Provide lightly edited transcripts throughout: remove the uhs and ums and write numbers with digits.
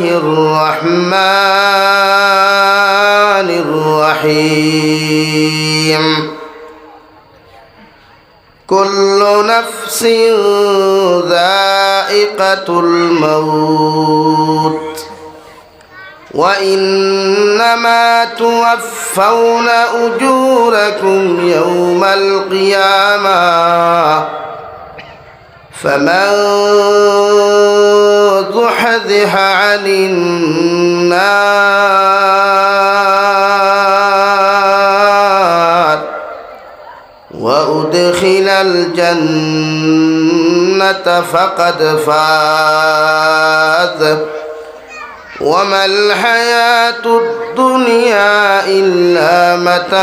الرحمن الرحيم كل نفس ذائقة الموت وإنما توفون أجوركم يوم القيامة فمن زحزح عن النار وأدخل الجنة فقد فاز وما الحياة الدنيا إلا متاع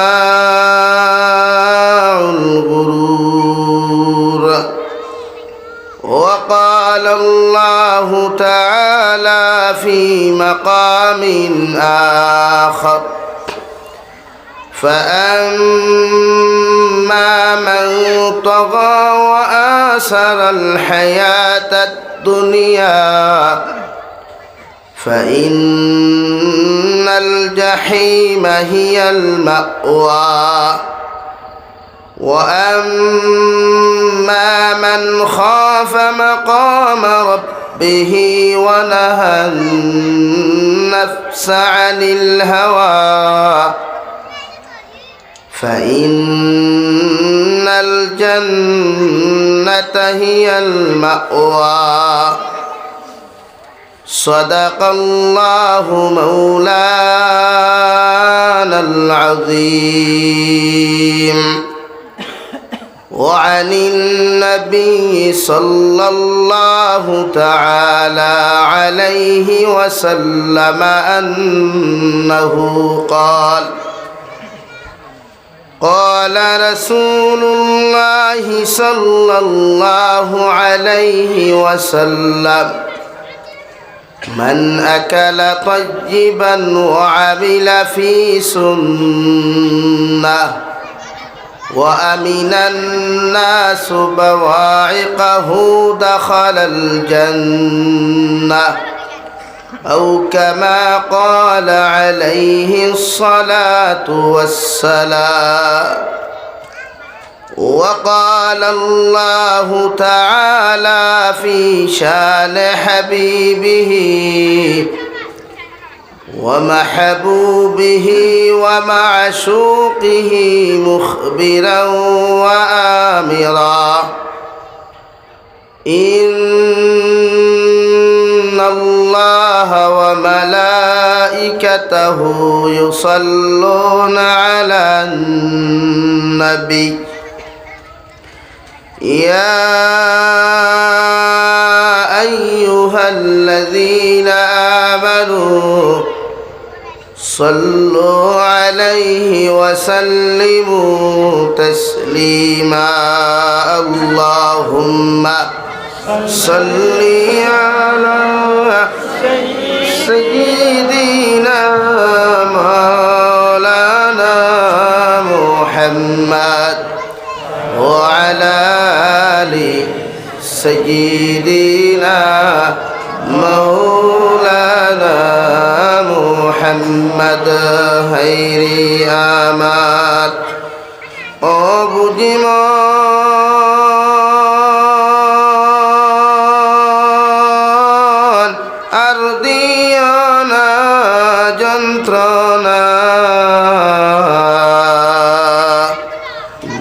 الغرور وقال الله تعالى في مقام آخر فأما من طغى وآثر الحياة الدنيا فإن الجحيم هي المأوى وأما من خاف مقام ربه ونهى النفس عن الهوى فإن الجنة هي المأوى صدق الله مولانا العظيم وعن النبي صلى الله تعالى عليه وسلم أنه قال قال رسول الله صلى الله عليه وسلم من أكل طيبا وعمل في سنة وأمن الناس بواعقه دخل الجنة أو كما قال عليه الصلاة والسلام وقال الله تعالى في شان حبيبه ومحبوبه ومعشوقه مخبرا وآمرا إن الله وملائكته يصلون على النبي يا أيها الذين آمنوا صلوا عليه وسلموا تسليما اللهم صل على سيدنا مولانا محمد وعلى آل سيدنا مولانا محمد خير آمال অবুদ্ধিমান আরদিয়ানা যন্ত্রণা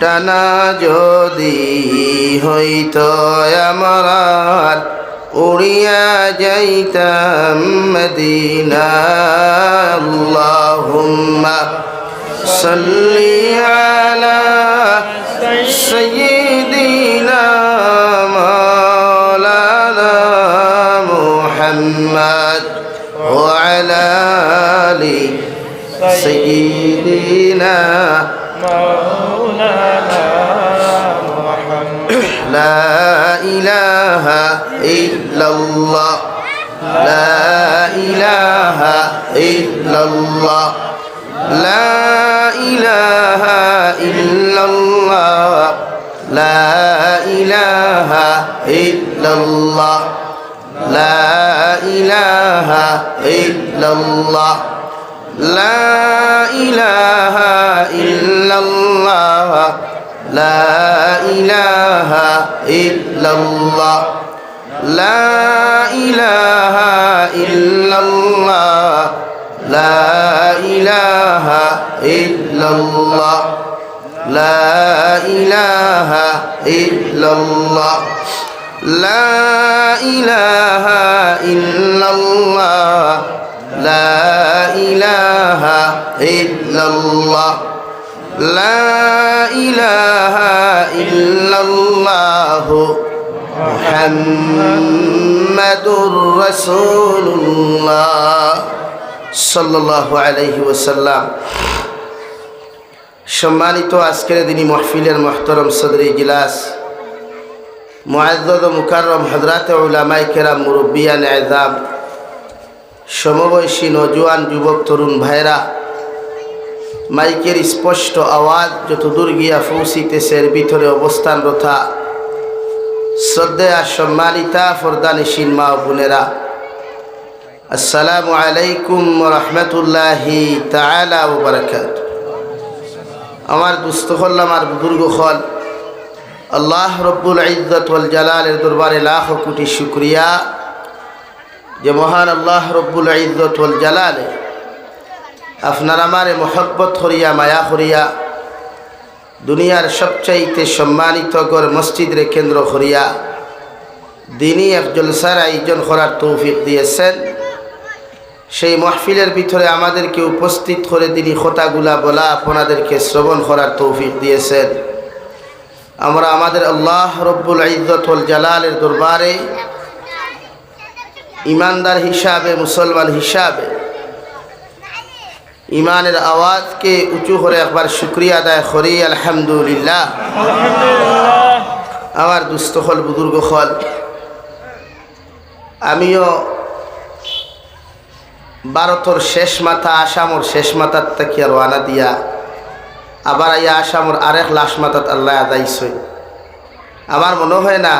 ডানা যদি হইতো আমার উড়িয়া যাইতাম মদিনা আল্লাহুম্মা সাল্লি আলা সাইয়্যিদিনা মাওলানা মুহাম্মদ ওয়া আলা আলি সাইয়্যিদিনা মাওলানা لا إله إلا الله لا إله إلا الله لا إله إلا الله لا إله إلا الله لا ইলাহা ইল্লাল্লাহ লা ইলাহা ইল্লাল্লাহ লা ইলাহা ইল্লাল্লাহ লা ইলাহা ইল্লাল্লাহ লা ইলাহা ইল্লাল্লাহ লা ইলাহা ইল্লাল্লাহ লা ইলাহা ইল্লাল্লাহ লা ইলাহা ইল্লাল্লাহ লা ইলাহা ইল্লাল্লাহ মুহাম্মাদুর রাসূলুল্লাহ সাল্লাল্লাহু আলাইহি ওয়াসাল্লাম। সম্মানিত আজকের দিনী মাহফিলের মুহতারাম সদরে ইজলাস, মুআজ্জাজ ও মুকাররম হযরতে উলামায়ে কেরাম, মুরব্বিয়ান আযম, সমবয়সী নওজোয়ান যুবক তরুণ ভাইরা, মাইকের স্পষ্ট আওয়াজ যতদূর গিয়া পৌঁছিতেছে এর ভিতরে অবস্থানরতা শ্রদ্ধেয়া সম্মানিতা ফরদানিশীন মা ও বোনেরা, আসসালামু আলাইকুম ওয়া রাহমাতুল্লাহি তাআলা ওয়া বারাকাতুহু। আমার দুস্থ হল, আমার বুজুর্গ হল, আল্লাহ রব্বুল ইজ্জত ওয়াল জালালের দরবারে লাখ কোটি শুকরিয়া যে মহান আল্লাহ রব্বুল ইজ্জত ওয়াল জালালে আপনার আমারে মহব্বত করিয়া মায়া করিয়া দুনিয়ার সবচাইতে সম্মানিত গড় মসজিদরে কেন্দ্র করিয়া দিনী এক জলসার আয়োজন করার তৌফিক দিয়েছেন। সেই মাহফিলের ভিতরে আমাদেরকে উপস্থিত করে তিনি কথাগুলা বলা, আপনাদেরকে শ্রবণ করার তৌফিক দিয়েছেন। আমরা আমাদের আল্লাহ রব্বুল ইজ্জত ওয়াল জালালের দরবারে ইমানদার হিসাবে, মুসলমান হিসাবে ইমানের আওয়াজকে উঁচু করে একবার শুকরিয়া আদায় করি আলহামদুলিল্লাহ। আমার দুস্থ হল, বুজুর্গ হল, আমিও ভারতের শেষ মাথা আসামর শেষ মাথার তাকিয়া রওনা দিয়া আবার আইয়া আসামর আরেক লাশ মাথাত আল্লাহ আদাইছে। আমার মনে হয় না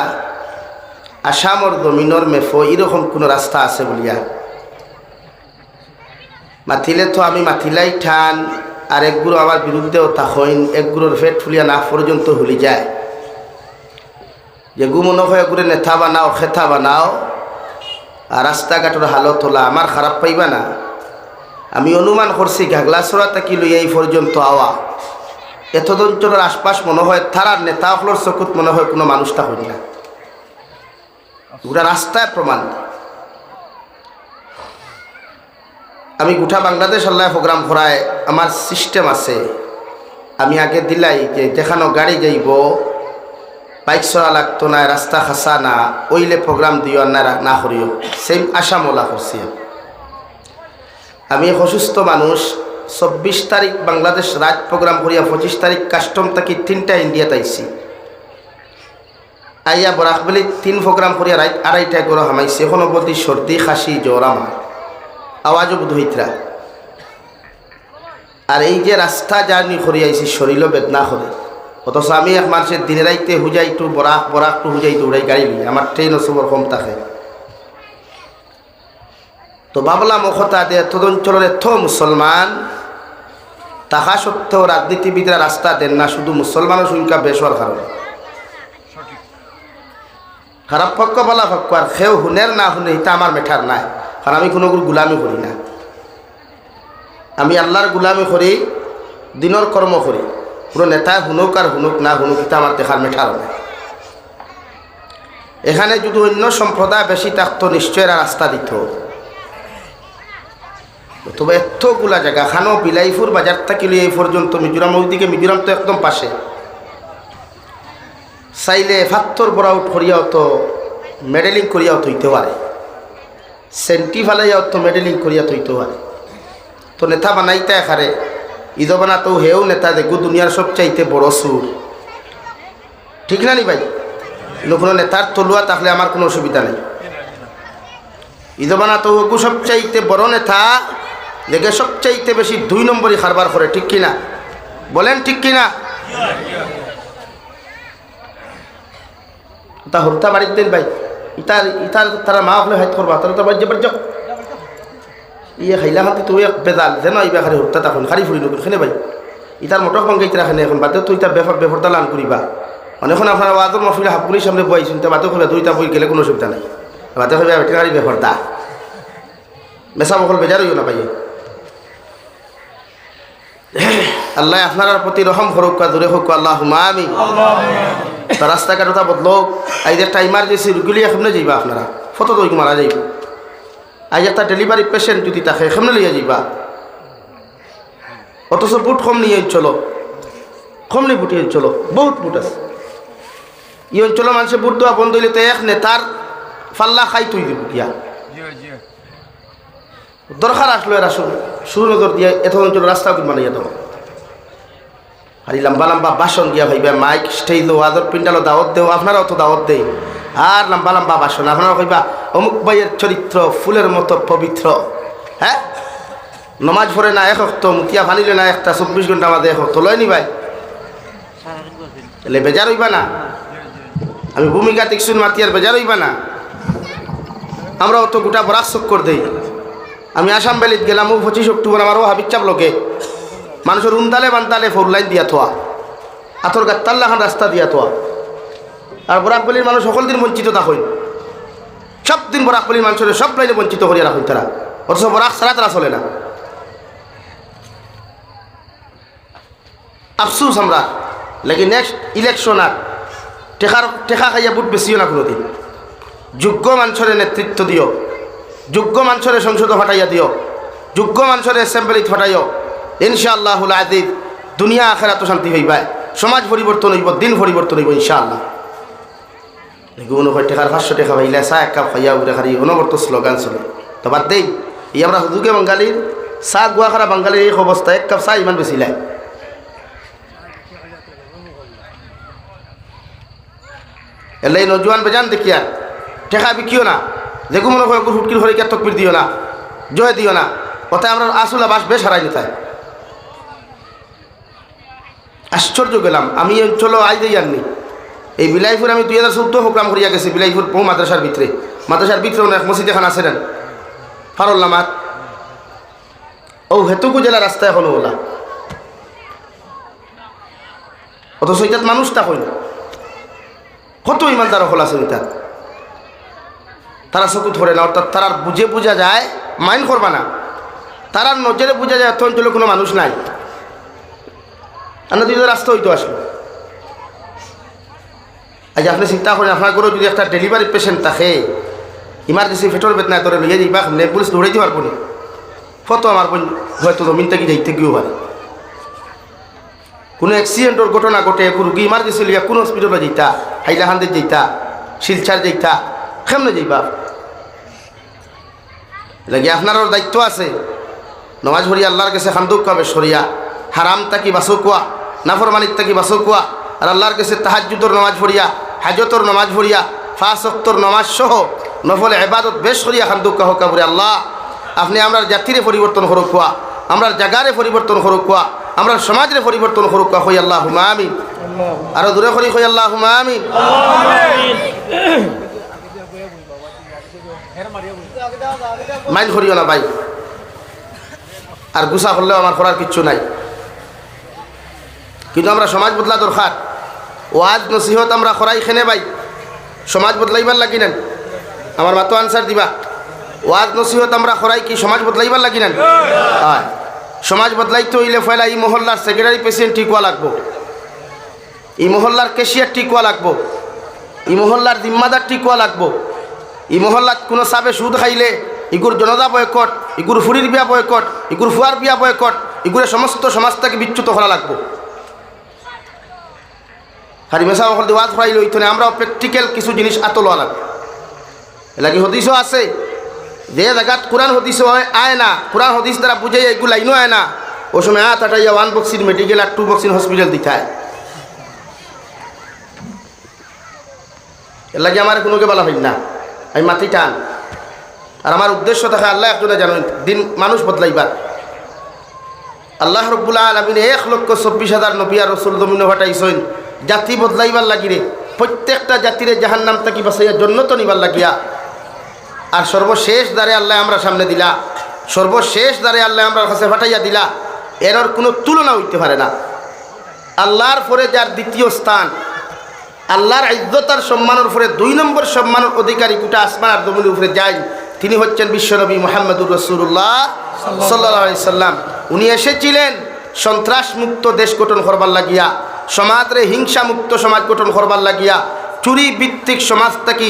আসামর জমিনের মেফো এরকম কোনো রাস্তা আছে বলিয়া। মাতিলে তো আমি মাতিলাই ঠান, আর একগুলো আমার বিরুদ্ধেও তাহইন, একগুলোর ফেট ফুলিয়া না পর্যন্ত হুলি যায়। যে গু মনে হয় এগুলো নেতা বানাও, খেতা বানাও, আর রাস্তাঘাটের হালত হলা আমার খারাপ পাইবা না। আমি অনুমান করছি ঘাগলাছড়া তাকি লইয়া এই পর্যন্ত আওয়া এত অঞ্চলের আশপাশ মনে হয় তারার নেতাগুলোর চকুত মনে হয় কোনো মানুষটা হইল না। গোটা রাস্তায় প্রমাণ। আমি গোটা বাংলাদেশ আল্লাহ প্রোগ্রাম করায় আমার সিস্টেম আছে। আমি আগে দিলাই যে যেখানে গাড়ি যাইব বাইক চলা লাগতো না, রাস্তা খাসা না, ওইলে প্রোগ্রাম দিও না করিও। সেম আসামলা করছি। আমি এক অসুস্থ মানুষ, 24 তারিখ বাংলাদেশ রাত প্রোগ্রাম করিয়া 25 তারিখ কাস্টম থাকি 3টা ইন্ডিয়াত আইছি। আইয়া বরাকবেলি 3 প্রোগ্রাম করিয়া রাত 2:30টায় গরো হামাইছি। এখন অবধি সর্দি খাসি জ্বর আমার, আওয়াজও বোধ হইতরা। আর এই যে রাস্তা জার্নি করি আইছি শরীরও বেদনা করে, অথচ আমি এক মানুষের দিনে রাইতে হুজাইটু বরাকটু হুজাইটু উড়াই গাড়ি নিয়ে আমার ট্রেন সবর কম থাকে। তো ভাবলাম ওখতা দে এত অঞ্চলের এত মুসলমান তাহা সত্ত্বেও রাজনীতিবিদরা রাস্তা দেন না, শুধু মুসলমানের সংখ্যা বেশর কারণে। খারাপ পক্ষ বলা পক্ষ আর খেয়েও হুনের না হুনে এটা আমার মেঠার নাই, কারণ আমি কোনো গুলামি করি না। আমি আল্লাহর গুলামি করি, দিনের কর্ম করি। কোনো নেতা হুনুক আর হুনুক না হুনুক এটা আমার দেখার মেঠার নাই। এখানে যদি অন্য সম্প্রদায় বেশি থাকতো নিশ্চয় এরা রাস্তা দিত। তবে এতগুলা জায়গা খানো বিলাইপুর বাজার থাকিলে এই পর্যন্ত মিজোরাম, ওইদিকে মিজোরাম তো একদম পাশে, চাইলে ফাত্তর বড়াও করিয়াও তো মেডেলিং করিয়াও থইতে পারে, সেন্টি ফালাইয়াও তো মেডেলিং করিয়া থইতে পারে। তো নেতা বানাইতে এখারে ঈদ বানাতো হেও নেতা দেখু দুনিয়ার সবচাইতে বড় সুর, ঠিক না নি ভাই? কোনো নেতার তলুয়া থাকলে আমার কোনো অসুবিধা নেই। ঈদ বানাতো ওগু সবচাইতে বড় নেতা দেখে সবচাইতে বেশি 2 নম্বরই কারবার করে, ঠিক কিনা বলেন? ঠিক কিনা? তা হরতা বাড়ির দেন ভাই, ইতার তারা মা হলে হাইত করবা তারা তো বাজ্য বাজ্য ইয়ে খাইলা খান্তি তুই এক বেজাল যেন ইবা খালি হত্যা তখন খালি ফুরি নকুন খেনে ভাই ইতার মটক ভাঙ্গে ইতারা খানে এখন বাদে তুই তার বেফরদা লান করিবা অনেকক্ষণ আপনার ওয়াজর মফিলে হাপুলির সামনে বইছেন তা বাদে করে দুইটা বই গেলে কোনো অসুবিধা নাই বাদে হবে বেটিনারি বেফরদা মেসা বকল বেজার হইও না পাইয়ে আল্লাহ আপনার প্রতি রহম করুক দূরে হোক আল্লাহ আমিন তা রাস্তাঘাটটা বদলোক আজ একটা ইমার্জেন্সি রুগীলি এখানে যাইবা আপনারা ফটো দই মারা যাইব আজ একটা ডেলিভারি পেশেন্ট যদি তাকে এখানে লইয়া যাইবা অথচ বুট কম নিয়ে চলো কম নি বুটি চলো বহুত বুট আছে এই অঞ্চল মানুষের বুট দেওয়া বন্ধ হইলে তো এক নেতার ফাল্লা খাই তুই দিব গিয়া দরকার আসলো এরা সুনজর দিয়ে এত অঞ্চল রাস্তা বানাইয়া দেবো আর লম্বা লম্বা বাসন দিয়া ভাইবা মাইক স্টেজ ওয়াজর পিন্ডালো দাওয়াত দেও আপনারাও তো দাওয়াত দেই আর লম্বা লম্বা বাসন আপনারা কইবা অমুক ভাইয়ের চরিত্র ফুলের মতো পবিত্র হ্যাঁ নমাজ পড়ে না এক তো মুতিয়া ভানিলে না একটা 24 ঘন্টা আমাদের এক তো লয় নি ভাই এলে বেজার হইবা না আমি ভূমিকা দেখছুন মাতিয়ার বেজার হইবা না আমরা অত গোটা বরাক চক্কর দেই আমি আসাম ভ্যালিত গেলাম 25 অক্টোবর আমারও হাবিচাপ লোকে মানুষের উন্দালে বান্দালে ফোর লাইন দিয়া থোয়া আথর গাত্তাল্লাখান রাস্তা দিয়া থোয়া আর বরাকবলির মানুষ সকল দিন বঞ্চিত থাকুন সব দিন বরাকবলির মানুষের সব লাইনে বঞ্চিত করিয়া রাখুন তারা অথচ বরাক ছাড়া তারা চলে না আফসুস আমরা লেকিন নেক্সট ইলেকশন আর টেকা খাইয়া বুট বেশিও না কোনোদিন যোগ্য মানুষের নেতৃত্ব দিও যোগ্য মানুষের সংসদ ফাটাইয়া দিও যোগ্য মানুষের অ্যাসেম্বলিত ফাটাইও ইনশাআল্লাহুল আজিজ দুনিয়া আখিরাত শান্তি হইবা সমাজ পরিবর্তন হইব দিন পরিবর্তন হইব ইনশাআল্লাহ এগুলো হয় টাকার 500 টাকা পাইলে চা এক কাপ খাইয়া উড়ে খারি অনবরত স্লোগান চলে তো বাদ দেই এই আমরা হুজুকে বাঙালির চা গুয়া খারা বাঙালির এই অবস্থা এক কাপ চা ইমান বেশি লাই এলাই নজওয়ান বেজান দেখিয়া টাকা বিকিও না যেগু মনে হয় হুটকির হরে কে তকবির দিও না জয় দিও না ওতে আমরা আসলে বাস বেশ হারাই নিতাই আশ্চর্য গেলাম আমি চলো আই দেই আননি এই বিলাইপুর আমি 2014 প্রোগ্রাম করিয়া গেছি বিলাইপুর পৌ মাদ্রাসার ভিতরে অনেক মসজিদ এখন আছে না ফারুল্লামাত ও হেতুকু জেলা রাস্তা এখনো ওলা অথচ এটাত মানুষ তা হইল কত ইমানদার হল আছে এটা তারা চকু ধরে না অর্থাৎ তারা বুঝে বোঝা যায় মাইন্ড করবা না তারা নজরে বোঝা যায় এত অঞ্চলে কোনো মানুষ নাই আমরা দুই রাস্তা হইতো আসলো আজ আপনি চিন্তা করেন আপনার ঘরে যদি একটা ডেলিভারি পেশেন্ট থাকে ইমার্জেন্সি ফেটর বেদনা ধরে লইয়া যাইবা পুলিশ দৌড়াই দিতে পারবো না ফটো আমার হয়তো জমিন থেকে যাইতে গিয়েও পারে কোনো অ্যাক্সিডেন্টের ঘটনা ঘটে রুগী ইমার্জেন্সি লিয়া কোন হসপিটালে যাইতা হাইলাহান্দির যাইতা শিলচার যাইতা কেমনে যাইবা লাগে আপনারও দায়িত্ব আছে নমাজ ভরিয়া আল্লাহর কাছে খান্দুক কাবে সরিয়া হারাম তাকি বাসো কোয়া নাফরমানিক তাকি বাসো কোয়া আর আল্লাহর কাছে তাহাজ্জুদর নামাজ ভরিয়া হাজতর নামাজ ভরিয়া 5 ওয়াক্তর নামাজ সহ নফল ইবাদত বেশ করিয়া খান্দুক কাহ কাবরে আল্লাহ আপনি আমরা জাতিরে পরিবর্তন করুক কোয়া আমরা জায়গারে পরিবর্তন করুক কোয়া আমরা সমাজরে পরিবর্তন করুক কোয়া হই আল্লাহুম্মা আমিন আর দূরে করি হই আল্লাহুম্মা আমিন মাইন্ড করিও না ভাই আর গুসা করলেও আমার করার কিচ্ছু নাই কিন্তু আমরা সমাজ বদলা দরকার ওয়াজ নসিহত আমরা করাই খেনে ভাই সমাজ বদলাইবার লাগি নেন আমার মাতো আনসার দিবা ওয়াজ নসিহত আমরা করাই কি সমাজ বদলাইবার লাগি নেন হয় সমাজ বদলাইতে হইলে ফেলা এই মহল্লার সেক্রেটারি প্রেসিডেন্ট ঠিক হওয়া লাগবো এই মহল্লার ক্যাশিয়ার ঠিক হওয়া লাগবো এই মহল্লার জিম্মাদার ঠিক হওয়া লাগবো এই মহল্লাত কোনো সাবে সুদ খাইলে ইগুর জনতা বয়কট ইগুর ফুরির বিয়া বয়কট ইগুর ফুয়ার বিয়া বয়কট ইগুরে সমস্ত সমাজটাকে বিচ্যুত করা লাগবো খালি মেশা হল ওয়াজ করাইল ওইখানে আমরাও প্র্যাকটিক্যাল কিছু জিনিস আত লওয়া লাগবে এলাকি হদিসও আছে যে জায়গাত কোরআন হদিস হয় আয় না কোরআন হদিস দ্বারা বুঝে এগুলো লাইনও আয় না ওই সময় আটাইয়া 1 বক্সির মেডিকেল আর 2 বক্সির হসপিটাল দিতায় এর লাগে আমার কোনোকে বলা হয় না আমি মাথি টান আর আমার উদ্দেশ্য থাকে আল্লাহ একজনে জানেন দিন মানুষ বদলাইবার আল্লাহ রব্বুল আলামিন 1,24,000 নবী আর রাসূল জমিনে পাঠাইছেন জাতি বদলাইবার লাগিরে প্রত্যেকটা জাতিরে জাহান্নাম থেকে বাঁচাইয়া জান্নাত নিবার লাগিয়া আর সর্বশেষ দ্বারে আল্লাহ আমরা সামনে দিলা, সর্বশেষ দ্বারে আল্লাহ আমরা কাছে ফাটাইয়া দিলা, এর কোনো তুলনা হইতে পারে না। আল্লাহর পরে যার দ্বিতীয় স্থান, আল্লাহর ইজ্জত আর সম্মানের উপরে 2 নম্বর সম্মানের অধিকারী গোটা আসমান আর জমিনের উপরে যায়, তিনি হচ্ছেন বিশ্বনবী মুহাম্মদুর রাসূলুল্লাহ সাল্লাল্লাহু আলাইহি সাল্লাম। উনি এসেছিলেন সন্ত্রাস মুক্ত দেশ গঠন করবার লাগিয়া, সমাজরে হিংসা মুক্ত সমাজ গঠন করবার লাগিয়া, চুরি ভিত্তিক সমাজ থেকে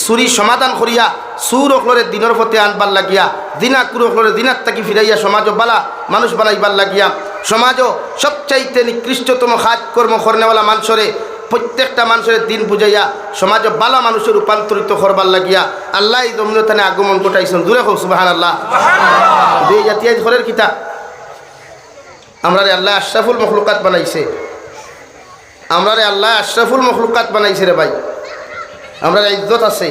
চুরি সমাধান করিয়া সুর অকলরে দিনের পথে আনবার লাগিয়া, দিনা কুর অকলরে দিনার থেকে ফিরাইয়া সমাজও বালা মানুষ বানাইবার লাগিয়া, সমাজও সবচাইতে নিকৃষ্টতম কাজ কর্ম করনেওয়ালা মানুষরে প্রত্যেকটা মানুষের দিন বুঝাইয়া সমাজে বালা মানুষের রূপান্তরিত করবার লাগিয়া আল্লাহ এই জমিনতানে আগমন ঘটাইছেন। জুড়ে হোক সুবহানাল্লাহ। দুই জাতীয় ঘরের কিতা আমরা আল্লাহ আশরাফুল মখলুকাত বানাইছে, আমরা আল্লাহ আশরাফুল মখলুকাত বানাইছে রে ভাই। আমরা ইজ্জত আছে,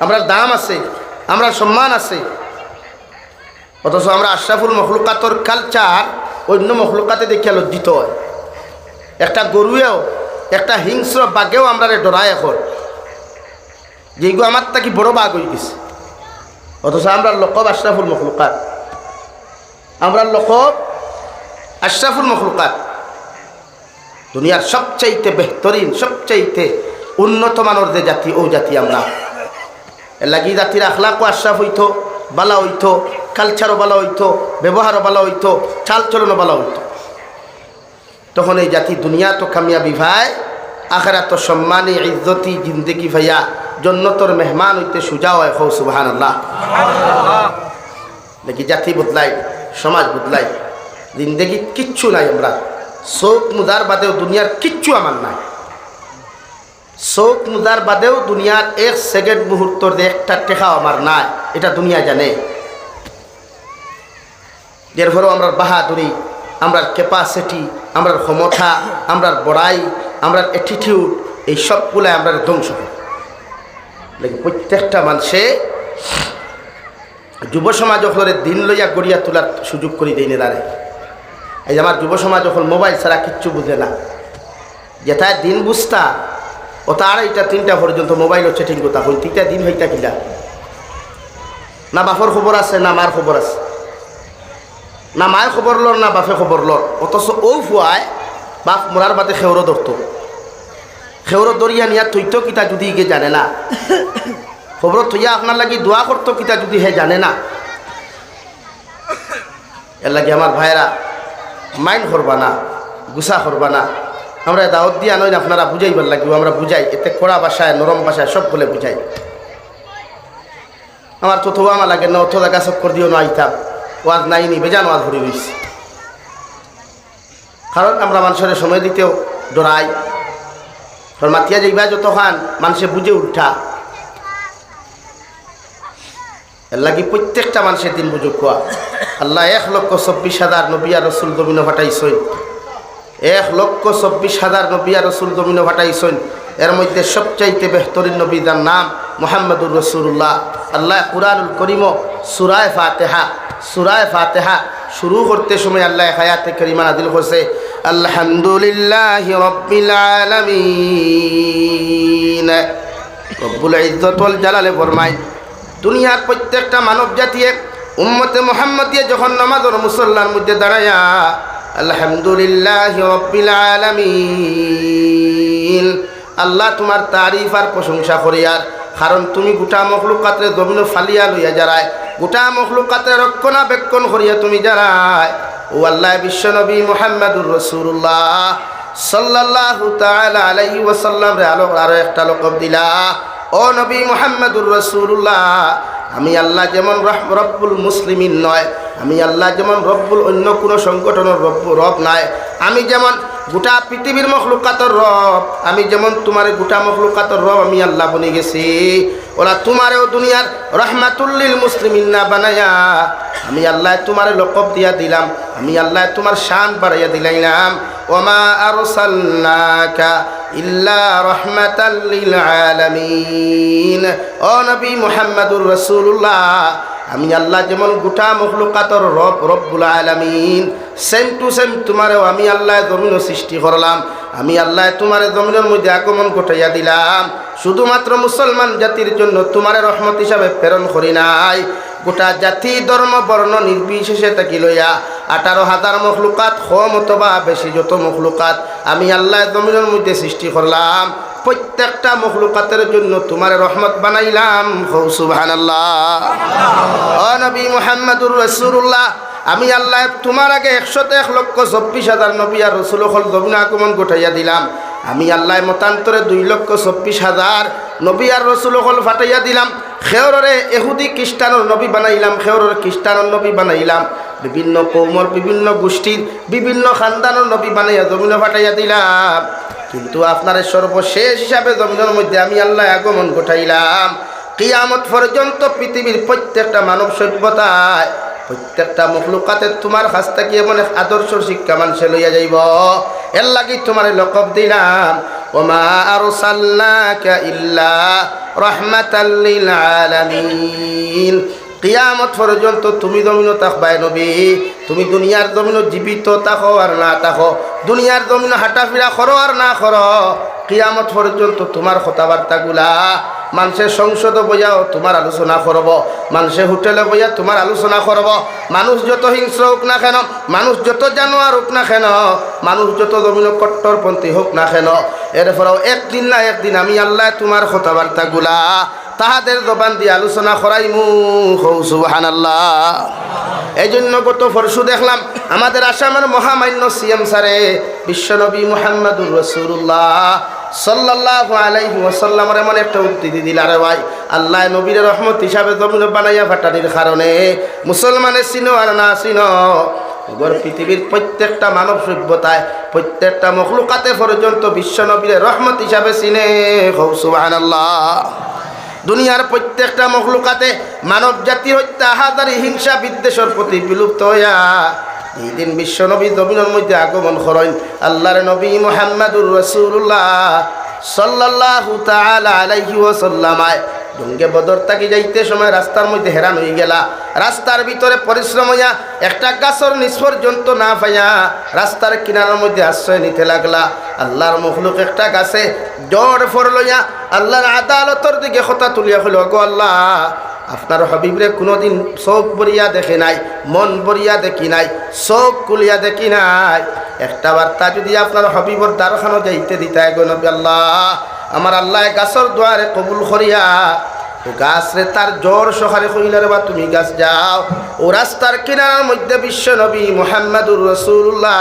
আমরা দাম আছে, আমরা সম্মান আছে, অথচ আমরা আশরাফুল মখলুকাতর কালচার অন্য মখলুকাতে দেখিয়া লজ্জিত হয়। একটা গরুয়েও একটা হিংস্র বাঘেও আমরা ডরায় এখন, যেগু আমার তাকি বড় বাঘ হয়ে গেছে, অথচ আমরা লকব আশরাফুল মখলুকাত, আমরা লকব আশরাফুল মখলুকাত, দুনিয়ার সবচাইতে বেহতরিন সবচাইতে উন্নত মানের যে জাতি ও জাতি আমরা। এর লাগি জাতির আখলাকও আশরাফ হইতো, বালা হইতো, কালচারও বালা হইতো, ব্যবহারও বালা হইতো, চালচলনও বালা হইতো। তখন এই জাতি দুনিয়া তো কামিয়াবি ভাই, আখিরাত তো সম্মানী ইজ্জতি জিন্দগি ভাইয়া জন্নতর মেহমান হইতে সুজা হয়। হো সুবহানাল্লাহ। দেখি জাতি বদলাই, সমাজ বদলাই, জিন্দগি কিচ্ছু নাই। আমরা চোখ মুদার বাদেও দুনিয়ার কিচ্ছু আমার নাই, চোখ মুদার বাদেও দুনিয়ার 1 সেকেন্ড মুহূর্তর একটা টেকাও আমার নাই, এটা দুনিয়া জানে। এরপরেও আমরা বাহাদুরি, আমরা ক্যাপাসিটি, আমরা ক্ষমতা, আমরা বড়াই, আমরা অ্যাটিটিউড, এই সবগুলাই আমরা ধ্বংস করি। প্রত্যেকটা মানুষে যুব সমাজ ওখানে দিন লইয়া গড়িয়া তোলার সুযোগ করে দেয় না দাঁড়ে। এই যে আমার যুব সমাজ যখন মোবাইল ছাড়া কিচ্ছু বুঝে না, যেটায় দিন বুঝতা ও তার 2টা পর্যন্ত মোবাইলও চেটিং করতা হই, 3টা দিন হইতা কিলা না বাপর খবর আছে, না মার খবর আছে, না মায়ের খবর লর, না বাপে খবর লর। অথচ ও ফুয়ায় বাপ মোরার বাদে খেউরো ধরতো, খেউরো দরিয়া নিয়া থইতো কিতা যদি গে জানে না, খবর থইয়া আপনার লাগি দোয়া করতো কিতা যদি হে জানে না। এর লাগে আমার ভাইরা মাইন্ড করবা না, গুসা করবা না। আমরা দাওয়াত দিয়া নয় আপনারা বুঝাইবার লাগিব, আমরা বুঝাই, এতে কড়া ভাষায় নরম ভাষায় সব বলে বুঝাই। আমার তো আমার লাগে না, অত জায়গা চক্কর দিও না আইতাম, ওয়াজ নাইনি বেজান ওয়াজ ভরে রয়েছে। কারণ আমরা মানুষের সময় দিতেও ডরাই, কারণ মাতিয়া যাইবা যতক্ষণ মানুষে বুঝে উঠা। এর লাগি প্রত্যেকটা মানুষের দিন বুঝুক কোয়া। আল্লাহ 1,24,000 নবী আর রসুল জমিনে ফাটাইছেন, 1,24,000 নবী আর রসুল জমিনে ফাটাইছেন। এর মধ্যে সবচাইতে বেহতরিন নবী যার নাম মুহাম্মদুর রাসূলুল্লাহ। আল্লাহ কুরআনুল কারীম সূরায়ে ফাতিহা শুরু করতে সময় আল্লাহ আয়াতে কারিমা নাযিল করছে, আলহামদুলিল্লাহি রাব্বিল আলামিন। রব্বুল ইজ্জত ওয়াল জালালে ফরমায়, দুনিয়ার প্রত্যেকটা মানব জাতি উম্মতে মুহাম্মদিয়া যখন নামাজের মুসল্লার মধ্যে দাঁড়ায়া আলহামদুলিল্লাহি রাব্বিল আলামিন, আল্লাহ তোমার তারিফ আর প্রশংসা করি। আর কারণ তুমি গোটা মখলুকাতে জমিন ফালিয়া লইয়া যারায়, গোটা মখলুকাতে রক্ষণাবেক্ষণ করিয়া তুমি যারায়, ও আল্লাহ বিশ্বনবী মুহাম্মদুর রাসূলুল্লাহ সাল্লাল্লাহু তাআলা আলাইহি ওয়াসাল্লাম রে আরো একটা লকব দিলা, ও নবী মুহাম্মদুর রাসূলুল্লাহ, আমি আল্লাহ যেমন রব্বুল মুসলিমিন নয়, আমি আল্লাহ যেমন রব্বুল অন্য কোনো সংগঠনের রব নাই, আমি যেমন গোটা পৃথিবীর মখলুকাতর রব, আমি যেমন তোমার গোটা মখলুকাতর রব আমি আল্লাহ বনে গেছি, ওরা তোমারেও দুনিয়ার রহমাতুল্লিল মুসলিমিন না বানায়া আমি আল্লাহ তোমার লকব দিয়া দিলাম, আমি আল্লাহ তোমার শান বাড়াইয়া দিলাইলাম। ওমা আরসালনাকা ইল্লা রাহমাতাল লিল আলামিন। ও নবী মুহাম্মদুর রাসূলুল্লাহ, আমি আল্লাহ যেমন গোটা মখলুকাতর রব রব্বুল আলামিন, সেম টু সেম তোমারও আমি আল্লাহ জমিন সৃষ্টি করলাম। আমি আল্লাহ তোমারে জমিনের মধ্যে আগমন ঘটাইয়া দিলাম শুধুমাত্র মুসলমান জাতির জন্য তোমারে রহমত হিসাবে প্রেরণ করি নাই, গোটা জাতি ধর্ম বর্ণ নির্বিশেষে থাকি লইয়া 18,000 মখলুকাত কম অথবা বেশি যত মখলুকাত আমি আল্লাহ জমিনের মধ্যে সৃষ্টি করলাম, প্রত্যেকটা মখলুকাতের জন্য তোমার রহমত বানাইলাম। সুবহানাল্লাহ। ও নবী মুহাম্মদুর রাসূলুল্লাহ, আমি আল্লাহ তোমার আগে 101,24,000 নবী আর রাসূল হল জমিনে আগমন ঘটাইয়া দিলাম। আমি আল্লাহ মতান্তরে 2,24,000 নবী আর রাসূল হল ফাটাইয়া দিলাম। খেওরে ইহুদি খ্রিস্টানের নবী বানাইলাম, খেওরের খ্রিস্টানের নবী বানাইলাম, বিভিন্ন কৌমর বিভিন্ন গোষ্ঠীর বিভিন্ন খানদানের নবী বানাইয়া জমিনে ফাটাইয়া দিলাম। কিন্তু আপনার সর্বশেষ হিসাবে জমিনের মধ্যে আমি আল্লাহ আগমন ঘটাইলাম। কিয়ামত পর্যন্ত পৃথিবীর প্রত্যেকটা মানব সভ্যতায় প্রত্যেকটা মখলুকাতে তোমার কাছ থেকে এমন এক আদর্শ শিক্ষা মানুষে লইয়া যাইব, এর লাগি তোমার লকব দিলাম ওমা আরসালনাকা ইল্লা রাহমাতাল লিল আলামিন। কিয়ামত পর্যন্ত তুমি জমিন থাকবাই নবী, তুমি দুনিয়ার জমিন জীবিত থাকো আর না থাকো, দুনিয়ার জমিন হাঁটাফিরা করো আর না করো, কিয়ামত পর্যন্ত তোমার কথাবার্তাগুলা মানুষের সংসদে বইয়াও তোমার আলোচনা করব, মানুষের হোটেলে বইয়া তোমার আলোচনা করব। মানুষ যত হিংস্র হোক না কেন, মানুষ যত জানোয়ার হোক না কেন, মানুষ যত জমিন কট্টরপন্থী হোক না কেন, এরপরেও একদিন না একদিন আমি আল্লাহ তোমার কথাবার্তাগুলা তাহাদের জবান দিয়ে আলোচনা করাইমু। সুবহানাল্লাহ। এই জন্য গত পরশু দেখলাম আমাদের আসামের মহামান্য সিএম স্যারে বিশ্বনবী মুহাম্মদুর রাসূলুল্লাহ সাল্লাল্লাহু আলাইহি ওয়াসাল্লামের এমন একটা উদ্ধৃতি দিল, আরে ভাই আল্লাহ নবীর রহমত হিসাবে জমিন বানাইয়া ফাটানির কারণে মুসলমানের চিনো আর না চিনো পৃথিবীর প্রত্যেকটা মানব সভ্যতায় প্রত্যেকটা মখলুকাতে পর্যন্ত বিশ্বনবীর রহমত হিসাবে চিনে। সুবহানাল্লাহ। দুনিয়ার প্রত্যেকটা মখলুকাতে মানব জাতির হত্যা হাজারি হিংসা বিদ্বেষের প্রতি বিলুপ্ত হইয়া এই দিন বিশ্বনবী জমিনের মধ্যে আগমন করেন। আল্লাহর নবী মুহাম্মদুর রাসূলুল্লাহ সাল্লাল্লাহু তাআলা আলাইহি ওয়াসাল্লাম জঙ্গে বদর তাকি যাইতে সময় রাস্তার মধ্যে হেরান হয়ে গেলা, রাস্তার ভিতরে পরিশ্রম হইয়া একটা গাছের নিচ পর্যন্ত না পাইয়া রাস্তার কিনারের মধ্যে আশ্রয় নিতে লাগলা। আল্লাহর মখলুক একটা গাছে জ্বর ফর লইয়া আল্লাহর আদালতর দিকে কথা তুলিয়া হইল, গো আল্লাহ আপনার হাবিবরে কোনোদিন চোখ বরিয়া দেখে নাই, মন বরিয়া দেখি নাই, চোখ কুলিয়া দেখি নাই, একটা বার্তা যদি আপনার হাবিবর দ্বারখানো যাইতে দিতাই গো নবী আল্লাহ, আমার আল্লাহ গাছর দ্বারে কবুল করিয়া ও গাছ রে তার জ্বর সহারে কইলা রে বা তুমি গাছ যাও। ও রাস্তার কিনারার মধ্যে বিশ্ব নবী মুহাম্মদুর রাসূলুল্লাহ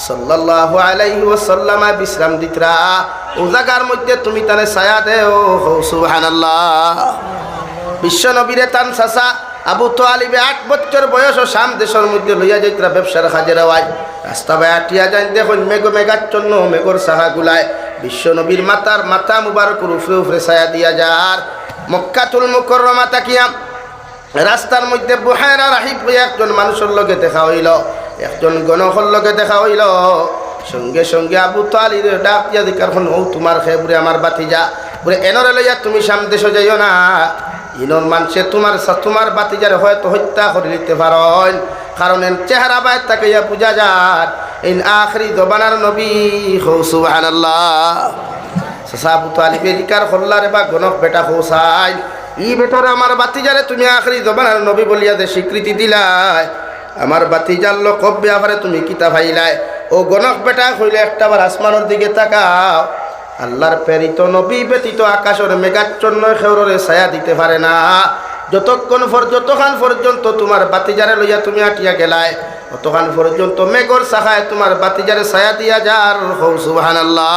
সাল্লাল্লাহু আলাইহি ওয়াসাল্লাম বিশ্রাম দিতরা, ও জায়গার মধ্যে তুমি তারে ছায়া দেও। সুবহানাল্লাহ। বিশ্ব নবীরে তান চাচা আবু তালিবে 8 বছর বয়স শাম দেশের মধ্যে লইয়া যাইতরা ব্যবসার কাজে রাওয়াই, রাস্তা বায়াটিয়া যাই দেখুন মেঘাচ্ছন্ন মেঘর সাহা গুলায় বিশ্ব নবীর মাথা মুবারকের উপরে উপরে ছায়া দিয়া যার। মক্কাতুল মুকাররমা তাকিয়া রাস্তার মধ্যে বুহায়রা রাহিব একজন মানুষের লগে দেখা হইল, একজন গণকের লগে দেখা হইল। সঙ্গে সঙ্গে আবু তালিব ডাক দিয়া দিকার ও তোমার খে বুড়ে আমার বাতিজা বুড়ে এনরে লইয়া তুমি সাম দেশ যাইও না, ইনর মানুষে তোমার বাতিজার হয়তো হত্যা করে নিতে পারেন, কারণ চেহারা বাইর তাকাইয়া পূজা যার ইন আখরি জবানার নবী। সুবহানাল্লাহ। আবু তালিবের ইকার হল্লারে বা গণক বেটা হোসাই ই বেটারে আমার বাতিজারে তুমি আখরি জবানার নবী বলিয়া যে স্বীকৃতি দিলাই, আমার বাতিজার লোক ব্যাপারে তুমি কিতা ভাইলাই। ও গণক বেটা হইলে একটাবার আসমানের দিকে তাকাও, আল্লাহর প্রেরিত নবী ব্যতীত আকাশের মেঘাচ্ছন্ন খেউরে ছায়া দিতে পারে না। যতক্ষণ পর্যন্ত তোমার বাতিজারে লইয়া তুমি আটিয়া গেলায় অতক্ষণ পর্যন্ত মেঘর শাখায় তোমার বাতিজারে ছায়া দিয়া যার। সুবহানাল্লাহ।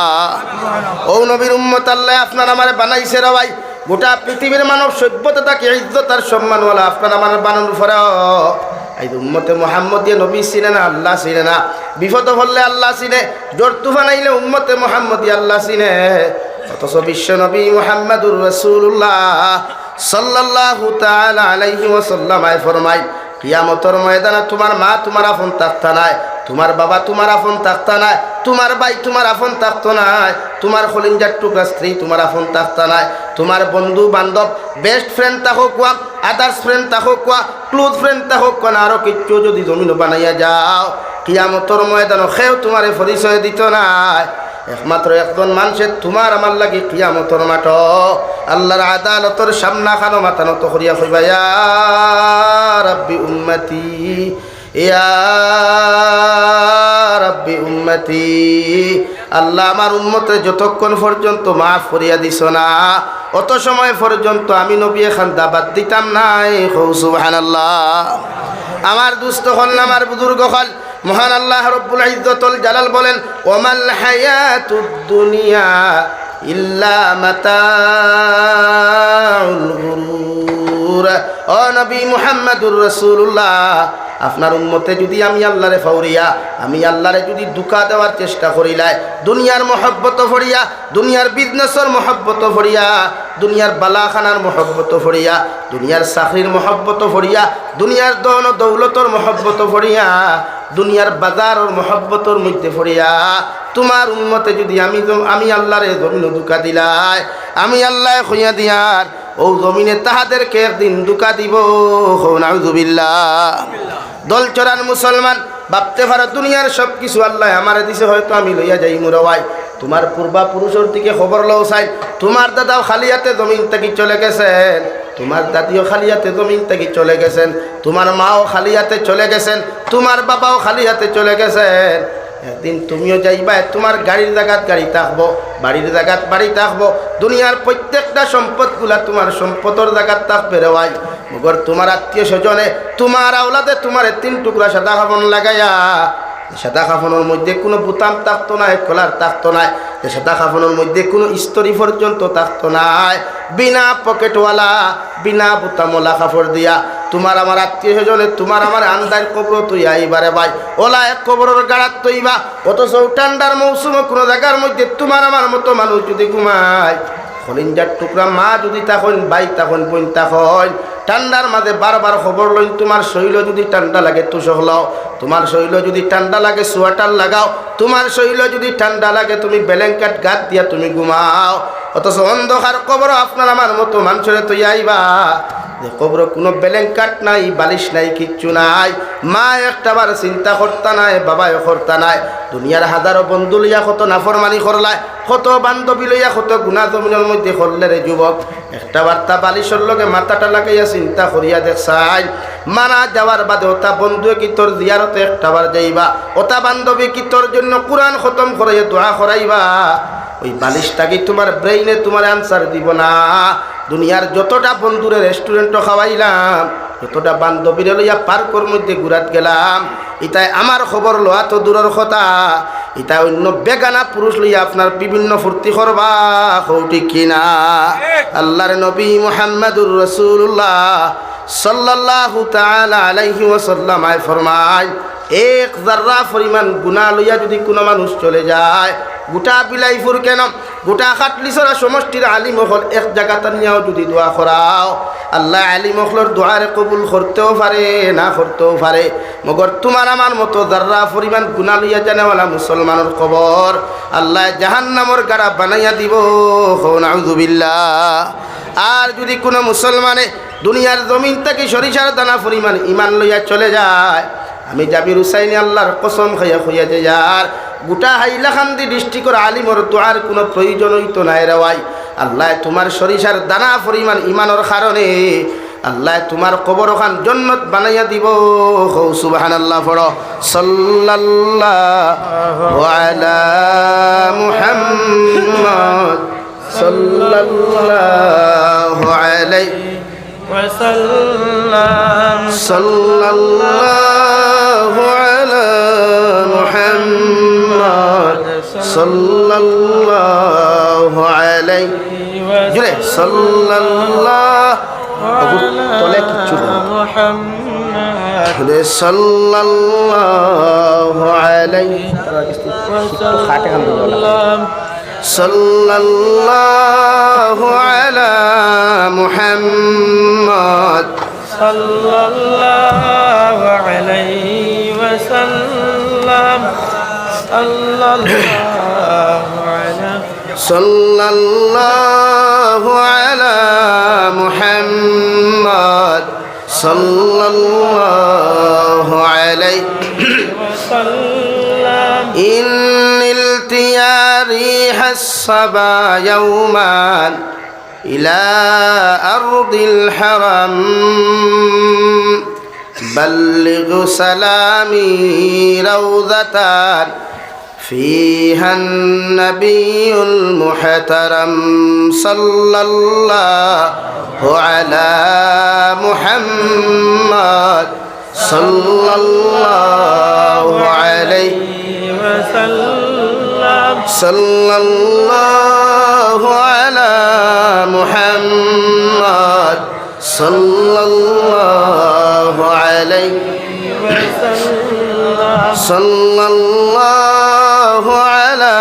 ও নবীর উম্মত আল্লাহ আপনার আমার বানাইছে রে ভাই, গোটা পৃথিবীর মানব সভ্যতা তাকে ইজ্জত আর সম্মানওয়ালা আপনার আমার বানানোর পরে এই উম্মতে মুহাম্মদিয়া নবী চিনে না, আল্লাহ চিনে না, বিপদ হলে আল্লাহ চিনে, জ্বর তুফান আইলে উম্মতে মুহাম্মদিয়া আল্লাহ চিনে। অথচ বিশ্ব নবী মুহাম্মদুর রাসূলুল্লাহ সাল্লাল্লাহু তাআলা আলাইহি ওয়াসাল্লাম ফরমায় কিয়ামতের ময়দানে তোমার মা তোমার আপন থাকতা নাই, তোমার বাবা তোমার আপন থাকতা নাই, তোমার ভাই তোমার আপন থাকতো নাই, তোমার খলিঞ্জার টুকরা স্ত্রী তোমার আপন থাকতা নাই, তোমার বন্ধু বান্ধব বেস্ট ফ্রেন্ড থাকুক কোয়া, আদার্স ফ্রেন্ড থাকুক কোয়া, ক্লোজ ফ্রেন্ড থাকুক কোয়া, আরো কিচ্ছু যদি জমিন বানাইয়া যাও, কিয়ামতের ময়দানে কেউ তোমার পরিচয় দিত নাই। একমাত্র একজন মানুষের তোমার আমার লাগে কিয়ামতের মাঠ আল্লাহর আদালতের সামনা খানো মাথা নত করিয়া কইবা, ইয়া রাব্বি উম্মতি, ইয়া রাব্বি উম্মতি, আল্লাহ আমার উম্মতে যতক্ষণ পর্যন্ত মাফ করিয়া দিছ না, অত সময় পর্যন্ত আমি নবী খান দাবাত দিতাম নাই। সুবহানাল্লাহ। আমার দুস্থ হল, আমার বুজুর্গ হল, মহান আল্লাহ রব্বুল ইজ্জতুল জালাল বলেন, ওয়ামাল হায়াতুদ দুনিয়া ইল্লা মাতাউল গুরুর। ও নবী মুহাম্মদুর রাসূলুল্লাহ, আপনার উম্মতে যদি আমি আল্লাহরে ফাউরিয়া, আমি আল্লাহরে যদি দুকা দেওয়ার চেষ্টা করিলাই, দুনিয়ার মহব্বত ফরিয়া, দুনিয়ার বিজনেসের মহব্বত ফরিয়া, দুনিয়ার বালাখানার মহব্বত ফরিয়া, দুনিয়ার চাকরির মহব্বত ফরিয়া, দুনিয়ার দন দৌলতর মহব্বত ফরিয়া, দুনিয়ার বাজারের মহব্বতর মধ্যে ফরিয়া, তোমার উম্মতে যদি আমি আল্লাহরে জমিন দুকা দিলাই, আমি আল্লাহ খুঁয়া দিয়ার ও জমিনে তাহাদেরকে একদিন দুকা দিব। নাউযুবিল্লাহ। দল চরান মুসলমান ভাবতে পারো দুনিয়ার সব কিছু আল্লাহ আমারে দিছে, হয়তো আমি লইয়া যাই মুরওয়াই। তোমার পূর্বা পুরুষের দিকে খবর লও চাই, তোমার দাদাও খালিয়াতে জমিন থেকে চলে গেছেন, তোমার দাদিও খালিয়াতে জমিন থেকে চলে গেছেন, তোমার মাও খালিয়াতে চলে গেছেন, তোমার বাবাও খালিয়াতে চলে গেছেন। একদিন তুমিও যাইবা, তোমার গাড়ির জায়গাত গাড়ি থাকবো, বাড়ির জায়গাত বাড়ি থাকবো, দুনিয়ার প্রত্যেকটা সম্পদগুলা তোমার সম্পদের জায়গাত থাকবে রে ভাই। মগর তোমার আত্মীয় স্বজনে, তোমার আওলাদে তোমার 3 টুকরা সাদা কাফন লাগাইয়া, সাদা কাফনের মধ্যে কোনো বুতাম থাকতো না, কলার থাকতো না, সাদা কাফনের মধ্যে কোনো স্তরি পর্যন্ত থাকতো না, বিনা পকেটওয়ালা বিনা বুতামওয়ালা কাপড় দিয়া তোমার আমার আত্মীয় স্বজনে, তোমার আমার আন্দার কবর তৈয়া এইবারে ভাই ওলা এক কবরের গাড়াত তৈবা। অথচ ঠান্ডার মৌসুমে কোনো জায়গার মধ্যে তোমার আমার মতো মানুষ যদি ঘুমায়, খলিঞ্জার টুকরা মা যদি তখন ভাই তখন বোন তখন ঠান্ডার মাঝে বারবার খবর লইন, তোমার শরীর যদি ঠান্ডা লাগে তুষক লাও, তোমার শরীর যদি ঠান্ডা লাগে সোয়াটার লাগাও, তোমার শরীর যদি ঠান্ডা লাগে তুমি ব্ল্যাঙ্কেট গাদ দিয়া তুমি ঘুমাও। অথচ অন্ধকার কবর আপনার আমার মতো মানুষের তুই আইবা, যে কবর কোনো ব্ল্যাঙ্কেট নাই, বালিশ নাই, কিচ্ছু নাই, মা একটাবার চিন্তা করতা নাই, বাবাই করতা নাই, দুনিয়ার হাজারো বন্ধু লইয়া কত নাফরমানি করলাই, কত বান্ধবী লইয়া কত গুণা জমিনের মধ্যে করলে রে যুবক, একটা বার্তা বালিশের লগে মাথাটা লাগাইয়া চিন্তা করিয়া দেখছাই, মারা যাওয়ার বাদে ওটা বন্ধুয়ে কি তোর জিয়ারতে একটাবার যাইবা, ওটা বান্ধবী কি তোর জন্য কোরআন খতম করাইয়া দোয়া করাইবা, ওই বালিশটা কি তোমার ব্রেইনে তোমার আনসার দিব না। দুনিয়ার যতটা বন্ধুরে রেস্টুরেন্টও খাওয়াইলাম, যতটা বান্ধবীরে লইয়া পার্কর মধ্যে ঘুরাত গেলাম, ইতাই আমার খবর লওয়া তো দূরের কথা, ইতা অন্য বেগানা পুরুষ লইয়া আপনার বিভিন্ন ফুর্তি করবা, ঠিক কিনা? আল্লাহর নবী মুহাম্মদুর রাসূলুল্লাহ সাল্লাল্লাহু তাআলা আলাইহি ওয়াসাল্লাম ফরমায়, এক জাররা পরিমাণ গুনাহ লইয়া যদি কোনো মানুষ চলে যায়, গোটা বিলাইপুর কেন গোটা খাটলিছরা সমষ্টির আলিম হল এক জায়গাতে নিয়েও যদি দোয়া করাও, আল্লাহ আলিম হলর দোয়ারে কবুল করতেও পারে না করতেও পারে। মগর তোমার আমার মতো যারা পরিমাণ গুনাহ লইয়া জানেওয়ালা মুসলমানের কবর আল্লাহ জাহান্নামর গাড়া বানাইয়া দিব। নাউযুবিল্লাহ। আর যদি কোনো মুসলমানে দুনিয়ার জমিন থেকে সরিষার দানা পরিমাণ ইমান লইয়া চলে যায়, আমি জাবির হুসাইনি আল্লাহর কসম খাইয়া খুইয়া যে যার গোটা হাইলাকান্দি ডিস্ট্রিক্টর আলিমর দোয়ার কোনো প্রয়োজন হইতো নাই রে ভাই। আল্লাহ তোমার সরিষার দানা পরিমাণ ইমানের কারণে আল্লাহ তোমার কবর খান জান্নাত বানাইয়া দিব। সুবহানাল্লাহ পড়ো। সাল্লাল্লাহু আলা মুহাম্মদ সাল্লাল্লাহু আলাইহি ওয়াসাল্লাম। সাল্লাল্লাহু আলা মুহাম্মদ সাল্লাল্লাহু আলাইহি জুড়ে সাল্লাল্লাহু তোলে কিছু মুহাম্মদ সাল্লাল্লাহু আলাইহি ওয়াসাল্লাম। সাল্লাল্লাহু আলা সাল্লাল্লাহু আলা মুহাম্মদ সাল্লাল্লাহু আলাইহি ওয়াসাল্লাম ইন্নিলতি ইয়া রিহাস সাবা ইয়াওমান ইলা আরদিল হারাম بلغ سلامي روضة فيها النبي المحترم صلى الله على محمد صلى الله عليه وسلم صلى الله على محمد صلى الله عليه وسلم صلى الله على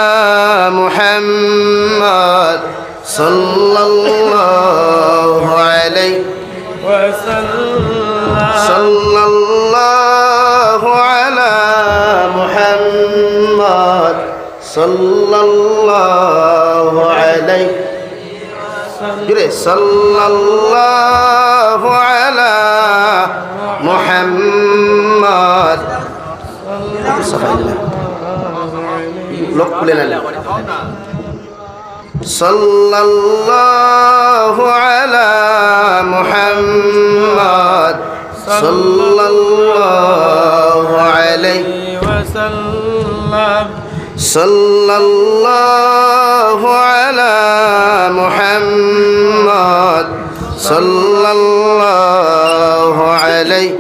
محمد صلى الله عليه وسلم صلى الله على محمد صلى الله عليه صلى الله على محمد صلى الله على محمد صلى الله عليه وسلم صلى الله على محمد صلى الله عليه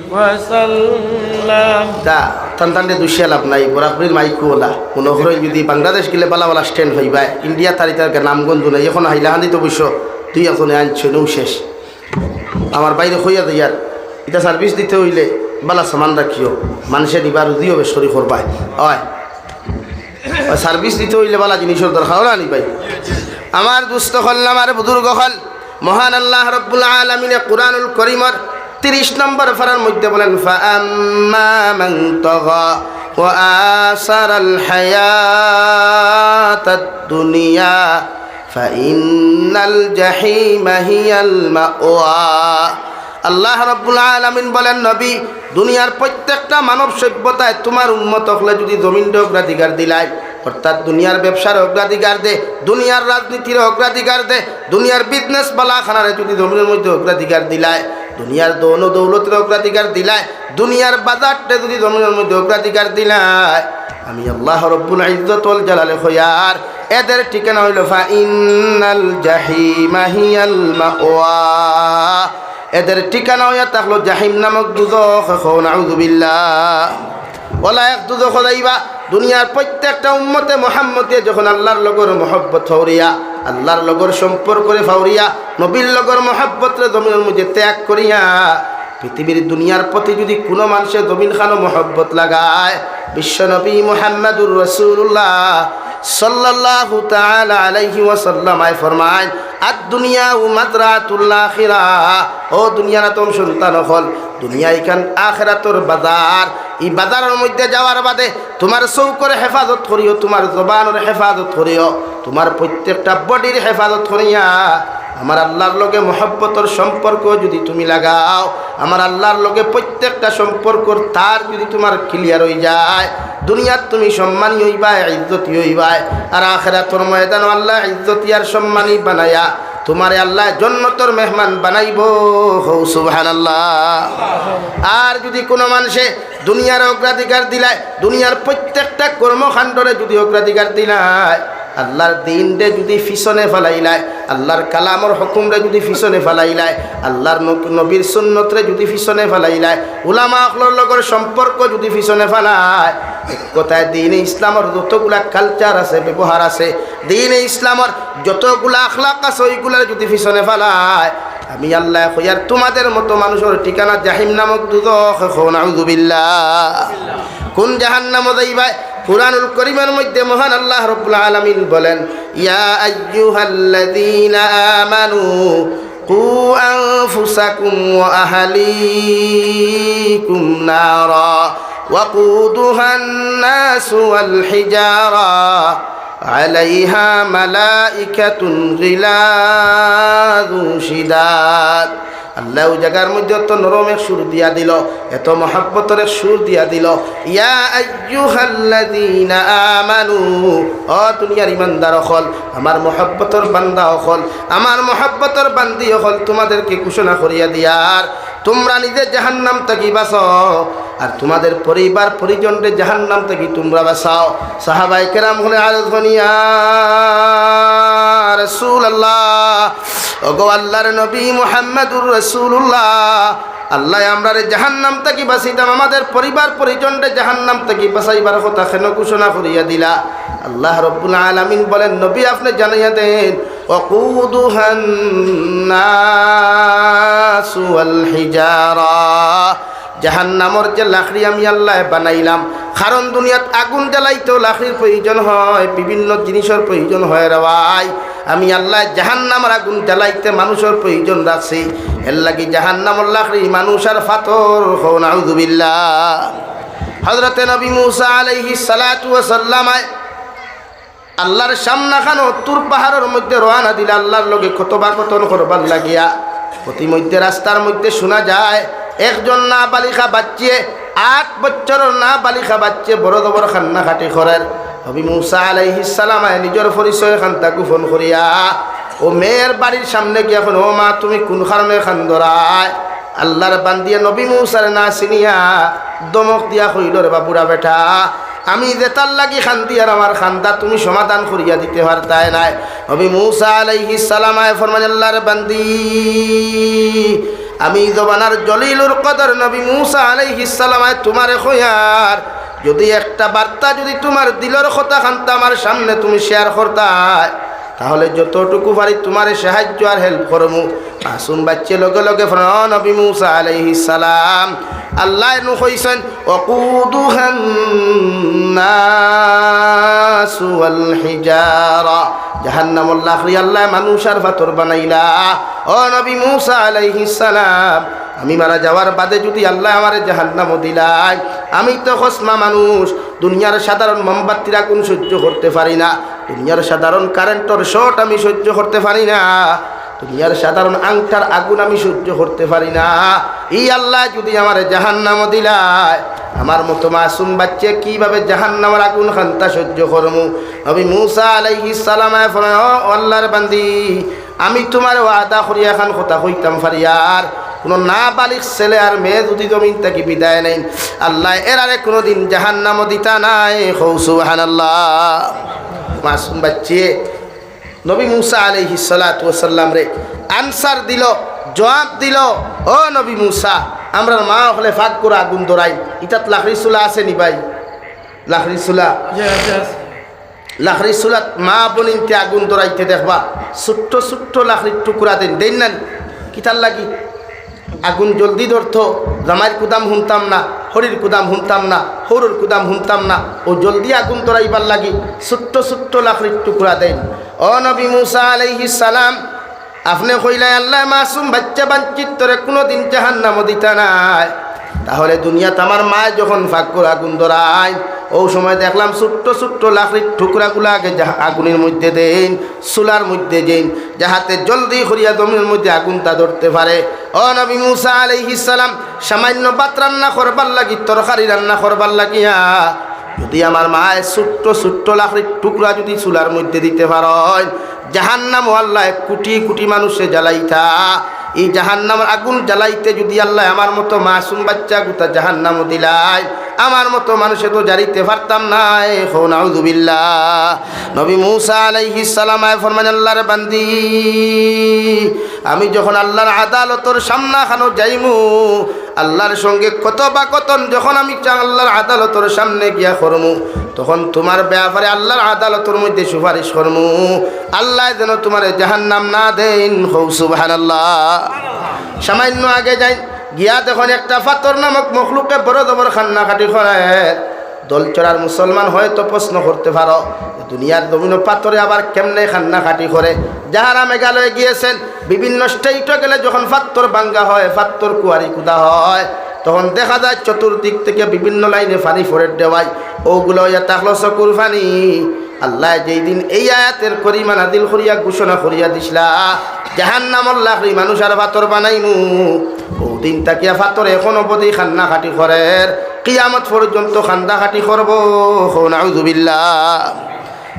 وسلم তা তান্তান্ডে দুশিয়া লাভ নাই বরাবরের মাইকো ওলা কোনো ঘরে যদি বাংলাদেশ গেলে বালা বালা স্ট্যান্ড হইবা ইন্ডিয়া তারিতার নামগঞ্জ নাই এখন হাইলাহান্দি তো বৈশ্য তুই এখন আনছো নৌ শেষ আমার বাইরে হইয়া দিয়ার এটা সার্ভিস দিতে হইলে বালা সামান রাখিও মানুষের নিবার উদি হবে শরীর করবাই হয় সার্ভিস দিতে হইলে বালা জিনিসের দরকার না নি ভাই আমার দুস্থ হল আমার বুজুর্গ হল মহান আল্লাহ রব্বুল আলামিনে কুরআনুল কারীমের 30 নম্বর ফারার মধ্যে বলেন ফাআম্মা মান তাগা ওয়া আসারাল হায়াতাদ দুনিয়া ফাইন্নাল জাহিমা হিয়াল মাওয়া আল্লাহ রাব্বুল আলামিন বলেন নবী দুনিয়ার প্রত্যেকটা মানব সভ্যতায় তোমার উম্মত হলে যদি জমিনটা অগ্রাধিকার দিলাই অর্থাৎ দুনিয়ার ব্যবসার অগ্রাধিকার দে দুনিয়ার রাজনীতির অগ্রাধিকার দে দুনিয়ার বিজনেস বালাখানারে যদি জমিনের মধ্যে অগ্রাধিকার দিলাই দুনিয়ার দৌন দৌলতের অগ্রাধিকার দিলাই দুনিয়ার বাজারটা যদি জমিনের মধ্যে অগ্রাধিকার দিলাই আমি আল্লাহ রব্বুল ইজ্জত ওয়াল জালালে খয়ার এদের ঠিকানা হইল ফাইন্নাল জাহিমা হিয়াল মাওয়া এদের ঠিকানা হইয়া থাকলো জাহিম নামক দুজখ নাউযুবিল্লাহ ওলা এক দুজখ যাইবা দুনিয়ার প্রত্যেকটা উম্মতে মুহাম্মদে যখন আল্লাহর লগর মহব্বত ফাউরিয়া আল্লাহর লগর সম্পর্কে ফাউরিয়া নবীর লগর মহব্বতরে জমিনের মধ্যে ত্যাগ করিয়া পৃথিবীর দুনিয়ার প্রতি যদি কোনো মানুষের জমিন খানো মহব্বত লাগায় বিশ্বনবী মুহাম্মদুর রাসূলুল্লাহ সাল্লাল্লাহু তাআলা আলাইহি ওয়াসাল্লাম আয় ফরমায় আদ দুনিয়া ও মাদরাতুল আখিরাহ ও দুনিয়ার তোম সন্তান হল দুনিয়া ইখান আখিরাতর বাজার এই বাজারের মধ্যে যাওয়ার বাদে তোমার চৌকর হেফাজত করিও তোমার জবানের হেফাজত করিও তোমার প্রত্যেকটা বডির হেফাজত করিয়া আমার আল্লাহর লগে মহব্বতর সম্পর্ক যদি তুমি লাগাও আমার আল্লাহর লগে প্রত্যেকটা সম্পর্কর তার যদি তোমার ক্লিয়ার হয়ে যায় দুনিয়াত তুমি সম্মানী হইবা ইজ্জতি হইবা আর আখিরাতের ময়দানে আল্লাহ ইজ্জতি আর সম্মানী বানায়া তোমারে আল্লাহ জান্নাতের মেহমান বানাইব সুবহানাল্লাহ আর যদি কোনো মানুষে দুনিয়ার অগ্রাধিকার দিলায় দুনিয়ার প্রত্যেকটা কর্মকাণ্ডরে যদি অগ্রাধিকার দিলায় আল্লাহর দিনরে যদি পিছনে ফেলাইলায় আল্লাহর কালামর হুকুমরে যদি পিছনে ফেলাইলায় আল্লাহর নবীর সুন্নতরে যদি পিছনে ফেলাইলায় উলামা আখলর লগর সম্পর্ক যদি পিছনে ফেলায় এক কথায় দ্বীনে ইসলামের যতগুলা কালচার আছে ব্যবহার আছে দ্বীনে ইসলামের যতগুলা আখলাক আছে ওইগুলার যদি পিছনে ফেলায় আমি আল্লাহ কইয়ার তোমাদের মতো মানুষের ঠিকানা জাহিম নামক দুজখ নাউযুবিল্লাহ কোন জাহান্নামে যাইবা কুরআনুল কারীমের মধ্যে মহান আল্লাহ রাব্বুল আলামিন বলেন ইয়া আইয়ুহাল্লাযীনা আমানু কু আনফুসাকুম ওয়া আহলিকুম নারা وقودها الناس والحجارة عليها ملائكة غلاظ شداد আল্লাহ ওই জায়গার মধ্যে এত নরম এক সুর দিয়া দিল, এত মহব্বতের এক সুর দিয়া দিল, ইয়া আইয়ুহাল্লাযীনা আমানু, ও দুনিয়ার ইমানদার হল, আমার মহব্বতের বান্দা হল, আমার মহব্বতের বান্দি হল, তোমাদেরকে ঘোষণা করিয়া দিয়ার তোমরা নিজে জাহান্নাম থেকে বাঁচাও আর তোমাদের পরিবার পরিজনকে জাহান্নাম থেকে তোমরা বাঁচাও। সাহাবায়ে কেরাম হলে আরজ করিয়া রাসূলুল্লাহ, ওগো আল্লাহর নবী মুহাম্মদুর রাসূলুল্লাহ, আল্লাহ আমরারে জাহান্নাম থেকে বাঁচাইতাম, আমাদের পরিবার পরিজনকে জাহান্নাম থেকে বাঁচাইবার কথা কেন ঘোষণা করিয়া দিলা? আল্লাহ রব্বুল আলামিন বলেন, নবী আপনি জানাইয়া দেন, ওয়াকুদুহান নাসু ওয়াল হিজারা, জাহান্নামর যে লাকড়ি আমি আল্লাহ বানাইলাম, কারণ দুনিয়াত আগুন জ্বালাইতেও লাকড়ির প্রয়োজন হয়, বিভিন্ন জিনিসের প্রয়োজন হয় রে ভাই। আমি আল্লাহ জাহান্নামের আগুন জ্বালাইতে মানুষের প্রয়োজন রাখছি, এর লাগি জাহান্নামের লাকড়ি মানুষ আর ফাতর। নাউযু বিল্লাহ। হযরতে নবী মূসা আলাইহিস সালাতু ওয়াস সালাম আল্লাহর সামনাখানো তুর পাহাড়ের মধ্যে রওনা দিলে আল্লাহর লগে কথোপকথন করবার লাগিয়া প্রতিমধ্যে রাস্তার মধ্যে শোনা যায় একজন না বালিকা বাচ্চে, 8 বছরের না বালিকা বাচ্চে বড় বড় কান্নাকাটি করেন। নবী মূসা আলাইহিস সালাম নিজের পরিচয় খান্তা গোপন করিয়া ও মেয়ের বাড়ির সামনে গিয়া এখন, ও মা তুমি কোন কারণে খান্দরায়? আল্লাহর বান্দিয়া নবী মূসার না চিনিয়া দমক দিয়া কইল, রে বাবুরা বেটা, আমি যেতার লাগি খান্দি আর আমার খান্দা তুমি সমাধান করিয়া দিতে পারতাই নাই। নবী মূসা আলাইহিস সালাম ফরমান, আল্লাহর বান্দি আমি জবানার জলিলুর কদর নবী মূসা আলাইহিস সালাম তোমারে কইয়ার যদি একটা বার্তা যদি তোমার দিলের কথা খান্তা আমার সামনে তুমি শেয়ার করতাই, তাহলে যতটুকু পারি তোমার সাহায্য আর হেল্প করমু। মাসুম বাচ্চা লগে লগে নবী মূসা আলাইহিস সালাম আল্লাহ নু কইছেন, ওয়াকুদুহান নাসু ওয়াল হিজারা, জাহান্নামুল লাকড়ি আল্লাহ মানুষ আর পাথর বানাইলা। ও নবী মূসা আলাইহিস সালাম, আমি মারা যাওয়ার বাদে যদি আল্লাহ আমারে জাহান্নাম দিলাই, আমি তো খসমা মানুষ, দুনিয়ার সাধারণ মোমবাতির আগুন সহ্য করতে পারি না, দুনিয়ার সাধারণ কারেন্টর শর্ট আমি সহ্য করতে পারি না, দুনিয়ার সাধারণ আংটার আগুন আমি সহ্য করতে পারি না। এই আল্লাহ যদি আমারে জাহান্নাম দিলাই, আমার মতো মাসুম বাচ্চা কিভাবে জাহান্নামের আগুন খান্তা সহ্য করমু? নবী মূসা আলাইহিস সালাম ফরমায়, ও আল্লাহর বান্দি, আমি তোমার ওয়াদা করিয়া খান কথা কইতাম ফারিয়ার কোনো না বালিক ছেলে আর মেয়ে যদি জমিন থেকে বিদায় নেন, আল্লাহ এরারে কোনোদিন জাহান্নাম দিতা নাই। সুবহানাল্লাহ। মাসুম বাচ্চে নবী মূসা আলাইহিস সালাতু ওয়াস সালাম রে আনসার দিল, জবাব দিল, ও নবী মূসা, আমরা মা হলে ফাঁক করে আগুন ধরাই, ইটাত লাকড়ি চুলা আছে নি ভাই? লাকড়ি চুলা, লাকড়ি চুলাত মা বনিনতে আগুন ধরাইতে দেখবা ছোট্ট ছোট্ট লাকড়ির টুকরা দেন দেন না, কিতার লাগি আগুন জলদি ধরতো, জামাইয়ের কুদাম শুনতাম না, হরির কুদাম শুনতাম না, হরুর কুদাম শুনতাম না, ও জলদি আগুন ধরাইবার লাগি ছোট্ট ছোট্ট লাকড়ির টুকরা দেন। ও নবী মূসা আলাইহিস সালাম, আপনি কইলাই আল্লাহ মাসুম বাচ্চা বাঞ্চিত্তরে কোনোদিন জাহান্নাম দিতা নাই, তাহলে দুনিয়াতে আমার মা যখন ফাঁক করে আগুন ধরায়, ও সময় দেখলাম ছোট্ট ছোট্ট লাকড়ির টুকরাগুলো আগে আগুনের মধ্যে দেন, চুলার মধ্যে দেন, যাহাতে জলদি করিয়া জমিনের মধ্যে আগুনটা ধরতে পারে। ও নবী মূসা আলাইহিস সালাম, সামান্য ভাত রান্না করবার লাগি, তরকারি রান্না করবার লাগিয়া যদি আমার মায়ের ছোট্ট ছোট্ট লাকড়ির টুকরা যদি চুলার মধ্যে দিতে পারেন, জাহান্নাম আল্লাহ কোটি কোটি মানুষে জ্বালাইতা। এই জাহান্নামের আগুন জ্বালাইতে যদি আল্লাহ আমার মতো মাসুম বাচ্চা গুতা জাহান্নাম দিলাই, আমার মতো মানুষে তো জারিতে পারতাম না। নাউযু বিল্লাহ। নবী মূসা আলাইহিস সালাম ফরমান, আল্লাহর বান্দি, আমি যখন আল্লাহর আদালতের সামনাখানো যাইমু, আল্লাহর সঙ্গে কথোপকথন যখন আমি আল্লাহর আদালতের সামনে গিয়া করমু, তখন তোমার ব্যাপারে আল্লাহর আদালতের মধ্যে সুপারিশ করমু, আল্লাহ যেন তোমার জাহান্নাম না দেন। সুবহানাল্লাহ। সামান্য আগে যাই গিয়া দেখুন একটা ফাতর নামক মখলুকে বড় জবর খান্নাখাটি করে। দলচড়ার মুসলমান হয়তো প্রশ্ন করতে পারো, দুনিয়ার জমিন পাথরে আবার কেমনে খান্নাখাটি করে? যাহারা মেঘালয়ে গিয়েছেন, বিভিন্ন স্টেটে গেলে যখন পাথর ভাঙ্গা হয়, পাথর কুয়ারি কুদা হয়, তখন দেখা যায় চতুর্দিক থেকে বিভিন্ন লাইনে পানি ফোরেট দেওয়ায় ওগুলো ইয়া তাকলো চকুর পানি। আল্লাহ যেই দিন এই আয়াতের করিমা নাযিল করিয়া ঘোষণা করিয়া দিছিলা জাহান্নামর লাকড়ি মানুষ আর পাথর বানাইমু, ও দিন তাকিয়া পাথর এখন অবধি খান্না খাটি করে কিয়ামত পর্যন্ত খান্দা খাটি করব। নাউযুবিল্লাহ।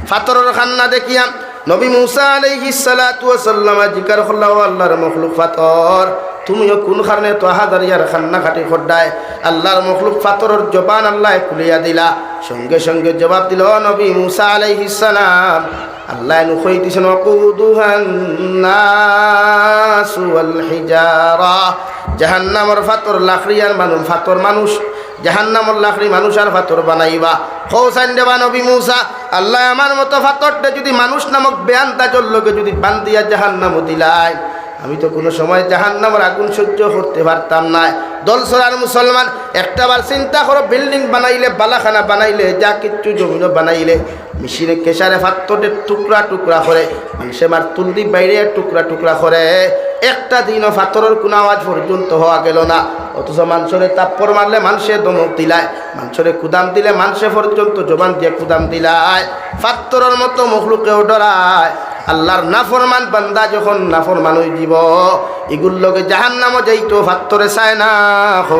পাথরের খান্না দেখিয়া নবী মুসা আলাইহিস সালাতু ওয়াস সালাম জিকার করলা, ও আল্লাহর মখলুক পাথর তুমিও কোন কারণে তো হাজারিয়ার খান্না খাটি খড্ডায়? আল্লাহর মখলুক পাথরের জবান আল্লাহ খুলিয়া দিলা। সঙ্গে সঙ্গে জবাব দিল নবী মুসা আলাইহিস সালাম, আল্লাহ নুখই দিছেন ওয়াকুদুহান নাসু ওয়াল হিজারা, জাহান্নামের পাথর লাকড়িয়ার মানুষ পাথর মানুষ, জাহান্নামের লাকড়ি মানুষ আর পাথর বানাইবা। কৌসাইন দেবা নবী মুসা, আল্লাহ আমার মতো পাথরটা যদি মানুষ নামক বেয়ান্তা চললোকে যদি বান্দিয়া জাহান্নামও দিলাই, আমি তো কোনো সময় জাহান্নামের আগুন সহ্য করতে পারতাম না। দলসরার মুসলমান একটাবার চিন্তা করো, বিল্ডিং বানাইলে বালাখানা বানাইলে যা কিচ্ছু জমিনও বানাইলে মিশিনে কেশারে পাথরের টুকরা টুকরা করে মানুষে মার তুলদি বাইরে টুকরা টুকরা করে, একটা দিনও পাথরের কোনো আওয়াজ পর্যন্ত হওয়া গেল না। অথচ মানুষরে তাপ্পর মারলে মানুষে দমক দিলায়, মানুষরে কুদাম দিলে মানুষে পর্যন্ত জবান দিয়ে কুদাম দিলায়, পাথরের মতো মখলুকেও ডরায়। আল্লাহর নাফরমান বান্দা যখন নাফরমান হয়ে যাব, এগুলোর লগে জাহান্নামও যাইতো পাথরে চায় না।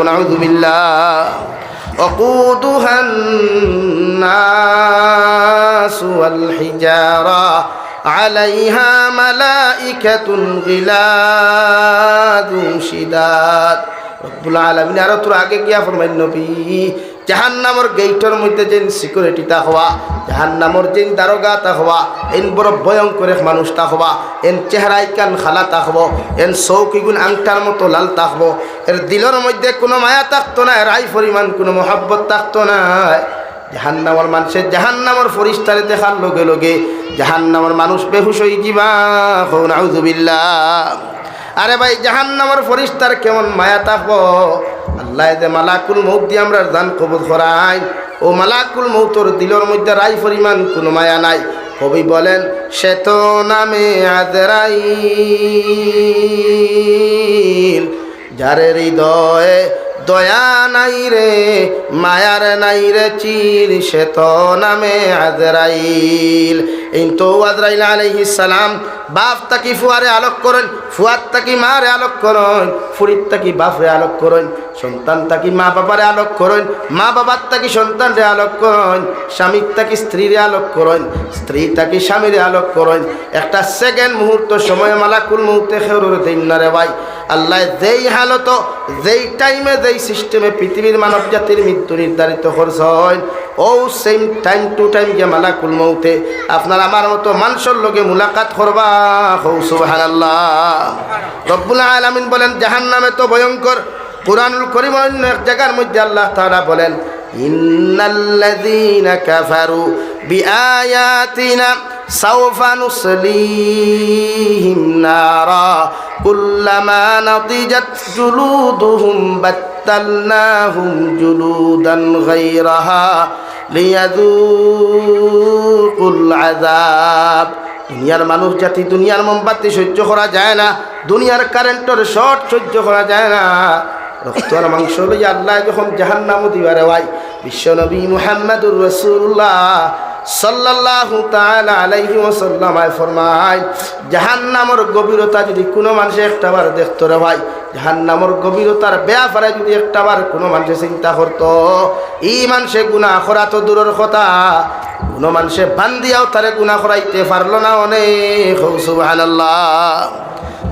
নাউযুবিল্লাহ। ওয়াকুদুহান নাসু ওয়াল হিজারা আলাইহা মালাইকাতুন গিলাদুন শিদাদ। রব্বুল আলামিন আরো তোর আগে গিয়া ফরমাইল নবী, জাহান্নামের গেইটের মধ্যে যেন সিকিউরিটি তা হওয়া, জাহান্নামের যেন দারোগা তা হওয়া, এন বড় ভয়ঙ্কর এক মানুষ তা হওয়া, এন চেহারাই কান খালা তা হব, এন চৌকিগুন আংটার মতো লাল তা হব, এর দিলের মধ্যে কোনো মায়া থাকতো না, রাই পরিমাণ কোনো মহাব্বত থাকতো না। জাহান্নামের মানুষের জাহান্নামের ফরিস্তারে দেখার লগে লগে জাহান্নামের মানুষ বেহুশ হয়ে যাবা। নাউযুবিল্লাহ। আরে ভাই জাহান্নামের ফরিস্তার কেমন মায়া থাকবো? আল্লাহ যে মালাকুল মউত দিয়ে আমরা জান কবজ করাই, ও মালাকুল মউতর দিলের মধ্যে রাই পরিমাণ কোনো মায়া নাই। কবি বলেন, সে তো নামে আজরাইল, যারে হৃদয়ে দয়া নাই রে মায়ার নাই রে চির, সে তো নামে আজরাইল। এই তো আজরাইল আলাইহিস সালাম বাপ তাকি ফুয়ারে আলোক করেন, ফুয়ার তাকি মারে আলোক করেন, ফুরির তাকি বাপরে আলোক করেন, সন্তান তাকি মা বাবারে আলোক করেন, মা বাবার তাকি সন্তানরে আলোক করেন, স্বামীর তাকি স্ত্রীরে আলোক করেন, স্ত্রী তাকি স্বামীরে আলোক করেন। একটা সেকেন্ড মুহূর্ত সময় মালাকুল মউতে খেরুর দিন না রে ভাই। আল্লাহ যেই হালত যেই টাইমে যেই সিস্টেমে পৃথিবীর মানব জাতির মৃত্যু নির্ধারিত করছেন, ও সেম টাইম টু টাইম গিয়ে মালাকুল মউতে আপনার আমার মতো মানুষের লগে মুলাকাত করবা। সুবহানাল্লাহ। রব্বুল আলামিন বলেন জাহান্নামে তো ভয়ঙ্কর। কুরআনুল কারীম অন্য এক জায়গার মধ্যে আল্লাহ তাআলা বলেন, ইন্নাল্লাযীনা কাফারু বিআয়াতিনা সাওফা নুসলিহিম নারা কুল্লামা নাদিজাত জুলুদুহুম বাত্তালনাহুম জুলুদান গায়রাহা লিয়াযুকুল আযাব। দুনিয়ার মানুষ জাতি দুনিয়ার মোমবাতি সহ্য করা যায় না, দুনিয়ার কারেন্টের শর্ট সহ্য করা যায় না। রক্ত আর মাংস লইয়া আল্লাহ যখন জাহান্নাম দিবারে ভাই, বিশ্বনবী মুহাম্মদুর রাসূলুল্লাহ সাল্লাল্লাহু তাআলা আলাইহি ওয়াসাল্লাম ফরমায়, জাহান্নামের গভীরতা যদি কোনো মানুষ একটাবার দেখতো রে ভাই, জাহান্নামের গভীরতার ব্যাপারে যদি একটাবার কোনো মানুষে চিন্তা করতো, এই মানুষে গুনাহ করা তো দূরের কথা, কোনো মানুষে বান্দিয়াও তারে গুনাহ করাইতে পারলো না অনেক। সুবহানাল্লাহ।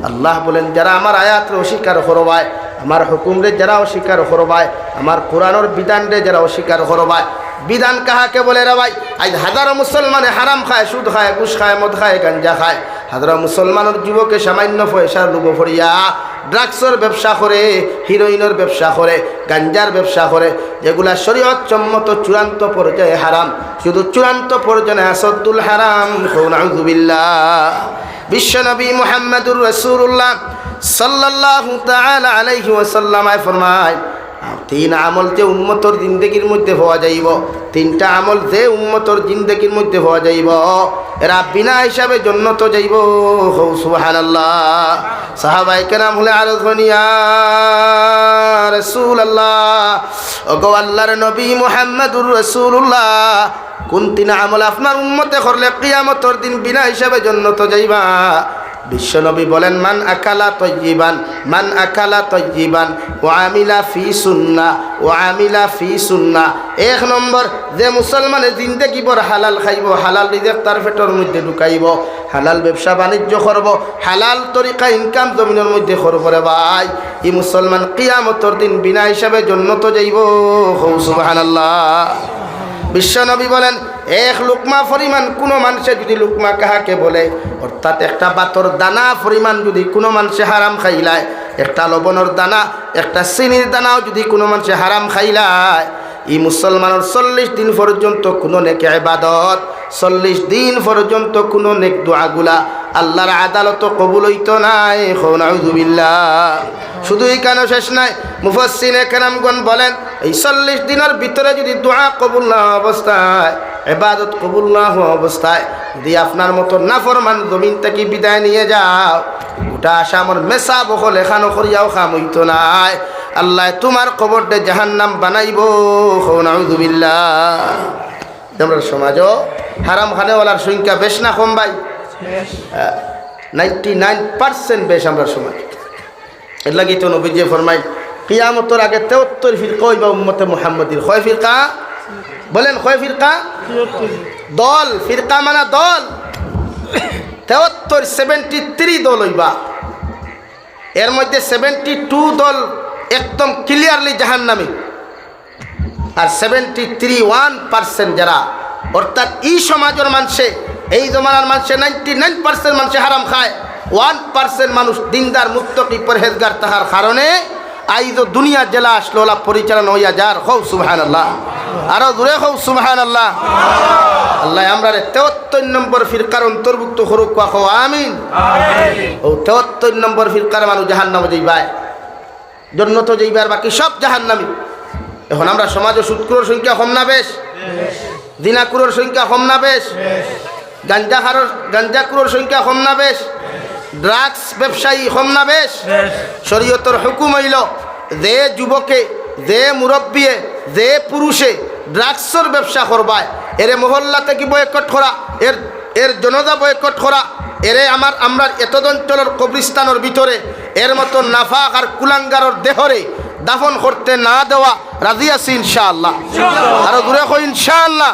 আল্লাহ বলেন, যারা আমার আয়াতরে অস্বীকার করবায়, আমার হুকুমরে যারা অস্বীকার করবায়, আমার কোরআনের বিধানরে যারা অস্বীকার করবায়, বিধান কাহাকে বলে রে ভাই? আজ হাজারো মুসলমানে হারাম খায়, সুদ খায়, ঘুষ খায়, মদ খায়, গাঞ্জা খায়। হাজারো মুসলমানের যুবকে সামান্য পয়সার লোভ ফরিয়া ড্রাগসের ব্যবসা করে, হিরোইনের ব্যবসা করে, গাঞ্জার ব্যবসা করে, যেগুলা শরীয়ত সম্মত চূড়ান্ত পর্যায়ে হারাম, শুধু চূড়ান্ত পর্যায়ে আসদ্দুল হারাম। নাউযুবিল্লাহ। বিশ্বনবী মুহাম্মদুর রাসূলুল্লাহ সাল্লাল্লাহু তাআলা আলাইহি ওয়াসাল্লাম ফরমায়, তিন আমল যে উম্মতর জিন্দেগির মধ্যে হওয়া যাইব, তিনটা আমল যে উম্মতর জিন্দেগির মধ্যে হওয়া যাইব, এরা বিনা হিসাবে জান্নাত যাইব। সুবহানাল্লাহ। সাহাবায়ে কেরাম হলে আরো ধনিয়া রাসূলুল্লাহ ওগো আল্লাহর নবী মুহাম্মদুর রাসূলুল্লাহ কোন তিন আমল আপনার উম্মতে করলে কিয়ামতের দিন বিনা হিসাবে জান্নাত যাইবা? বিশ্বনবী বলেন মান আকালা তয়্যিবান ওয়া আমিলা ফি সুন্নাহ। এক নম্বর, যে মুসলমানের জিন্দেগি ভর হালাল খাইব, হালাল রিজিক তার পেটের মধ্যে ঢুকাইব, হালাল ব্যবসা বাণিজ্য করব, হালাল তরিকা ইনকাম জমিনের মধ্যে করব রে ভাই, এই মুসলমান কিয়ামতের দিন বিনা হিসাবে জান্নাত যাইব। সুবহানাল্লাহ। বিশ্বনবী বলেন এক লুকমা পরিমাণ কোনো মানুষে যদি লুকমা কাহাকে বলে, অর্থাৎ একটা বাতর দানা পরিমাণ যদি কোনো মানুষে হারাম খাইলায়, একটা লবণের দানা, একটা চিনির দানাও যদি কোনো মানুষে হারাম খাইলায়, এই মুসলমানের 40 দিন পর্যন্ত কোনো নেক ইবাদত, 40 দিন পর্যন্ত কোনো নেক দোয়াগুলা আল্লাহর আদালত কবুল হইতো নাই। নাউযুবিল্লাহ। শুধু এখানে শেষ নাই, মুফাসসিরে কেরামগণ বলেন এই 40 দিনের ভিতরে যদি দোয়া কবুল না অবস্থায়, ইবাদত কবুল না হওয়া অবস্থায় যদি আপনার মতো নাফরমান জমিন থেকে বিদায় নিয়ে যাও, গোটা আসামর মেসা বকল এখানো করিয়াও খাম হইতো নাই। আল্লাহ তোমার কবরটা জাহান্নাম বানাইব। নাউযুবিল্লাহ। আমরা সমাজও হারাম খানেওয়ালার সংখ্যা বেশ না কম ভাই? 99% বেশ আমরা সমাজ। এর লাগি তো নবী যে ফরমাই কিয়ামতের আগে 73 ফিরকা হইবা উম্মতে মুহাম্মাদির। কয় ফিরকা বলেন? কয় ফিরকা? দল। ফিরকা মানে দল। 73 দল হইবা। এর মধ্যে 72 দল একদম ক্লিয়ারলি জাহান্নামী, আর 1% যারা, অর্থাৎ এই সমাজের মানুষে, এই জমানার মানুষে 99% মানুষে হারাম খায়, 1% মানুষ দিনদার মুত্তাকি পরহেজগার তাহার কারণে আইজ দুনিয়া জেলা আসলোলা পরিচালনা হইয়া যার। হও সুবহানাল্লাহ। আরো জোরে হও সুবহানাল্লাহ। আল্লাহ আমরা 73 নম্বর ফিরকার অন্তর্ভুক্ত করুক। কও আমিন। ও 73 নম্বর ফিরকার মানুষ জাহান্নামে যাইবায়, জান্নাতে যাইবার, বাকি সব জাহান্নামী। এখন আমরা সমাজে সুদখোরের সংখ্যা কম না বেশ? জিনাকুরের সংখ্যা কম না বেশ? গাঞ্জাকুরের সংখ্যা কম না বেশ? ড্রাগস ব্যবসায়ী কম না বেশ? শরীয়তের হুকুম হইল যে যুবকে, যে মুরব্বিয়ে, যে পুরুষে ড্রাগসের ব্যবসা করবায়, এরে মহল্লা থেকে বয়কট করা, এর জনতা বয়কট করা, এরে আমরা এতদ অঞ্চলের কবরিস্তানের ভিতরে এর মতো নাফাক আর কুলাঙ্গারের দেহরে দাফন করতে না দেওয়া রাজি আছি ইনশাআল্লাহ। আরো দূরে কই ইনশাআল্লাহ।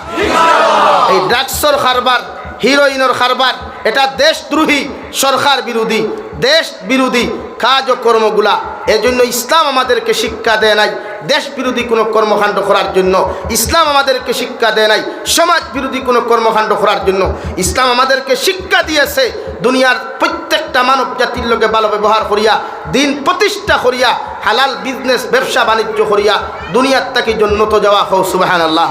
এই ড্রাগসের কারবার, হিরোইনের কারবার, এটা দেশদ্রোহী, সরকার বিরোধী, দেশ বিরোধী কাজ ও কর্মগুলা। এজন্য ইসলাম আমাদেরকে শিক্ষা দেয় নাই দেশ বিরোধী কোনো কর্মকাণ্ড করার জন্য। ইসলাম আমাদেরকে শিক্ষা দেয় নাই সমাজ বিরোধী কোনো কর্মকাণ্ড করার জন্য। ইসলাম আমাদেরকে শিক্ষা দিয়েছে দুনিয়ার প্রত্যেকটা মানব জাতির লোকে ভালো ব্যবহার করিয়া, দিন প্রতিষ্ঠা করিয়া, হালাল বিজনেস ব্যবসা বাণিজ্য করিয়া দুনিয়ার তাকে জন্নত যাওয়া। হও সুবহানাল্লাহ।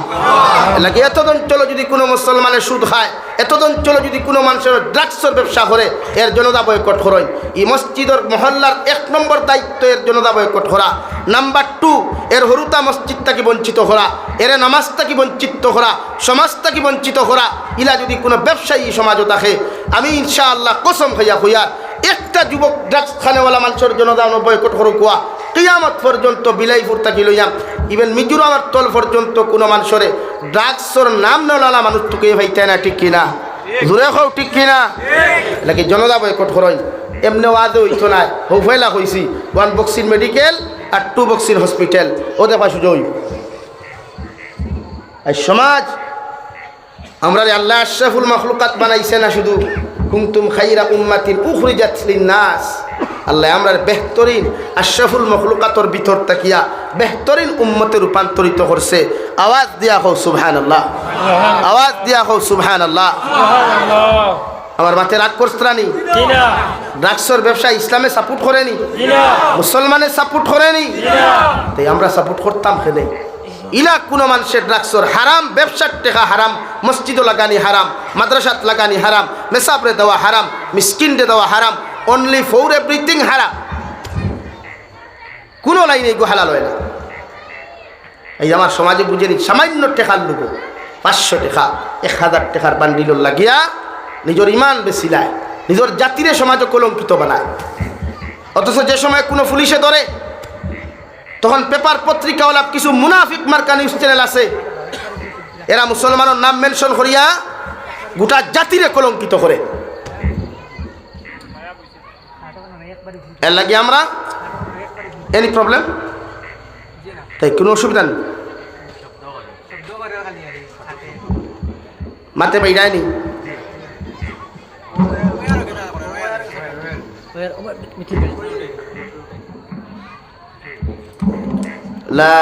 লাগে এত অঞ্চলে যদি কোনো মুসলমানের সুদ খায়, এত অঞ্চলে যদি কোনো মানুষের ড্রাগসের ব্যবসা করে, এর জনতা বয়কট করেন। এই মসজিদের মহল্লার 1 নম্বর দায়িত্ব এর জনতা বয়কট করা। নাম্বার 2, এর হরুতা মসজিদ থেকে বঞ্চিত করা, এর নামাজ থেকে বঞ্চিত করা, সমাজ থেকে বঞ্চিত করা। ইলা যদি কোনো ব্যবসায়ী সমাজও থাকে, আমি ইনশাআল্লাহ কসম খাইয়া হইয়া একটা যুবক ড্রাগস খানেওয়ালা মানুষের জনতা বয়কট করো কুয়া কিয়ামত পর্যন্ত বিলাইপুর থাকি লইয়াম, ইভেন মিজোরামের তল পর্যন্ত কোনো মানুষরে ড্রাগসর নাম নলালা মানুষ তোকে ভাইতে না। ঠিক কিনা? জোরে খাও ঠিক কিনা? নাকি জনতা বয়কট করই? এমনি ওয়াদে হইতো না। হইলা হয়েছি 1 বক্সির মেডিকেল আর 2 বক্সির হসপিটাল, ও দেখা সুযোগ। এই সমাজ আমরা আল্লাহ আশরাফুল মাখলুকাত বানাইছে না, শুধু কুনতুম খাইরা উম্মাতিন উখরিজাত লিন-নাস। আল্লাহ আমরা বেহতরিন আশরাফুল মাখলুকাতর ভিতর তাকিয়া বেহতরিন উম্মতে রূপান্তরিত করছে। আওয়াজ দিয়া হও সুবহানাল্লাহ। আওয়াজ দিয়া হও সুবহানাল্লাহ। আমার মাথে রাগ করছরানি? ড্রাগসের ব্যবসা ইসলামে সাপোর্ট করেনি, মুসলমানে সাপোর্ট করেনি, তাই আমরা সাপোর্ট করতাম খেলে। ইলা কোনো মানুষের ড্রাগসের হারাম, ব্যবসার টেকা হারাম, মসজিদও লাগানি হারাম, মাদ্রাসাত লাগানি হারাম, মেসাবরে দেওয়া হারাম, মিসকিনরে দেওয়া হারাম, অনলি ফর এভরিথিং হারাম। কোনো লাইনে এগো হালাল হয় না। এই আমার সমাজে বুঝেনি সামান্য টেকার লোক 500 টাকা 1000 টাকার বান্ডিল লাগিয়া নিজের ইমান বেছিলায়, নিজের জাতিরে সমাজে কলঙ্কিত বানায়। অথচ যে সময় কোনো পুলিশে ধরে, তখন পেপার পত্রিকাওয়ালা কিছু মুনাফিক মার্কা নিউজ চ্যানেল আছে, এরা মুসলমানের নাম মেনশন করিয়া গোটা জাতিরে কলঙ্কিত করে। এর লাগে আমরা এনি প্রবলেম তাই কোনো অসুবিধা নেই, মাতে বাইরায়নি। লা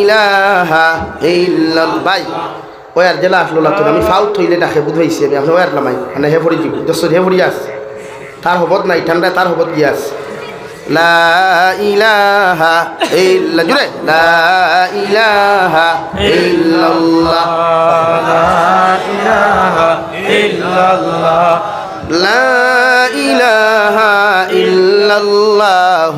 ইলাহা ইল্লাল্লাহ। ভাই ওই আর জেলা আসলো লাগতো আমি ফাউট হইলে ডাকে বুঝাইছি আমি আপনি ওই আর লামাই মানে হে পড়ি যাবো দশ হে পড়ি আস তার হবত নাই ঠান্ডায় তার হবত গিয়ে আস। লা ইলাহা ইল্লা জুড়ে লা ইলাহা ইল্লাল্লাহ লা ইলাহা ইল্লাল্লাহ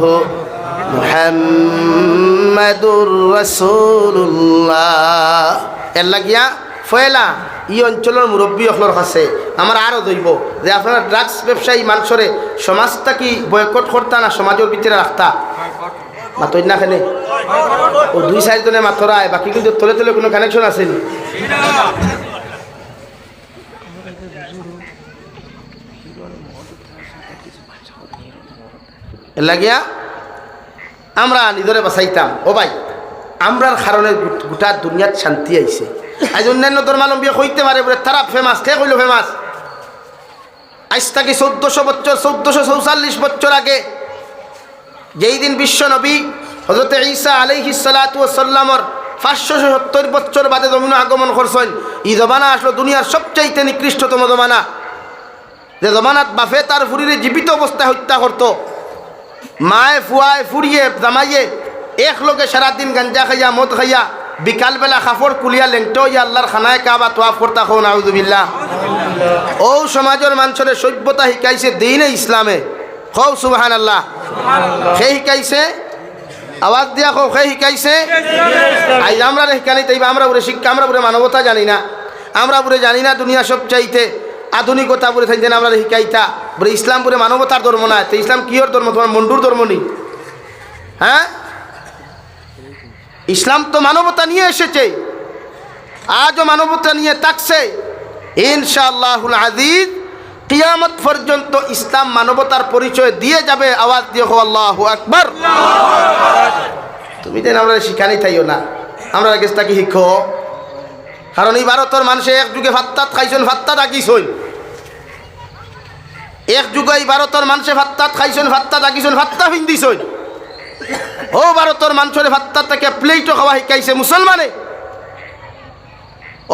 মুহাম্মাদুর রাসূলুল্লাহ। এর লাগিয়া ফয়লা ই অঞ্চলের মুরব্বী অখলর কাছে আমার আরও দইব যে আপনারা ড্রাগস ব্যবসায়ী মানুষরে সমাজটা কি বয়কট করতা না সমাজের ভিতরে রাখতা মাতই না খেলে ও 2-4 জনে মাতরায় বাকি কিন্তু তলে তলে কোনো কানেকশন আসেনি। এর লাগিয়া আমরা নিজরে বাঁচাইতাম। ও ভাই আমরার কারণে গোটা দুনিয়াত শান্তি আইছে। আজ অন্যান্য ধর্মাবলম্বী হইতে পারে বলে তারা ফেমাস, কে হইল ফেমাস? আজ থেকে 1444 বছর আগে যেই দিন বিশ্ব নবী হযরত ঈসা আলাইহিস সালাতু ওয়াস সালামর 570 বছর বাদে জমিনে আগমন করছেন। এই জমানা আসলো দুনিয়ার সবচাইতে নিকৃষ্টতম জমানা, যে জমানাত বাফে তার ফুরিরে জীবিত অবস্থায় হত্যা করত, মায়ে ফুয়ায় ফুরিয়ে জামাইয়ে এক লোকে সারাদিন গাঞ্জা খাইয়া মদ খাইয়া বিকালবেলা কাপড় কুলিয়া লেংটো ইয়া আল্লাহর খানায় কাবা তোয়াফ করতা খো নাউযুবিল্লাহ। ও সমাজের মানুষের সভ্যতা শিকাইছে দ্বীনে ইসলামে, খো সুবহানাল্লাহ। সেই শিকাইছে আওয়াজ দিয়া খো, সেই শিকাইছে আজ আমরা শিকানি তাইবা আমরা বলে শিক্ষা, আমরা বলে মানবতা জানি না, আমরা বলে জানি না দুনিয়া সব চাইতে আধুনিকতা বলে থাকতেন আমরা শিকাইতা বলে ইসলাম বলে মানবতার ধর্ম না। তো ইসলাম কিয়র ধর্ম? তোমার মন্ডুর ধর্ম নেই। হ্যাঁ, ইসলাম তো মানবতা নিয়ে এসেছে, আজও মানবতা নিয়ে থাকছে ইনশাআল্লাহুল আজিজ। কিয়ামত পর্যন্ত ইসলাম মানবতার পরিচয় দিয়ে যাবে। আওয়াজ দিয়ে আল্লাহু আকবার। তুমি যেন আমরা শিখানি তাইও না, আমরা গেছটাকে শিখো। কারণ এই ভারতের মানুষে এক যুগে ভাত্তাত খাইছেন, ভাত্তাত আঁকিছেন। এক যুগে এই ভারতের মানুষে ভাত্তাত খাইছেন, ভাত্তাত আঁকিছেন, ভাত্তা ভিন্দিছেন। ও ভারতের মানুষের ভাত্তার থেকে প্লেটও খাওয়া শিকাইছে মুসলমানে।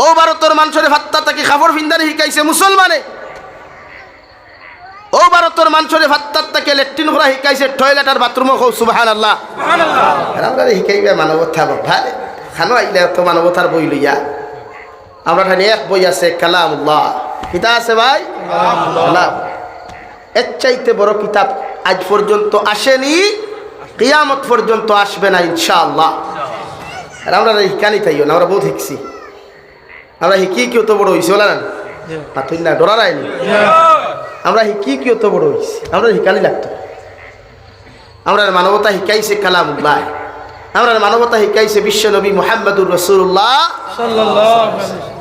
ও ভারতের মানুষের ভাত্তার থেকে কাপড় ভিন্দানি শিকাইছে মুসলমানে। ও ভারতের মানুষের ভাত্তার থেকে লেট্রিন করা শিকাইছে, টয়লেট আর বাথরুমও খুব সুবহানাল্লাহ। আমরা শিখাইবে মানবতা ভাই খানো আইলে তো মানবতার বই লইয়া আমরা এখানে এক বই আছে কালামুল্লাহ। কিতাব আছে ভাই কালাম, এর চাইতে বড় কিতাব আজ পর্যন্ত আসেনি, কিয়ামত পর্যন্ত আসবে না ইনশাআল্লাহ। আর আমরা শিখানি তাইও না, আমরা বহুত শিখছি। আমরা শিখি কি অত বড় হয়েছি বলা না তুই না ডরার আইনি। আমরা শিখি কি অত বড় হয়েছি, আমরা শিখানি লাগতো। আমরা মানবতা শিখাইছে কালামুল্লাহ, আমরা মানবতা শিখাইছে বিশ্ব নবী মুহাম্মদুর রাসূলুল্লাহ সাল্লাল্লাহু আলাইহি ওয়াসাল্লাম।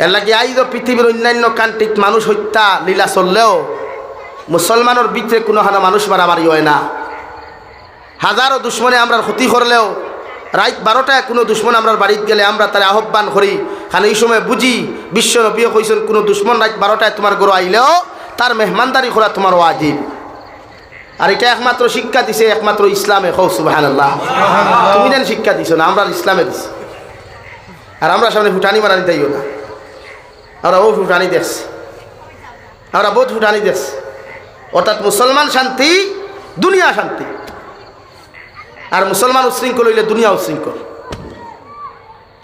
এর লাগে আইজ পৃথিবীর অন্যান্য কান্ট্রিত মানুষ হত্যা লীলা চললেও মুসলমানের ভিতরে কোনো হানা মানুষ মারামারি হয় না। হাজারো দুশ্মনে আমরা ক্ষতি করলেও রাত 12টায় কোনো দুশ্মন আমরা বাড়িতে গেলে আমরা তার আহ্বান করি, কারণ এই সময় বুঝি বিশ্ব নবীও কইছেন কোনো দুশ্মন রাত 12টায় তোমার ঘরে আইলেও তার মেহমানদারি করা তোমার ওয়াজিব। আর এটা একমাত্র শিক্ষা দিছে একমাত্র ইসলামে। খৌ সুবহানাল্লাহ। তুমি যেন শিক্ষা দিছো না, আমরা ইসলামে দিছি। আর আমরা সামনে ফুটানি মারানি তাইও না, আমরা ও ফুটানি দেখছি, আমরা বহুত ফুটানি দেখছি। অর্থাৎ মুসলমান শান্তি, দুনিয়া শান্তি। আর মুসলমান উশৃঙ্খল হইলে দুনিয়া উশৃঙ্খল।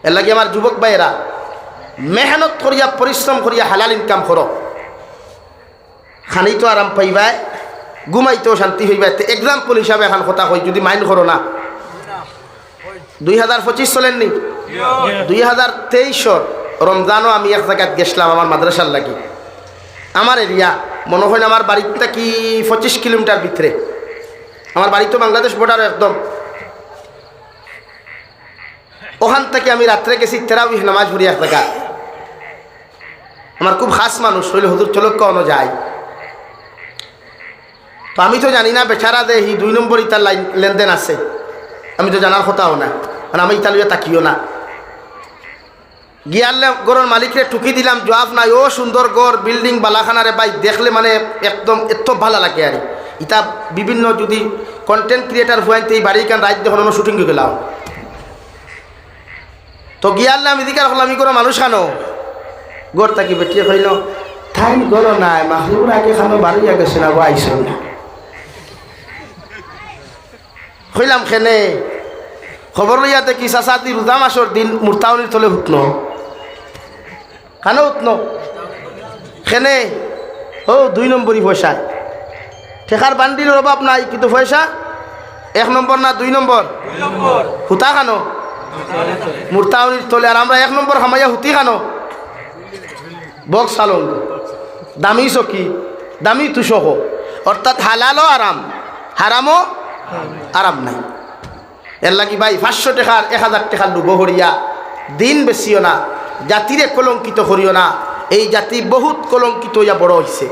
এর লাগে আমার যুবক ভাইয়েরা মেহনত করিয়া পরিশ্রম করিয়া হালাল ইনকাম করো, খানিতো আরাম পাইবাই, ঘুমাইতেও শান্তি হইবাই। এক্সাম্পল হিসাবে এখন কথা কই, যদি মাইন্ড করো না, 2025 চলেননি, 2023 রমজানও আমি এক জায়গায় গেছিলাম আমার মাদ্রাসার লাগি। আমার এরিয়া মনে হয় আমার বাড়িটা কি 25 কিলোমিটার ভিতরে। আমার বাড়ি তো বাংলাদেশ বর্ডার একদম। ওখান থেকে আমি রাত্রে গেছি তারাবিহ নামাজ পড়ি এক জায়গা। আমার খুব খাস মানুষ হইলে হুজুর চলো কোনো যায়। তো আমি তো জানি না বেচারা যে এই 2 নম্বর ইতার লেনদেন আছে, আমি তো জানার কথাও না, কারণ আমি ইতালিয়া তাকিও না। গিয়ারলে গড়ের মালিকরে টুকি দিলাম, জবাব নাই। ও সুন্দর গড় বিল্ডিং বালাখানারে ভাই দেখলে মানে একদম এত ভালো লাগে। আর ইতা বিভিন্ন যদি কন্টেন্ট ক্রিয়েটার হইতে এই বাড়ি কান রাত যখন শুটিং গেলাম, তো গিয়ারলে আমি দিকে রাখলাম আমি কোনো মানুষ খানো গড় তাকি বেটিয়ে হইল ঠাইন গড় নাই মাহরুর আগে খানো বাড়িয়া গেছে না আইস না হইলাম খেনে খবর লইয়াতে কি চাষাতি রোজা মাসর দিন মুরতাউনির তলে উঠন খানো উঠন খেনে ও 2 নম্বরই পয়সা ঠেকার বান্ডির অভাব নাই, কিন্তু পয়সা 1 নম্বর না 2 নম্বর হুতা খানো মুরতাউনির তলে। আর আমরা 1 নম্বর খামাইয়া হুতি খানো বক্স সালন দামি চকি দামি তুষক, অর্থাৎ হালালও আরাম হারামও আরাম নাই। এর লাগি ভাই 500 টাকার 1000 টাকার লুব হরিয়া দিন বেশিও না, জাতিরে কলঙ্কিত করিও না। এই জাতি বহুত কলঙ্কিত হইয়া বড় হয়েছে।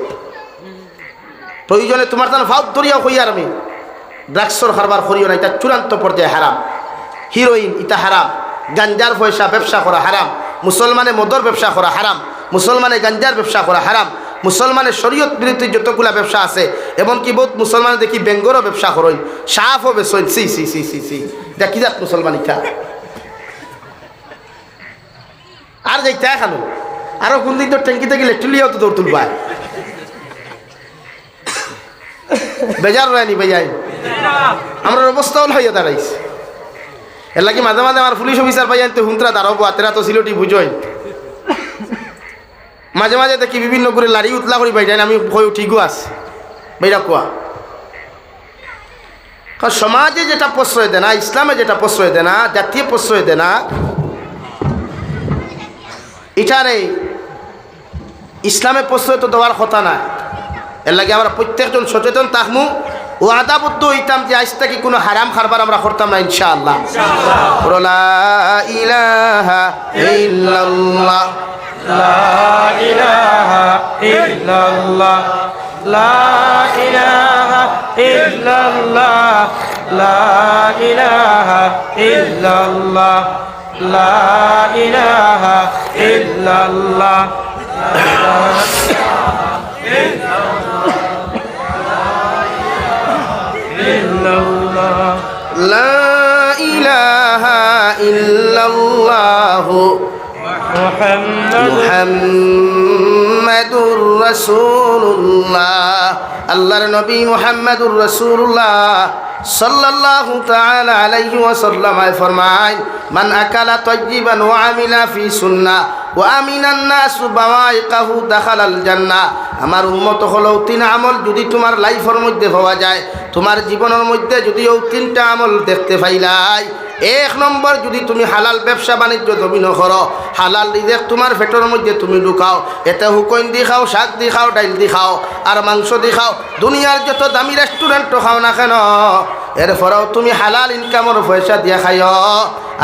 প্রয়োজনে তোমার তার ভাব ধরিয়াও হইয়ার আমি ড্রাগসর কারবার করিও না, এটা চূড়ান্ত পর্যায়ে হারাম। হিরোইন ইটা হারাম, গাঞ্জার পয়সা ব্যবসা করা হারাম, মুসলমানে মদর ব্যবসা করা হারাম, মুসলমানে গাঞ্জার ব্যবসা করা হারাম, মুসলমানের শরীয়ত বিরোধী যতগুলা ব্যবসা আছে, এমনকি বহুত মুসলমান দেখি বেঙ্গরও ব্যবসা করেন, সাফও বেসইন। সি সি সি সি সি দেখি যাক মুসলমান ইটা আর যাইতে খানো আরো কোন দিন তো ট্যাঙ্কিতে গেলে টুলিয়াও তো দৌড় তুলবা বেজার রায়নি বেজাই আমার অবস্থাও হইয়া দাঁড়াইছে। এর লাগি মাঝে মাঝে আমার পুলিশ অফিসার ভাই আনতে হুন্তরা দাঁড়াবো আতেরা তো সিলটি বুঝই মাঝে মাঝে দেখি বিভিন্ন করে লাড়ি উতলা করি ভাই আমি ভয় ঠিকও আছে ভাইরা কোয়া। কারণ সমাজে যেটা প্রশ্রয় দেয় না, ইসলামে যেটা প্রশ্রয় দেয় না, জাতীয় প্রশ্রয় দেয় না, এটারে ইসলামে প্রশ্রয় তো দেওয়ার কথা না। এর লাগে আমরা প্রত্যেকজন সচেতন থাকমু ও আদাবদ্ধ হইতাম যে আজ থেকে কোনো হারাম খারবার আমরা করতাম না ইনশাআল্লাহ। লা ইলাহা ইল্লাল্লাহ লা ইলাহা ইল্লাল্লাহ লা ইলাহা ইল্লাল্লাহ লা ইলাহা ইল্লাল্লাহ লা ইলাহা ইল্লাল্লাহ লা ইলাহা ইল্লাল্লাহ মুহাম্মাদুর রাসূলুল্লাহ। আল্লাহর নবী মুহাম্মাদুর রাসূলুল্লাহ সাল্লাল্লাহু তাআলা আলাইহি ওয়াসাল্লাম ফরমায়, মান আকালা তাইয়িবান ওয়া আমিলা ফি সুন্নাহ ওয়া আমিনান নাসু বাওয়াইকাহু দাখালাল জান্নাহ। আমার উম্মত হলো 3 আমল যদি তোমার লাইফের মধ্যে পাওয়া যায়, তোমার জীবনের মধ্যে যদি ও 3টা আমল দেখতে পাইলাই। 1 নম্বর, যদি তুমি হালাল ব্যবসা বাণিজ্য জমিন করো, হালাল রিজেক তোমার পেটের মধ্যে তুমি ঢুকাও, এতে হুকইন দি খাও, শাক দি খাও, ডাইল দি খাও, আর মাংস দি খাও, দুনিয়ার যত দামি রেস্টুরেন্টও খাও না কেন, এরপরেও তুমি হালাল ইনকামের পয়সা দিয়া খাইও।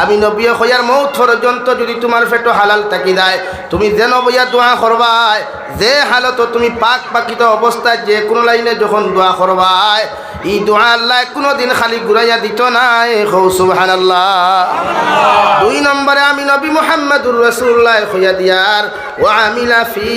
আমি নবী কইয়ার মৌত পর্যন্ত যদি তোমার পেটো হালাল থাকি যায়, তুমি যেন বইয়া দোয়া করবাই, যে হালত তুমি পাক পাকিত অবস্থায় যে কোনো লাইনে যখন দোয়া করবাই, এই দোয়া আল্লাহ কোনোদিন খালি ঘুরাইয়া দিত নাই। সুবহানাল্লাহ। 2 নম্বরে আমি নবী মুহাম্মদুর রাসূলুল্লাহ কইয়া দিয়ার ওয়া আমিলা ফি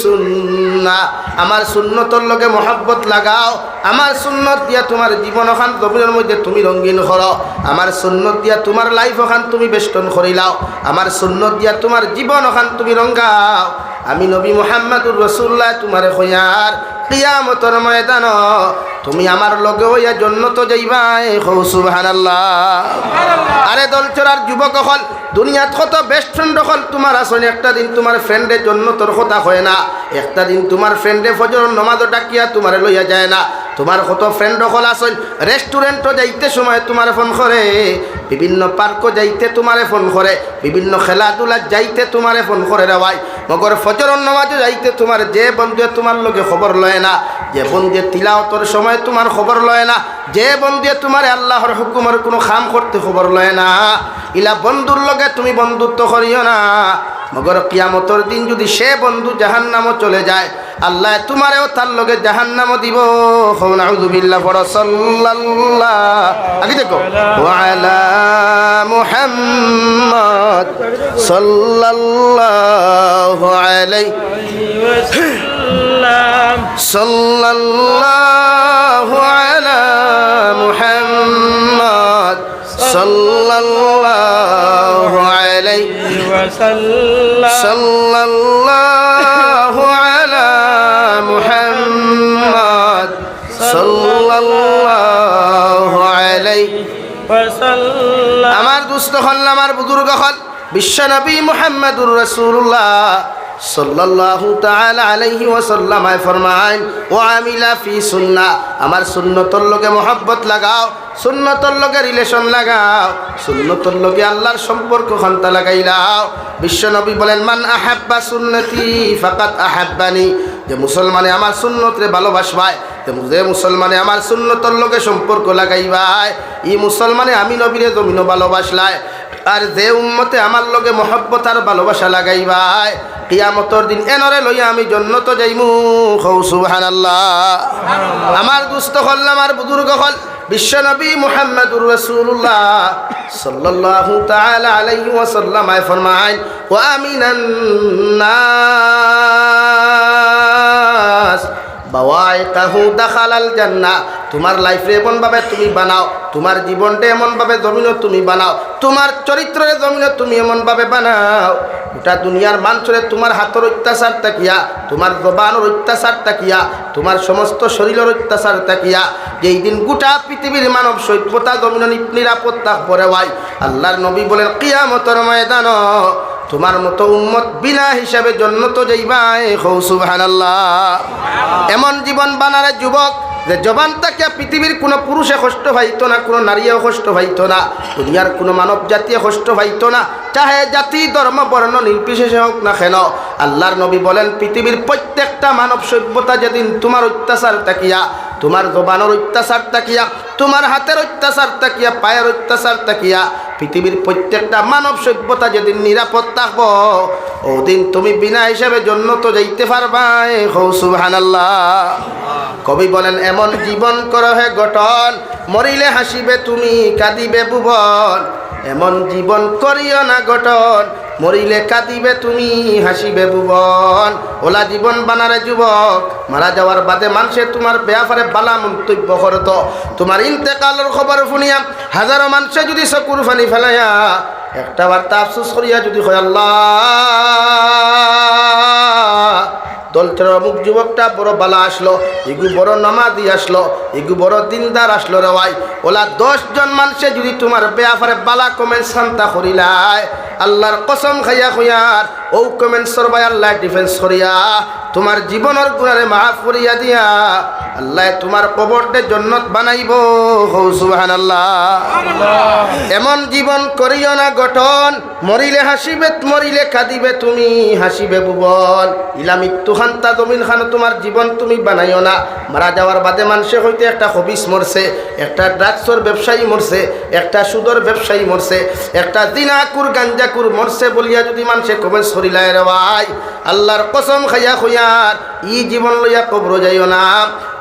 সুন্নাহ, আমার সুন্নতর লগে মহব্বত লাগাও, আমার সুন্নত দিয়া তোমার জীবন ওখান জমিনের মধ্যে তুমি রঙিন করো, আমার সুন্নত দিয়া তোমার লাইফ ওখান তুমি বেষ্টন করিলাও, আমার সুন্নত দিয়া তোমার জীবন ওখান তুমি রঙাও। আমি নবী মুহাম্মদুর রাসূলুল্লাহ তোমারে কইয়ার কিয়ামতের ময়দান তুমি আমার লগে হইয়া জান্নাতে যাইবাই। সুবহানাল্লাহ। আরে দলচরার যুবক হল, দুনিয়াত কত বেস্ট ফ্রেন্ড হল তোমার আসলে, একটা দিন তোমার ফ্রেন্ডের জন্য তোর কথা হয় না, একটা দিন তোমার ফ্রেন্ডে ফজর নামাজ ডাকিয়া তোমারে লইয়া যায় না। তোমার কত ফ্রেন্ড হল আসল, রেস্টুরেন্টও যাইতে সময় তোমার ফোন করে, বিভিন্ন পার্কও যাইতে তোমারে ফোন করে, বিভিন্ন খেলাধুলা যাইতে তোমারে ফোন করে রে ভাই, মগর ফজর নামাজও যাইতে তোমার যে বন্ধু তোমার লগে খবর লয় না, যে বন্ধু তিলাওয়াতের সময় তোমার খবর লয় না, যে বন্ধু তোমার আল্লাহর হুকুমের কোনো কাম করতে খবর লয় না, ইলা বন্ধুর লগে তুমি বন্ধুত্ব করিও না, মগর কিয়ামতের দিন যদি সে বন্ধু জাহান্নামও চলে যায় আল্লাহ তোমারেও তার লগে জাহান্নামও দিব। নাউযু বিল্লাহ পড়ো সাল্লাল্লাহু আগে দেখো ওয়া আলা মুহাম্মদ সাল্লাল্লাহু আলাইহি ওয়াসাল্লাম সাল্লাল্লাহু আলা মুহাম্মদ সাল্লাল্লাহু আলাইহি ওয়াসাল্লাম সাল্লাল্লাহু আলা মুহাম্মদ সাল্লাল্লাহু আলাইহি ওয়াসাল্লাম। আমার দুস্থ হল, আমার বুজুর্গ হল, বিশ্বনবী মুহাম্মদুর রাসূলুল্লাহ সাল্লাল্লাহু তাআলা আলাইহি ওয়াসাল্লাম ফরমায় ওয়া আমিলা ফি সুন্নাহ, আমার সুন্নতর লগে মোহাব্বত লাগাও, সুন্নতর লগে রিলেশন লাগাও, সুন্নতর লগে আল্লাহর সম্পর্ক খান্তা লাগাইলাও। বিশ্বনবী বলেন মান আহাব্বা সুন্নতি ফাকাদ আহাব্বানি, যে মুসলমানে আমার সুন্নতরে ভালোবাসবায়, যে মুসলমানে আমার সুন্নতর লগে সম্পর্ক লাগাইবায়, ই মুসলমানে আমি নবীরে জমিনও ভালোবাসলায়। আর যে উম্মতে আমার লগে মহব্বত আর ভালোবাসা লাগাইবায় কিয়ামতের দিন এনরে লইয়া আমি জান্নাতে যাইমু। কও সুবহানাল্লাহ। আমার দুস্থ হল, আমার বুজুর্গ হল, বিশ্বনবী মুহাম্মদুর রাসূলুল্লাহ সাল্লাল্লাহু তাআলা আলাইহি ওয়াসাল্লাম ফরমায় ওয়া আমিনান নাস বাওয়াইকাহু দাখালাল জান্নাহ, তোমার লাইফে এমন ভাবে তুমি বানাও, তোমার জীবনটা এমন ভাবে জমিনও তুমি বানাও, তোমার চরিত্রের জমিনও তুমি এমন ভাবে বানাও গোটা দুনিয়ার মানুষের তোমার হাতের অত্যাচার তাকিয়া, তোমার জবানের অত্যাচার তাকিয়া, তোমার সমস্ত শরীরের অত্যাচার তাকিয়া যেই দিন গোটা পৃথিবীর মানব সভ্যতা জমিন নিরাপত্তা পরে হয়, আল্লাহর নবী বলেন কিয়ামতের ময়দান তোমার মতো উম্মত বিনা হিসাবে জান্নাত যাইবাই। কও সুবহানাল্লাহ। এমন জীবন বানারে যুবক যে জবান তাকে পৃথিবীর কোনো পুরুষে কষ্ট পাইতো না, কোনো নারীও কষ্ট পাইতো না, দুনিয়ার কোনো মানব জাতীয় কষ্ট পাইতো না, চাহে জাতি ধর্ম বর্ণ নির্বিশেষে হোক না কেন। আল্লাহর নবী বলেন পৃথিবীর প্রত্যেকটা মানব সভ্যতা যেদিন তোমার অত্যাচার তাকিয়া, তোমার জবানের অত্যাচার তাকিয়া, তোমার হাতের অত্যাচার তাকিয়া, পায়ের অত্যাচার তাকিয়া পৃথিবীর প্রত্যেকটা মানব সভ্যতা যেদিন নিরাপদ থাকবো ওদিন তুমি বিনা হিসাবে জান্নাত যাইতে পারবাই। কও সুবহানাল্লাহ। কবি বলেন এমন জীবন করো হে গঠন, মরিলে হাসিবে তুমি কাঁদিবে ভুবন, এমন জীবন করিও না গঠন, মরিলে কাঁদিবে তুমি হাসিবে ভুবন। ওলা জীবন বানারে যুবক, মারা যাওয়ার বাদে মানুষে তোমার ব্যাপারে বালা মন্তব্য করত, তোমার ইন্তেকালের খবর শুনিয়া হাজারো মানুষে যদি চকুর পানি ফেলাইয়া একটা বার্তা আফসোস করিয়া যদি হয় আল্লাহ দলটার অমুক যুবকটা বড় বালা আসলো, এগু বড় নামাজি আসলো, এগু বড় দিনদার আসলো রে ভাই, ওলা 10 জন মানুষে যদি তোমার ব্যাপারে বালা কমেন্ট শান্তা করিলায় আল্লাহর কসম খাইয়া খুঁয়ার ও কমেন্ট সরবাই আল্লাহ ডিফেন্স করিয়া তোমার জীবনের গুণারে মাফ করিয়া দিয়া আল্লাহ তোমার কবরতে জান্নাত বানাইব। সুবহানাল্লাহ। এমন জীবন করিও না গঠন, মরিলে হাসিবে, মরিলে কাঁদিবে তুমি হাসিবে ভুবন। ইলা মৃত্যু খান্তা জমিন খান তোমার জীবন তুমি বানাইও না। মারা যাওয়ার বাদে মানুষে হইতে একটা হবিস মরছে, একটা ড্রাগসর ব্যবসায়ী মরছে, একটা সুদর ব্যবসায়ী মরছে, একটা দিনাকুর গাঞ্জাকুর মরছে বলিয়া যদি মানুষে কমেন্টস করিলায় রে ভাই আল্লাহর কসম খাইয়া খুঁয়ার ই জীবন লইয়া কবর যাইও না,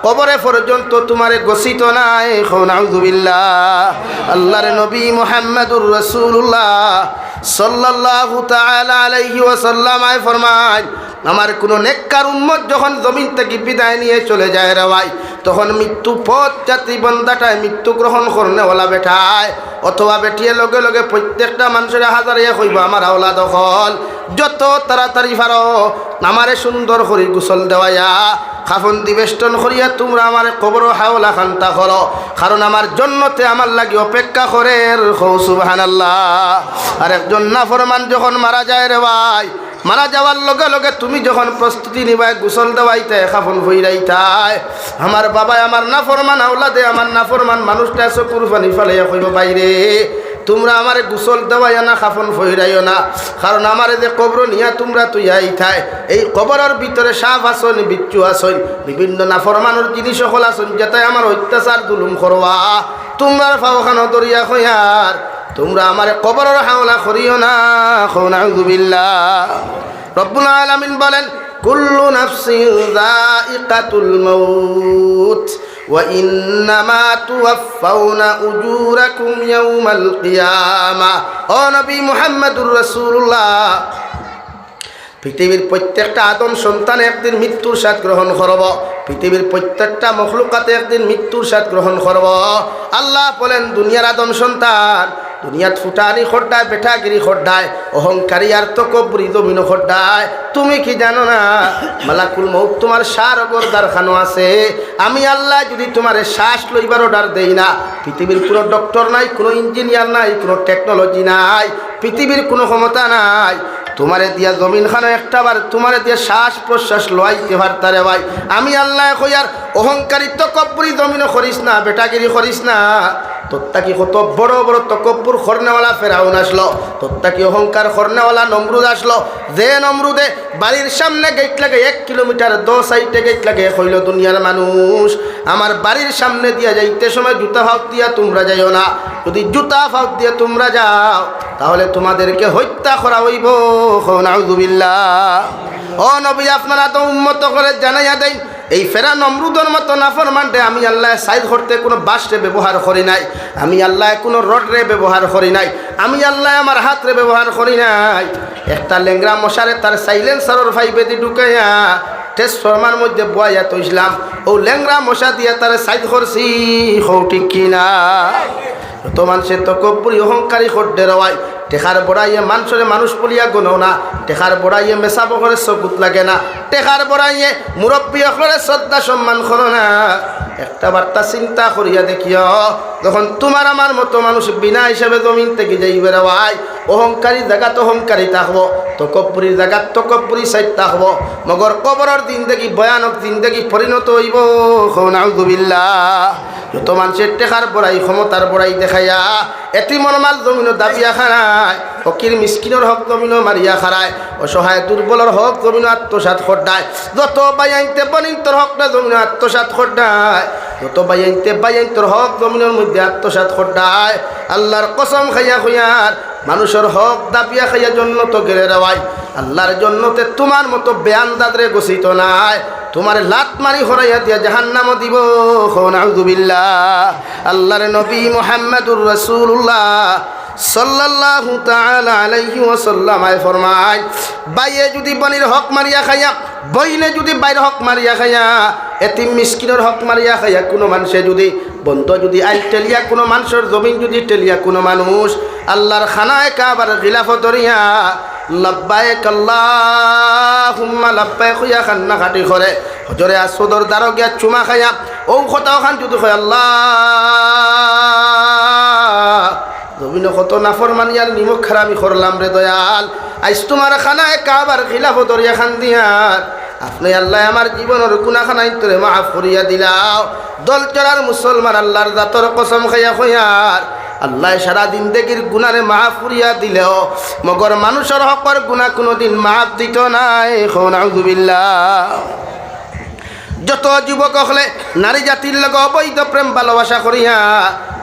কবরে পর্যন্ত তোমারে গসিত নাই। নাউযু বিল্লাহ। আল্লাহর নবী মুহাম্মদুর রাসূলুল্লাহ সাল্লাল্লাহু তাআলা আলাইহি ওয়াসাল্লাম ফরমায় আমার কোন নেককার উম্মত যখন জমিন থেকে বিদায় নিয়ে চলে যায় রে ভাই তখন মৃত্যু পথ যাত্রী বন্দাটায় মৃত্যু গ্রহণ করনেওয়ালা বেঠায় অথবা বেটিয়ে লগে লগে প্রত্যেকটা মানুষের হাজারিয়া কইব আমার আওলাদ হল যত তাড়াতাড়ি পারো আমারে সুন্দর করে গোসল দেওয়াইয়া খাফন দিবেষ্টন করিয়া তোমরা আমার কবর হাওলা খান্তা করো, কারণ আমার জন্নতে আমার লাগি অপেক্ষা করে। সুবহানাল্লাহ। আর একজন নাফরমান যখন মারা যায় রে ভাই, মারা যাওয়ার লগে লগে তুমি যখন প্রস্তুতি নিবাই গোসল দেওয়াইতে খাফন ভইরাইতাই আমার বাবাই আমার নাফরমান আওলাদে আমার নাফরমান মানুষটা চকুর পানি ফেলাইয়া কইব বাইরে তোমরা আমারে গোসল দেওয়াইও না খাফন ফইরাইও না, কারণ আমারে যে কবর নিয়া তোমরা তুই আইথাই এই কবরের ভিতরে সাপ আসন বিচ্ছু আসন বিভিন্ন নাফরমানোর জিনিস সকল আসন যাতে আমার অত্যাচার জুলুম করবা তোমরা ফাওখানো দরিয়া খয়ার তোমরা আমারে কবরের হাওলা করিও না। নাউযু বিল্লাহ। রব্বুল আলামিন বলেন কুল্লু নাফসিন যায়িকাতুল মাউত ওয়া ইন্নামা তুওয়াফাউনা উজুরাকুম ইয়াউমাল কিয়ামাহ। ও নবী মুহাম্মদুর রাসূলুল্লাহ, পৃথিবীর প্রত্যেকটা আদম সন্তান একদিন মৃত্যুর স্বাদ গ্রহণ করব। পৃথিবীর প্রত্যেকটা মখলুকাতে একদিন মৃত্যুর স্বাদ গ্রহণ করব। আল্লাহ বলেন দুনিয়ার আদম সন্তান দুনিয়াত ফুটানি খড্ডায় বেঠাগিরি খড্ডায় অহংকারী আর তকব্বুরি জমিন খড্ডায়। তুমি কি জানো না মালাকুল মউত তোমার সার গর্দার খানো আছে। আমি আল্লাহ যদি তোমার শ্বাস লইবার অর্ডার দেই না, পৃথিবীর কোনো ডক্টর নাই, কোনো ইঞ্জিনিয়ার নাই, কোনো টেকনোলজি নাই, পৃথিবীর কোনো ক্ষমতা নাই তোমারে দিয়া জমিন খানো একটা বার তোমারে দিয়া শ্বাস প্রশ্বাস লইতে পারতারে ভাই। আমি আল্লাহ কইয়ার অহংকারী তকব্বুরি জমিন করিস না, বেটাগিরি করিস না। তোরটা কি কত বড় বড় তকব্বুর খরনেওয়ালা ফেরাউন আসলো, তোরটা কি অহংকার খরনেওয়ালা নমরুদ আসলো। যে নমরুদে বাড়ির সামনে গেট লাগে 1 কিলোমিটার 2 সাইডে গেট লাগে, হইল দুনিয়ার মানুষ আমার বাড়ির সামনে দিয়া যাইতে সময় জুতা ফাঁক দিয়া তোমরা যাইও না। যদি জুতা ফাঁক দিয়ে তোমরা যাও তাহলে তোমাদেরকে হত্যা করা হইব। নাউযু বিল্লাহ। ও নবী আপনারা তো উম্মত করে জানাইয়া দেন এই ফেরা নমরুদের মতো নাফরমানরে আমি আল্লাহ সাইদ করতে কোনো বাঁশরে ব্যবহার করি নাই, আমি আল্লাহ কোনো রডরে ব্যবহার করি নাই, আমি আল্লাহ আমার হাতরে ব্যবহার করি নাই। একটা লেংরা মশারে তার সাইলেন্সারের ফাইভে দিয়ে ঢুকাইয়া ট্রান্সফরমার মধ্যে বয়াইয়া তো ইসলাম ও লেংরা মশা দিয়া তার সাইদ করছি। হৌ ঠিক কিনা? তো মানুষের তকব্বুরি অহংকারী খড্ডে রওয়াই টেকার বড়াইয়ে মানুষের মানুষ বলিয়া গুনো না, টেকার বড়াইয়ে মেশা বকরের চকুত লাগে না, টেকার বড়াইয়ে মুরব্বী অকলের শ্রদ্ধা সম্মান করো না। একটা বার্তা চিন্তা করিয়া দেখিও, যখন তোমার আমার মতো মানুষ বিনা হিসাবে জমিন থেকে যাইবে রওয়াই, অহংকারী জায়গা তো অহংকারী থাকবো, তকব্বুরির জায়গা তকব্বুরি সাইড থাকবো, মগর কবরের জিন্দেগি ভয়ানক জিন্দেগি পরিণত হইব। নাউযু বিল্লাহ। যত মানুষের টেকার বড়াই ক্ষমতার বড়াই দেখাইয়া এতিমর মাল জমিনও দাবিয়া খারায়, ফকির মিসকিনের হক জমিনও মারিয়া খারায়, অসহায় দুর্বলের হক জমিনও আত্মসাৎ খড্ডায়, যত বাইয়াইতে বনিন্তর হকটা জমিনও আত্মসাৎ খড্ডায়, যত বাইয়াইন্তর হক জমিনের মধ্যে আত্মসাৎ খড্ডায়। আল্লাহর কসম খাইয়া খুইয়ার মানুষের হক দাবিয়া খাইয়া জন্নত গেড়ে দেওয়াই। আল্লাহর জন্নতে তোমার মতো বেআন্দাদরে গছিত নাই, তোমার লাত মারি হরাইয়া দিয়া জাহান্নামও দিব। নাউযু বিল্লাহ। আল্লাহর নবী মুহাম্মদুর রাসূলুল্লাহ সাল্লাল্লাহু তাআলা আলাইহি ওয়াসাল্লাম ফরমায়, বাইয়ে যদি বনির হক মারিয়া খাইয়া, বইনে যদি বাইর হক মারিয়া খাইয়া, এতিম মিসকিনের হক মারিয়া খাইয়া কোনো মানুষে যদি বন্ধ যদি আইল টেলিয়া কোনো মানুষের জমিন যদি টেলিয়া কোনো মানুষ আল্লাহর খানায় কাবার খিলাফত ধরিয়া লাব্বাইক আল্লাহুম্মা লাব্বাইক হইয়া খান্না খাটি করে হজরে আসওয়াদর দ্বারো গিয়া চুমা খাইয়া ও কথাও খান যদি হয় আল্লাহ জমিনে কত নাফরমানিয়ার নিমক খারামি করলাম রে দয়াল, আইস তোমার খানায় কাবার খিলাফত ধরিয়া খান দিয়ার আপনি আল্লাহ আমার জীবনের গুনাহখানাই তোরে মাফ করিয়া দিলাও। দল চলার মুসলমান আল্লাহর জাতর কসম খাইয়া খয়ার আল্লাহ সারা দিন দেখির গুনারে মাফ করিয়া দিলেও মগর মানুষের হকর গুনাহ কোনোদিন মাফ দিত নাই। নাউযু বিল্লাহ। যত যুবক হলে নারী জাতির লগ অবৈধ প্রেম ভালোবাসা করিয়া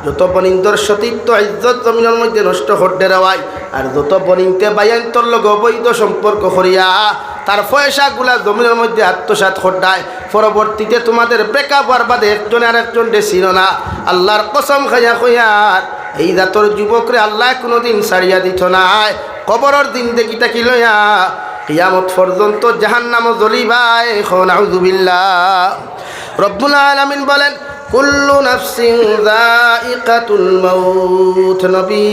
যত বনিন্দর সতীত্ব ইজ্জত জমিনের মধ্যে নষ্ট করতে দেওয়াই, আর যত বনিনতে বাইয়ান্তর লগ অবৈধ সম্পর্ক করিয়া তার পয়সাগুলা জমিনের মধ্যে আত্মসাৎ করদায়, পরবর্তীতে তোমাদের ব্রেকআপ হওয়ার বাদে একজন আর একজন ছিল না। আল্লাহর কসম খাইয়া কইয়ার এই জাতর যুবকরে আল্লাহ কোনোদিন ছাড়িয়া দিত নাই। কবরের দিন দেখিটা কি লইয়া কিয়ামত পর্যন্ত জাহান্নামও জ্বলিবাই। নাউযু বিল্লাহ। রব্বুল আলামিন বলেন কুল্লু নাফসিন যায়িকাতুল মাউত। নবী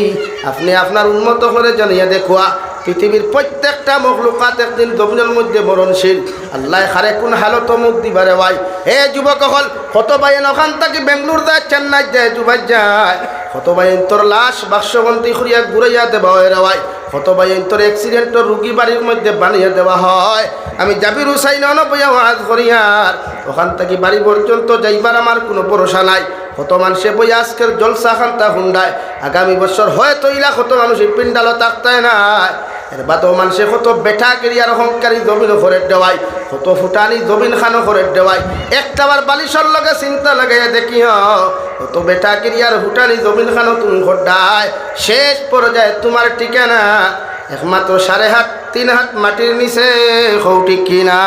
আপনি আপনার উম্মত করে জানিয়ে দেখুয়া পৃথিবীর প্রত্যেকটা মখলুকাত একদিন জমিনের মধ্যে মরণশীল। আল্লাহ খারে কোন হালত মুখ দিবারে ভাই। হে যুবক হল কত বাইন ওখান থেকে বেঙ্গলোর যায়, চেন্নাই যায়, দুবাই যায়, কত বাইন তোর লাশ বাক্সবন্দি করিয়া ঘুরাইয়া দেওয়া হয় রে ভাই, কত বাইন তোর অ্যাক্সিডেন্টের রুগী বাড়ির মধ্যে বানিয়ে দেওয়া হয়। আমি জাবির হুসাইন অনবয়া ওয়াজ করিয়ার ওখান থেকে বাড়ি পর্যন্ত যাইবার আমার কোনো ভরসা নাই। কত মানুষে বই আজকের জলসা খান্তা হুন্ডায়, আগামী বছর হয়তো ইলা কত মানুষ পিন্ডালও থাকতায় নাই। এর বাদেও মানুষে কত বেটা কেরিয়ার অহংকারী জমিন করে দেওয়াই, কত ফুটানি জমিন খানো করে দেওয়াই। একটাবার বালিশর লগে চিন্তা লাগাইয়া দেখি কত বেটা কেরিয়ার ফুটানি জমিন খানো তুমি খোড্ডায়, শেষ পর্যায়ে তোমার ঠিকানা একমাত্র 3.5 3 হাত মাটির নিচে। কৌটি কিনা?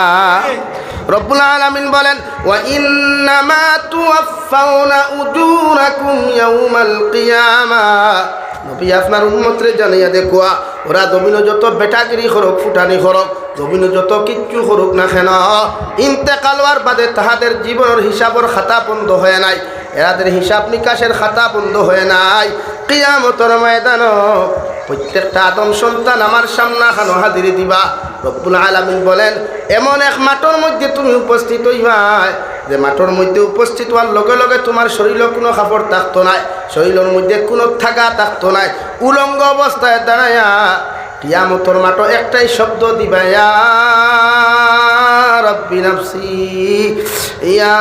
রব্বুল আলামিন বলেন, ওয়া ইন্নামা তুওয়াফাউনা উজুরাকুম ইয়াউমাল কিয়ামাহ। নবী আপনার উম্মতরে জানাইয়া দেখুয়া, ওরা জমিন যত বেটাগিরি করুক, ফুটানি করুক, জমিন যত কিচ্ছু করুক না কেন, ইন্তেকাল হওয়ার বাদে তাহাদের জীবনের হিসাবর খাতা বন্ধ হয়ে নাই, এরাদের হিসাব নিকাশের খাতা বন্ধ হয়ে নাই। কিয়ামতের ময়দানে প্রত্যেকটা আদম সন্তান আমার সামনে খানো হাজিরি দিবা। রব্বুল আলামিন বলেন, এমন এক মাঠের মধ্যে তুমি উপস্থিত হইবা, যে মাঠের মধ্যে উপস্থিত হওয়ার লগে লগে তোমার শরীরে কোনো কাপড় থাকতো নাই, শরীরের মধ্যে কোনো থাকা থাকতো নাই, উলঙ্গ অবস্থায় দাঁড়াইয়া কিয়ামতের মাঠে একটাই শব্দ দিবা, ইয়া রব্বি নাফসি, ইয়া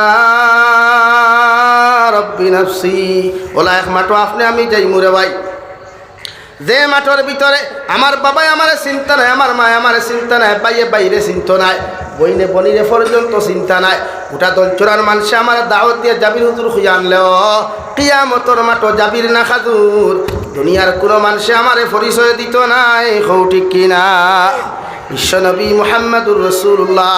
রব্বি নাফসি। ওলা এক মাঠে আপনি আমি যাই মুরে ভাই, যে মাঠের ভিতরে আমার বাবাই আমার চিন্তা নাই, আমার মা আমার চিন্তা নাই, বাইয়ে বাইরে চিন্তা নাই, বইনে বনিরে পর্যন্ত চিন্তা নাই, গোটা দলচুরার মানুষে আমার দাওয়াত দিয়ে জাবির হুজুর খুঁজে আনলেও কিয়ামতের মাঠে জাবির না খাজুর দুনিয়ার কোনো মানুষে আমারে পরিচয় দিত নাই। কৌটি কিনা? বিশ্বনবী মুহাম্মদুর রাসূলুল্লাহ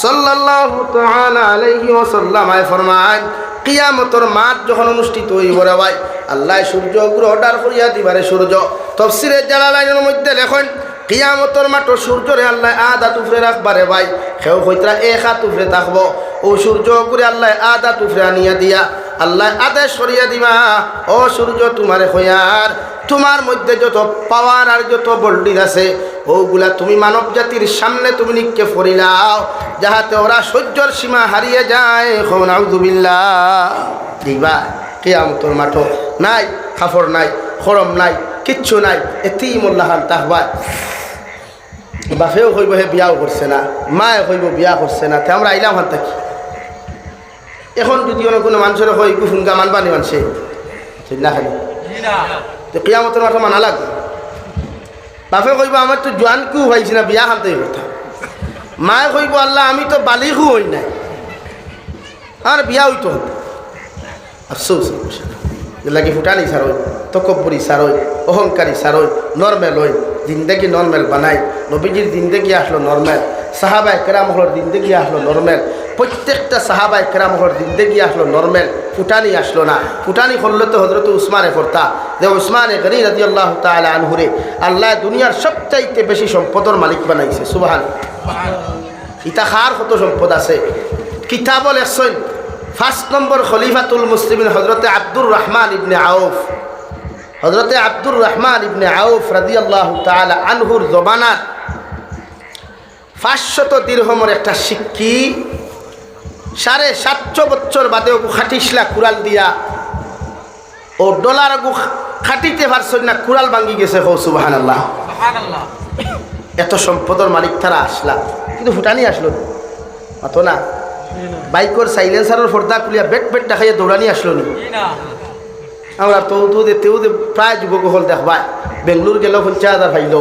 সাল্লাল্লাহু তাআলা আলাইহি ওয়াসাল্লাম ফরমান, কিয়ামতের মাঠ যখন অনুষ্ঠিত হইব রে ভাই, আল্লাহ সূর্য গ্রহ অর্ডার করিয়া দিবারে সূর্য। তাফসীরে জালালাইনের মধ্যে লেখেন, কিয়ামতের মাঠ সূর্যরে আল্লাহ আধা তুফরে রাখবারে ভাই, কেউ হইতরা 1 হাত তুফরে থাকবো, ও সূর্য করে আল্লাহ আধা তুফরে আনিয়া দিয়া আল্লাহ আদেশ করিয়া দিবা, ও সূর্য তোমারে হইয়ার তোমার মধ্যে যত পাওয়ার আর যত ভোল্টেজ আছে ওগুলা তুমি মানব জাতির সামনে তুমি নিক্ষেপ করিলাও, যাহাতে ওরা সহ্যর সীমা হারিয়ে যায়। নাউযুবিল্লাহ। দিবা কিয়ামতের মাঠ নাই, কাপড় নাই, খরম নাই, কিচ্ছু নাই, এতিমুল্লাহান তাহবা। বাপেও কইব হে বিয়াও করছে না, মায়ে কইব বিয়া করছে না, তে আমরা আইলাম হান থাকি। এখন যদি কোনো মানুষের হয় গুফুনগা মানবানি মানুষে না খালি তো কিয়ামতের মাঠে মানা লাগবে। বাপে কইব আমার তো জোয়ান কেউ হয়েছি না, বিয়া খানতে কথা। মায়ে কইব আল্লাহ আমি তো বালিকও হই নাই, আর বিয়া হইতো হতো। আফসোস লাগি ফুটানি সারই, তকব্বরি সারই, অহংকারী সারই, নর্মেল হই, জিন্দগি নর্মেল বানাই। নবীজির জিন্দগি আসলো নর্মেল, সাহাবায়ে কেরাম হলোর জিন্দগি আসলো নর্মেল, প্রত্যেকটা সাহাবায়ে কেরাম হলোর জিন্দগি আসলো নর্মেল, ফুটানি আসলো না। ফুটানি করলে তো হযরত উসমানে করতা, যে উসমানে গনি রাদিয়াল্লাহু তাআলা আনহুরে আল্লাহ দুনিয়ার সবচাইতে বেশি সম্পদের মালিক বানাইছে। সুবহানাল্লাহ। ইতা খার কত সম্পদ আছে, কিতাব লেখছেন 5 নম্বর খলিফাতুল মুসলিমিন হযরতে আব্দুর রহমান ইবনে আউফ, হযরতে আব্দুর রহমান ইবনে আউফ রাদিয়াল্লাহু তাআলা আনহুর জমানার 500 দিরহমের একটা সিক্কি 750 বছর বাদে খাটিসলা কুড়াল দিয়া ও ডলার খাটিতে পারছেন না, কুড়াল ভাঙ্গি গেছে। হো সুবহানাল্লাহ। এত সম্পদের মালিক তারা আসলা, কিন্তু ফুটানি আসলো অত না। বাইকর সাইলেন্সারের পর্দা খুলিয়া বেট বেট দেখাইয়া দৌড়ানি আসলো নি। আমরা তেও প্রায় যুবক হল দেখবা, বেঙ্গলোর গেল 50,000 পাইল,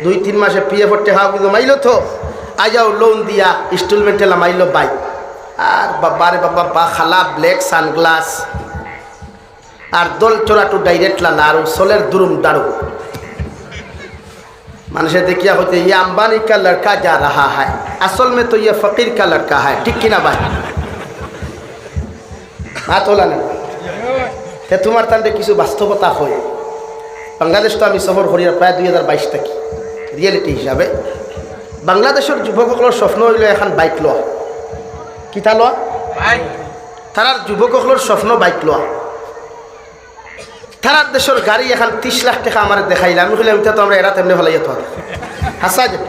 2-3 মাসে পিএফ টেহাও কিন্তু মাইল তো, আজাও লোন দিয়া ইনস্টলমেন্টে মাইল বাইক। আর বাবারে বাবা বা খালা ব্ল্যাক সানগ্লাস আর দল চোরাটু ডাইরেক্ট লালা আর সোলের দুরুম দারু। মানুষে দেখিয়া होते ये अंबानी का लड़का जा रहा है, असल में तो ये फकीर का लड़का है। ठीक कि ना भाई? बात होला ना তে তোমার তান্ডে কিছু বাস্তবতা হয়। বাংলাদেশ তো আমি সফর করি প্রায় 2022 থেকে, রিয়েলিটি হিসাবে বাংলাদেশের যুবকসকলের স্বপ্ন হইল এখন বাইক লওয়া। কিতা লওয়া? তারার যুবকসকলের স্বপ্ন বাইক লওয়া। তারার দেশের গাড়ি এখন 30 লাখ টাকা আমার দেখাইলে আমি কইলাম এটা তো আমরা এরা তেমনি হলাই যেত হাসা যেত।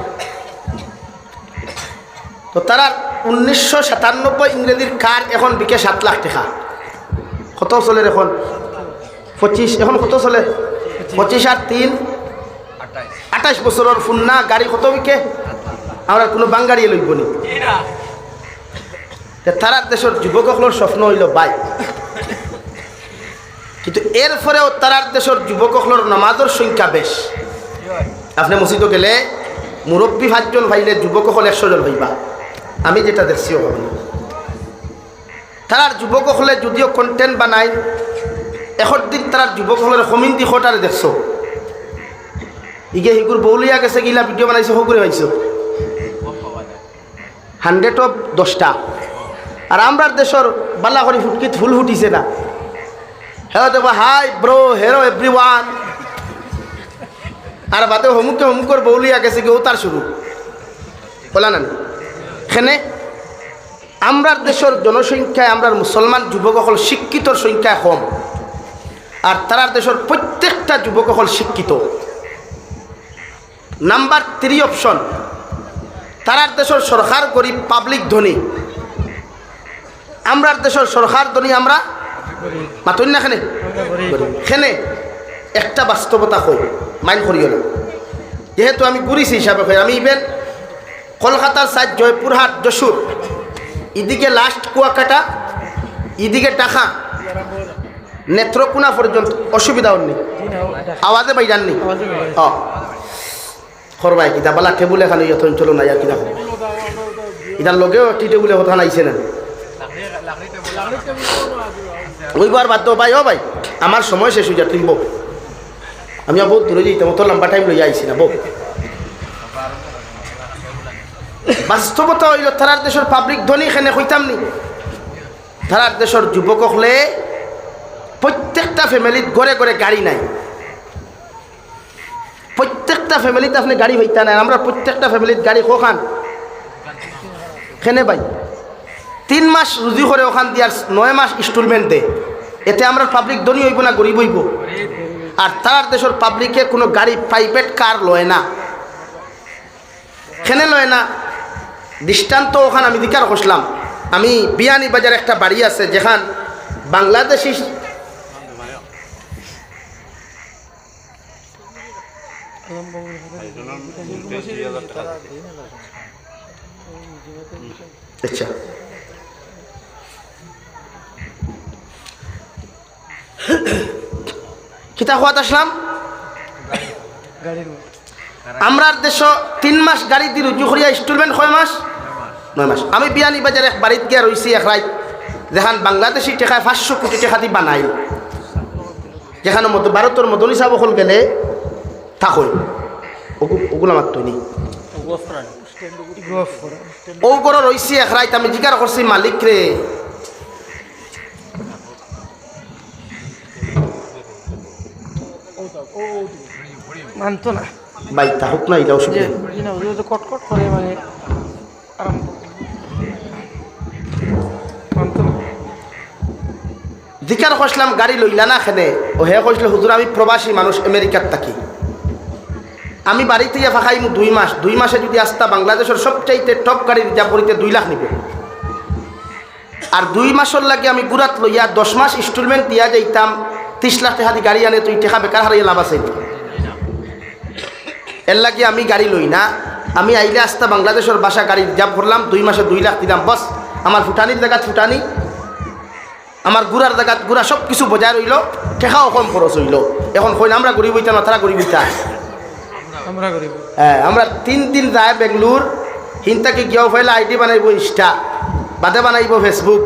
তো তারা 1997 ইংরেজির কার এখন বিকে 7 লাখ টাকা। কত চলে এখন? 25। এখন কত চলে? 25 আর 3 28 বছরের ফুন্না গাড়ি কত বিকে? আমরা কোনো বাঙ্গাড়ি লইব নি। তারার দেশের যুবকসকলের স্বপ্ন হইল বাইক, কিন্তু এরপরেও তারার দেশের যুবকসকলের নামাজের সংখ্যা বেশ। আপনি মসজিদে গেলে মুরব্বী 5 জন ভাইলে যুবক হল 100 জন হইবা। আমি যেটা দেখছি ওখানে তার যুবক হলে যদিও কন্টেন্ট বানায় এখন দিন তার যুবক হলের কমিউনিটি খোটারে দেখছো ইগে হিগুর বৌলিয়া গেছে গিলা ভিডিও বানাইছে হগুরে হয়েছে 100 of 10টা। আর আমরা দেশের বালা করে ফুটকিত ফুল ফুটিছে না হ্যাঁ দেখো হাই ব্রো হেরো এভরিওয়ান আর বাদে হমুকর বৌলিয়া গেছে কি ও তার শুরু বলা না এখানে আমরা দেশের জনসংখ্যায় আমরা মুসলমান যুবক হল শিক্ষিতর সংখ্যা কম আর তারা দেশের প্রত্যেকটা যুবক হল শিক্ষিত। নাম্বার 3 অপশন তারা দেশের সরকার গরিব পাবলিক ধনী আমরা দেশের সরকার ধনী আমরা মাতই না খেনে একটা বাস্তবতা কই মাইন্ড করিও না যেহেতু আমি ঘুরিছি হিসাবে কই আমি ইভেন কলকাতার সাইড জয়পুরহাট যশোর এদিকে লাস্ট কুয়াকাটা এদিকে টাকা নেত্রকোনা পর্যন্ত অসুবিধা হননি আওয়াজে পাই জাননি খরবাই কিতা বলা টেবুল এখানে যখন চলো না কিনা এটার লগেও একটি টেবুলে কথা নাইছে না ওইবার বাদ দো ভাই ও ভাই আমার সময় শেষ হয়ে যা তুমি বউ আমি বহুত দূরে যাইতাম অত লম্বা টাইম লইয়া আইছি না বউ বাস্তবতা হইল তারার দেশের পাবলিক ধনী এখানে হইতাম নি তারার দেশের যুবক হলে প্রত্যেকটা ফ্যামিলির ঘরে ঘরে গাড়ি নাই প্রত্যেকটা ফ্যামিলিতে আপনি গাড়ি হইতা নাই আমরা প্রত্যেকটা ফ্যামিলির গাড়ি কোখান খেনে ভাই 3 মাস রুজি করে ওখান দিয়ার 9 মাস ইনস্টলমেন্ট দে এতে আমরা পাবলিক ধনী হইব না গরিব হইব আর তার দেশের পাবলিকে কোনো গাড়ি প্রাইভেট কার লয় না খেনে লয় না দৃষ্টান্ত ওখানে আমি দিকার বসলাম আমি বিয়ানি বাজার একটা বাড়ি আছে যেখান বাংলাদেশি আচ্ছা কিতা খোয়াত আসলাম আমরা দেশ 3 মাস গাড়ি দিয়ে রুজু করিয়া ইনস্টলমেন্ট 6 মাস 9 মাস আমি বিয়ানি বাজার এক বাড়িতে গিয়া রইছি এক রাত যেখান বাংলাদেশি টাকায় 500 কোটি টাকা দিয়ে বানাই যেখানে ভারতের মদনী সাহেব হল গেলে থাকই ওগুলো আমার তৈরি ও করে রইছি এক রাত আমি জিজ্ঞাসা করছি মালিক রে মানতো না ভাই তা হোক না এটা অসুবিধা কটকট করে মানে জিজ্ঞাসা করছিলাম গাড়ি লইলা না খেনে ও হে কইছিল হুজুর আমি প্রবাসী মানুষ আমেরিকার থাকি আমি বাড়িতে গিয়ে ফাঁকাইমু 2 মাস 2 মাসে যদি আসতা বাংলাদেশের সবচাইতে টপ গাড়ি রিজার্ভ করিতে 2 লাখ নিব আর 2 মাসের লাগে আমি গুরাত লইয়া 10 মাস ইনস্টলমেন্ট দিয়া যাইতাম 30 লাখ টাকা দিয়ে গাড়ি আনে তুই টাকা বেকার হারাইয়া লাভ আছে এর লাগে আমি গাড়ি লই না আমি আইলে আসতা বাংলাদেশের বাসা গাড়ি রিজার্ভ করলাম 2 মাসে 2 লাখ দিলাম বস আমার ফুটানির জায়গা ফুটানি আমার গুড়ার জায়গা গুড়া সব কিছু বজায় রইল টাকাও কম খরচ হইল এখন কই না আমরা গরিব হইতাম না তারা গরিব হইতা হ্যাঁ আমরা 3 দিন যায় বেঙ্গলোর হিনতাকে গিয়েও ফেলে আইডি বানাইব ইনস্টা বাদে বানাইব ফেসবুক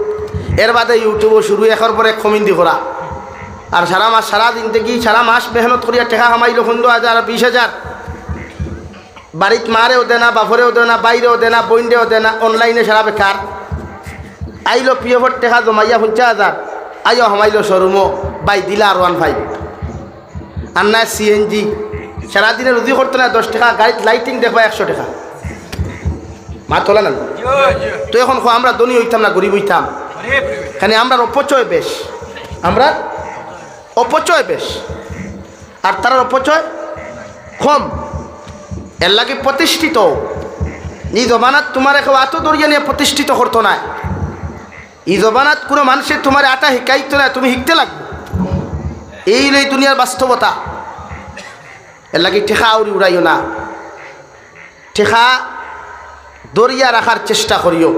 এর বাদে ইউটিউবও শুরু এখর পরে কমিন্দি করা আর সারা মাস সারা দিন থেকে সারা মাস মেহনত করিয়া টাকা কামাইল 15,000 আর 20,000 বাড়িত মারেও দেনা বাপরেও দেনা বাইরেও দেনা বইন্ডেও দেনা অনলাইনে সারা বেকার আইলো পিএফর টাকা জমাইয়া 50,000 আইও হামাইলো শোরুমও বাই দিলা আর 15 আর না সিএনজি সারাদিনে রুজি করতো না 10 টাকা গাড়িতে লাইটিং দেখবা 100 টাকা মা তোলা না তো এখন আমরা ধনী হইতাম না গরিব হইতাম এখানে আমরা অপচয় বেশ আমরা অপচয় বেশ আর তার অপচয় কম এর লাগে প্রতিষ্ঠিত এই জমানাত তোমার এখন এত দরিয়া নিয়ে প্রতিষ্ঠিত করতো না এই জমানাত কোনো মানুষের তোমার আটা শিকাইতো না তুমি শিখতে লাগবে এই লই দুনিয়ার বাস্তবতা এর লাগে ঠেকা আউরি উড়াইও না ঠেকা দরিয়া রাখার চেষ্টা করিও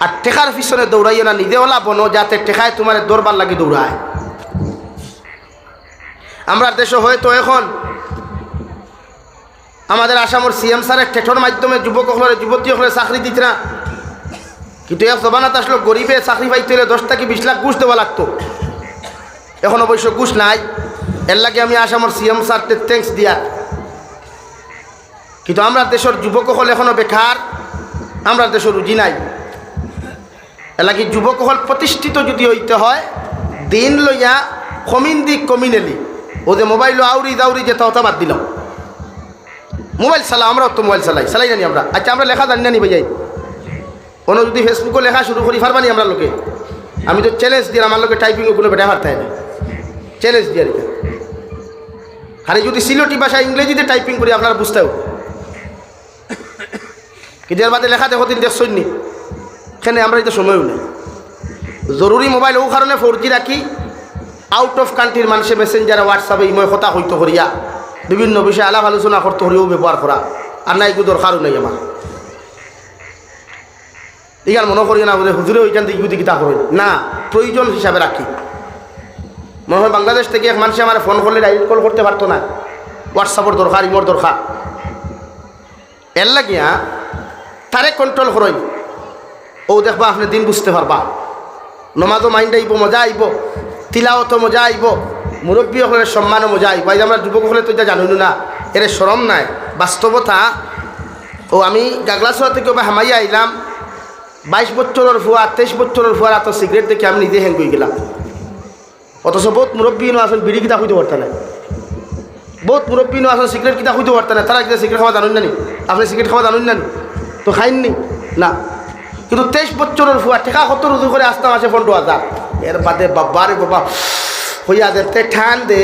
আর ঠেকার পিছনে দৌড়াইও না নিজেওলা বনো যাতে ঠেকায় তোমার দৌড়বার লাগে দৌড়ায় আমরা দেশে হয়তো এখন আমাদের আসামর সিএম স্যারের ঠেঠর মাধ্যমে যুবকসকলে যুবতীসকলে চাকরি দিত না, কিন্তু এক জবানাত আসলো গরিবে চাকরি পাইতে হলে 10 থেকে 20 লাখ ঘুষ দেওয়া লাগতো। এখন অবশ্য ঘুষ নাই, এর লাগে আমি আসামর সিএম স্যারকে থ্যাঙ্কস দিয়া। কিন্তু আমরা দেশের যুবকসকল এখনো বেকার, আমরা দেশের রুজি নাই। এর লাগে যুবকসকল প্রতিষ্ঠিত যদি হইতে হয় দিন লইয়া কমিন দিক কমিনেলি, ও যে মোবাইল আউরি দাউরি যেটা ওটা বাদ দিলাম। মোবাইল চালাও, আমরাও তো মোবাইল চালাই জানি আমরা। আচ্ছা আমরা লেখা জানি না নি ভাইয়াই? কোনো যদি ফেসবুকে লেখা শুরু করি পারবানি আমরা লোকে? আমি তো চ্যালেঞ্জ দিই আমার লোকে টাইপিংও কোনো বেটা পারতে হয় না, চ্যালেঞ্জ দিয়ে রেখে। খালি যদি সিলেটি ভাষা ইংরেজিতে টাইপিং করি আপনারা বুঝতেও, কিন্তু এর বাদে লেখা দেখো দিন দেখছই নি, এখানে আমরা এটা সময়ও নেই। জরুরি মোবাইল ও কারণে 4G রাখি, আউট অফ কান্ট্রির মানুষে মেসেঞ্জারে হোয়াটসঅ্যাপে ইময় কথা হইতে করিয়া বিভিন্ন বিষয়ে আলাপ আলোচনা করতে হরিও ব্যবহার করা, আর নাই এগুলো দরকারও নেই আমার। এখান মনে করি না বলে হুজুরে ওইখান থেকে ইগুদি কিতা করেন না, প্রয়োজন হিসাবে রাখি। মনে হয় বাংলাদেশ থেকে এক মানুষে আমার ফোন করলে ডাইরেক্ট কল করতে পারতো না, হোয়াটসঅ্যাপের দরকার, ইমোর দরকার। এর লাগিয়া তারে কন্ট্রোল করেন, ও দেখবা আপনি দিন বুঝতে পারবা। নমাজও মাইন্ড আইব, মজা আইব, তিলাওয়াত মজা আইব, মুরব্বী হলে সম্মানও মজা আইব। এই যে আমরা যুবক হলে তো এটা জানুন না, এর শরম নাই বাস্তবতা। ও আমি গাগলাছড়া থেকে হামাইয়া আইলাম, 22 বছরের ফুয়া 23 বছরের ফুয়ার এত সিগারেট দেখে আমি নিজে হ্যাং করে গেলাম। অথচ বহুত মুরব্বী নো আসেন বিড়ি কিতা হইতে পারতেন না, বহুত মুরব্বী নো আসেন সিগারেট কিতা হইতে পারতেন না। তারা কিনা সিগারেট খাওয়া জানুন না নি? আপনি সিগারেট খাওয়া জানুন না নি? তো খাইননি না। কিন্তু 23 বছরের ফুয়া ঠেকা কত রুজু করে আসতাম আসে 15,000। এর বাদে বাবার বাবা হইয়া যেতে ঠান দে,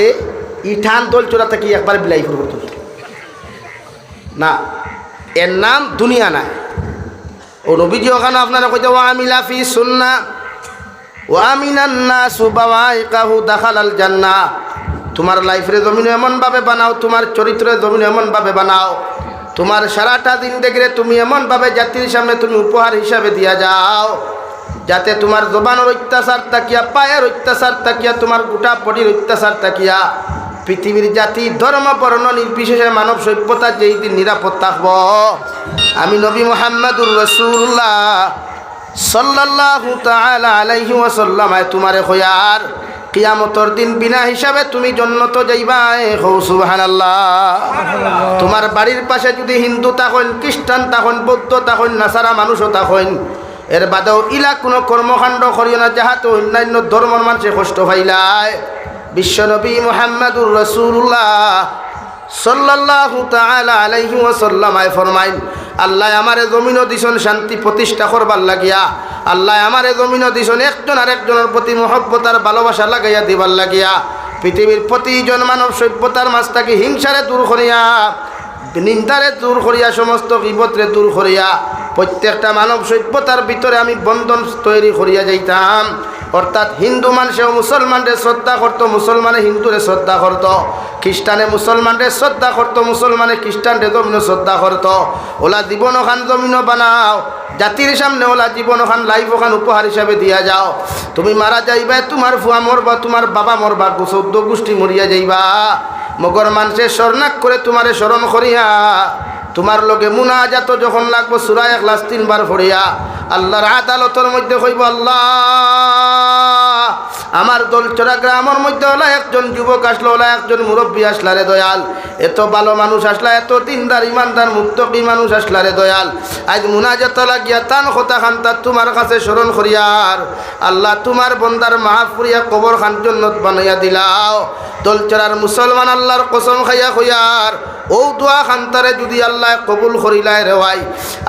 ই ঠান দোল চোরা থেকে একবার বিলাই ফুর করত না। এর নাম দুনিয়া নাই। ও নবীজি ওখানে আপনারা কইতে ওয়া আমিলা ফি সুন্নাহ ওয়া আমিনান নাসু বাওয়াইকাহু দাখালাল জান্নাহ। তোমার লাইফরে জমিন এমনভাবে বানাও, তোমার চরিত্রে জমিন এমনভাবে বানাও, তোমার সারাটা দিন দেখলে তুমি এমনভাবে জাতির সামনে তুমি উপহার হিসাবে দিয়া যাও, যাতে তোমার জবানের অত্যাচার তাকিয়া, পায়ের অত্যাচার তাকিয়া, তোমার গোটা বডির অত্যাচার তাকিয়া পৃথিবীর জাতি ধর্ম বর্ণ নির্বিশেষে মানব সভ্যতা যেই দিন নিরাপদ থাকব। আমি নবী মুহাম্মদুর রাসূলুল্লাহ সাল্লাল্লাহু তাআলা আলাইহি ওয়াসাল্লাম তোমারে কয়ার কিয়ামতের দিন বিনা হিসাবে তুমি জান্নাত যাইবা। হো সুবহানাল্লাহ। তোমার বাড়ির পাশে যদি হিন্দু থাকেন, খ্রিস্টান থাকেন, বৌদ্ধ থাকেন, নাসারা মানুষও থাকেন, এর বাদেও ইলা কোনো কর্মকাণ্ড করিও না যাহাতে অন্যান্য ধর্মের মানুষে কষ্ট পাইলায়। বিশ্বনবী মুহাম্মদুর রাসূলুল্লাহ সাল্লাল্লাহু তাআলা আলাইহি ওয়াসাল্লাম ফরমাইন, আল্লাহ আমারে জমিনও দিছেন শান্তি প্রতিষ্ঠা করবার লাগিয়া, আল্লাহ আমারে জমিনও দিছেন একজন আরেকজনের প্রতি মহব্বত আর ভালোবাসা লাগাইয়া দিবার লাগিয়া, পৃথিবীর প্রতিজন মানব সভ্যতার মাঝ থেকে হিংসারে দূর করিয়া, নিন্দারে দূর করিয়া, সমস্ত গীবতরে দূর করিয়া প্রত্যেকটা মানব সভ্যতার ভিতরে আমি বন্ধন তৈরি করিয়া যাইতাম। অর্থাৎ হিন্দু মানুষেও মুসলমানরে শ্রদ্ধা করতো, মুসলমানে হিন্দুরে শ্রদ্ধা করতো, খ্রিস্টানে মুসলমানরে শ্রদ্ধা করতো, মুসলমানে খ্রিস্টানরে জমিন শ্রদ্ধা করতো। ওলা জীবন ওখান জমিন বানাও, জাতির সামনে ওলা জীবন ওখান লাইফ ওখান উপহার হিসাবে দিয়া যাও। তুমি মারা যাইবা, তোমার ফুয়া মরবা, তোমার বাবা মরবা, 14 গোষ্ঠী মরিয়া যাইবা, মগর মানুষের স্বর্ণাক করে তোমারে স্মরণ করিয়া তোমার লগে মুনাজাত যখন লাগবো সূরা ইখলাস 3 বার পড়িয়া আল্লাহর আদালতের মধ্যে কইব, আল্লাহ আমার দলচরা গ্রামের মধ্যে ওলা একজন যুবক আসলো, ওলা একজন মুরব্বী আসলা রে দয়াল, এত ভালো মানুষ আসলা, এত দিনদার ইমানদার মুত্তাকি মানুষ আসলা রে দয়াল, আজ মুনাজাত লাগিয়া তান কথা খান্তা তোমার কাছে স্মরণ করিয়ার আল্লাহ তোমার বন্দার মাফ করিয়া কবর খান জান্নাত বানাইয়া দিলাও। দলচরার মুসলমান আল্লাহর কসম খাইয়া কইয়ার ও দোয়া খান্তারে যদি আল্লাহ কবুল করিলায় রে ভাই,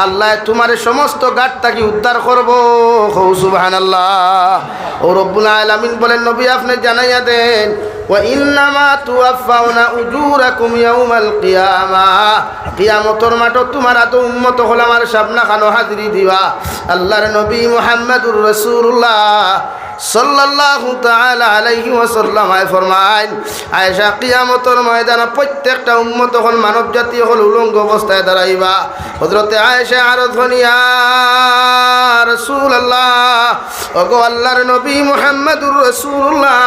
আল্লাহ তোমার সমস্ত গাট থাকি উদ্ধার করব। সুবহানাল্লাহ। ও রব্বুল আলামিন বলেন, নবী আপনি জানাইয়া দেন, ওয়া ইন্নামা তুওয়াফাউনা উজুরাকুম ইয়াউমাল কিয়ামাহ, কিয়ামতের মাঠে তোমার এত উম্মত হল আমার সামনে খানো হাজিরি দিবা। আল্লাহর নবী মুহাম্মদুর রাসূলুল্লাহ সাল্লাল্লাহু তাআলা আলাইহি ওয়াসাল্লাম ফরমাইন, আয়েশা কিয়ামতের ময়দানে প্রত্যেকটা উম্মত হল মানব জাতি হল উলঙ্গ অবস্থায় দাঁড়াইবা। হযরতে আয়েশা আরজ করেন, ইয়া রাসূলুল্লাহ, ওগো আল্লাহর নবী মুহাম্মদুর রাসূলুল্লাহ,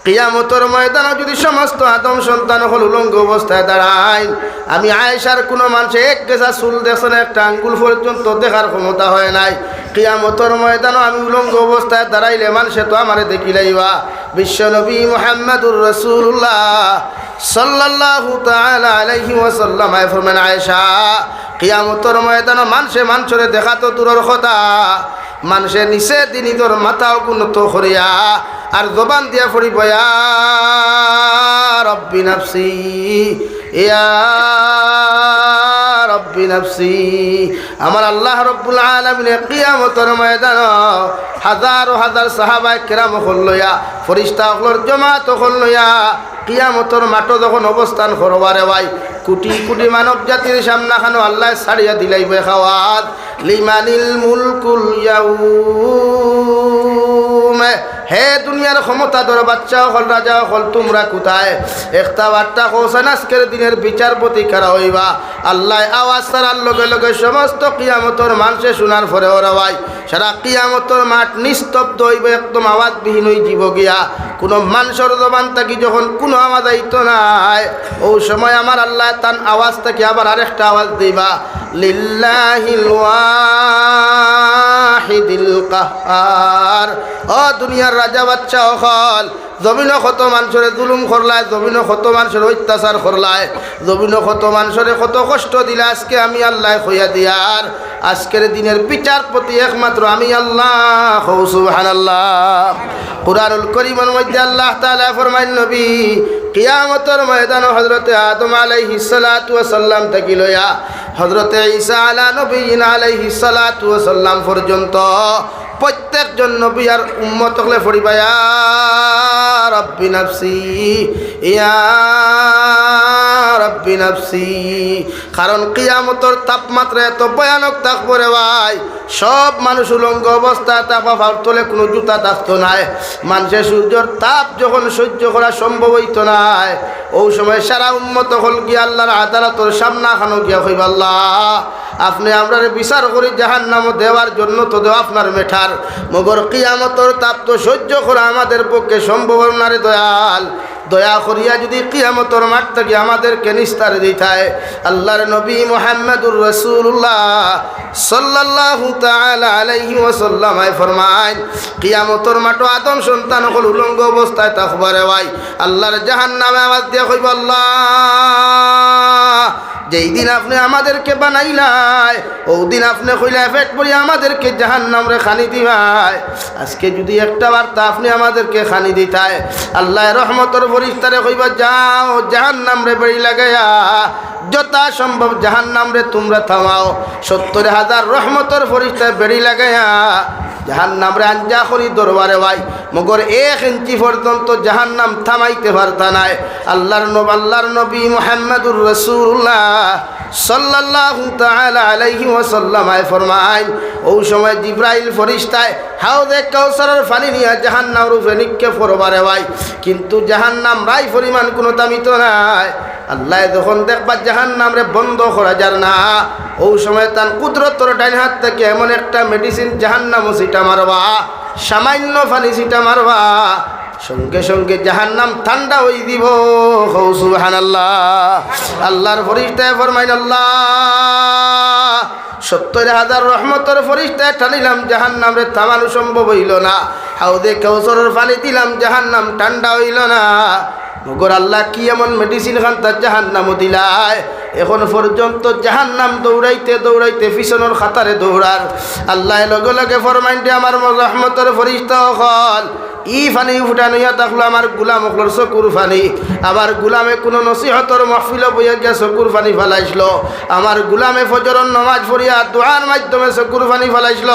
কিয়ামতের ময়দানে যদি সমস্ত আদম সন্তান হল উলঙ্গ অবস্থায় দাঁড়ায়, আমি আয়েশার কোনো মানুষে এক গেছা চুল দেখছেন একটা আঙ্গুল পর্যন্ত দেখার ক্ষমতা হয় নাই। কিয়ামতের ময়দানে আমি উলঙ্গ অবস্থায় দাঁড়াইলে মানুষে তো আমারে দেখিলাইবা। বিশ্বনবী মুহাম্মদুর রাসূলুল্লাহ সাল্লাল্লাহু তাআলা আলাইহি ওয়াসাল্লাম ফরমান, আয়েশা কিয়ামতের ময়দানে মানুষে দেখা তো দূরের কথা, মানুষের নিচে তিনি তোর মাথাও উন্নত করিয়া আর জবান দিয়া পড়িব, ইয়া রব্বি নাফসি, ইয়া রব্বি নাফসি। আমার আল্লাহ রব্বুল আলামিন কিয়ামতের ময়দান হাজার হাজার সাহাবায়ে কেরাম হল লইয়া, ফেরেশতা হলর জামাত হল লইয়া কিয়ামতের মাঠ যখন অবস্থান করবারে ভাই, কোটি কোটি মানব জাতির সামনে খানো আল্লাহ ছাড়িয়া দিলাইবে খাওয়াত, লিমানিল মুলকুল ইয়াউম। হে দুনিয়ার ক্ষমতাধর বাচ্চা হল, রাজা হল, তোমরা কোথায়? একটা বার্তা হোসেন আজকের দিনের বিচারপতি কারা হইবা। আল্লাহ আওয়াজ ছাড়ার লগে লগে সমস্ত কিয়ামতের মানুষে শোনার পরে ওরা ভাই সারা কিয়ামতের মাঠ নিস্তব্ধ হইবে, একদম আওয়াজবিহীন হয়ে যাব গিয়া। কোনো মানুষের জবান থাকি যখন কোনো আওয়াজ আইত নাই, ও সময় আমার আল্লাহ তান আওয়াজ থাকি আবার আরেকটা আওয়াজ দিবা, লিল্লাহিল ওয়াহিদিল কাহ্হার। ও দুনিয়ার রাজা বাচ্চা অকল, জমিন কত মানুষের জুলুম করলায়, জমিন কত মানুষের অত্যাচার করলায়, জমিন কত মানুষের কত কষ্ট দিলে, আজকে আমি আল্লাহ হইয়া দিয়ার আজকের দিনের বিচারপতি একমাত্র আমি আল্লাহ। সুবহানাল্লাহ। কুরআনুল কারীমের মধ্যে আল্লাহ তাআলা ফরমায়, নবী কিয়ামতের ময়দানে হযরতে আদম আলাইহিস সালাতু ওয়াস সালাম থেকে লইয়া হযরতে ঈসা আলা নবিয়িনা আলাইহিস সালাতু ওয়াস সালাম পর্যন্ত প্রত্যেকজন নবী আর উম্মত হলে পড়িবা, ইয়া রব্বি নাফসি, ইয়া রব্বি নাফসি। কারণ কিয়ামতের তাপমাত্রা এত ভয়ানক থাকবো রে ভাই, সব মানুষ উলঙ্গ অবস্থায় তাপা তোলে, কোনো জুতা থাকতো নাই। মানুষের সূর্যের তাপ যখন সহ্য করা সম্ভব হইতো নাই, ও সময় সারা উম্মত হল গিয়া আল্লাহর আদালতের সামনা খানো গিয়া হইবা, আল্লাহ আপনি আমরা বিচার করি জাহান্নাম দেওয়ার জন্য তো দেওয়া আপনার মেঠার, মগর কিয়ামতের তাপ তো সহ্য করা আমাদের পক্ষে সম্ভব না রে দয়াল। দয়া করিয়া যদি কিয়ামতের মাঠ থেকে আমাদেরকে নিস্তার দিতায়। আল্লাহর নবী মুহাম্মদুর রাসূলুল্লাহ সাল্লাল্লাহু তাআলা আলাইহি ওয়াসাল্লাম ফরমায়, কিয়ামতের মাঠ আদম সন্তান হল উলঙ্গ অবস্থায় থাকবারে ভাই আল্লাহর জাহান্নামে আওয়াজ দিয়া কইব, আল্লাহ যেই দিন আপনি আমাদেরকে বানাইলাই, ওই দিন আপনি কইলা পেট পরি আমাদেরকে জাহান্নাম রে খানি দিবাই। আজকে যদি একটা বার্তা আপনি আমাদেরকে খানি দিতায়, আল্লাহ রহমতের ফরিস্তারে কইবা, যাও জাহান্নাম রে বেড়ি লাগাইয়া যথা সম্ভব জাহান্নাম রে তোমরা থামাও। ৭০,০০০ রহমতের ফরিস্তায় বেড়ি লাগাইয়া জাহান্নাম রে আঞ্জা করি দরবারে ভাই, মগর ১ ইঞ্চি পর্যন্ত জাহান্নাম থামাইতে পারতা নাই। আল্লাহর নবী মুহাম্মদুর রাসূলুল্লাহ সাল্লাল্লাহু তাআলা আলাইহি ওয়াসাল্লাম ফরমায়, ওই সময় জিবরাইল ফেরেশতায় হাউজে কাউসারের পানি নিয়ে জাহান্নামের উপরে নিক্ষেপ করবারে ভাই, কিন্তু জাহান্নাম রাই পরিমাণ কোনো দামিত নাই। আল্লাহ যখন দেখবা জাহান্নাম রে বন্ধ করা যার না, ওই সময় তার কুদরতর ডাইন হাত থেকে এমন একটা মেডিসিন জাহান্নাম সিটা মারবা, সামান্য পানি সিটা মারবা, সঙ্গে সঙ্গে জাহান্নাম ঠান্ডা হয়ে দিব। সুবহানাল্লাহ। আল্লাহর ফেরেশতায় ফরমাইন, আল্লাহ ৭০,০০০ রহমতের ফেরেশতায় টানিলাম জাহান্নাম রে থামানো সম্ভব হইল না, হাউদে কাউসারের পানি দিলাম জাহান্নাম ঠান্ডা হইল না। মগর আল্লাহ কি এমন মেডিসিন খান তার জাহান্নামও দিলায়, এখন পর্যন্ত জাহান্নাম দৌড়াইতে দৌড়াইতে পিছনের খাতারে দৌড়ার। আল্লাহ লগে লগে ফরমাইন দে, আমার রহমতের ফেরেশতা হল ই ফানি ফুটানো ইয়া থাকলো আমার গুলাম হকলর চকুর ফানি। আমার গুলামে কোনো নসিহতর মাহফিল বইয়া গিয়া চকুর ফানি ফেলাইছিল, আমার গুলামে ফজরের নামাজ পড়িয়া দোয়ার মাধ্যমে চকুর ফানি ফেলাইছিল,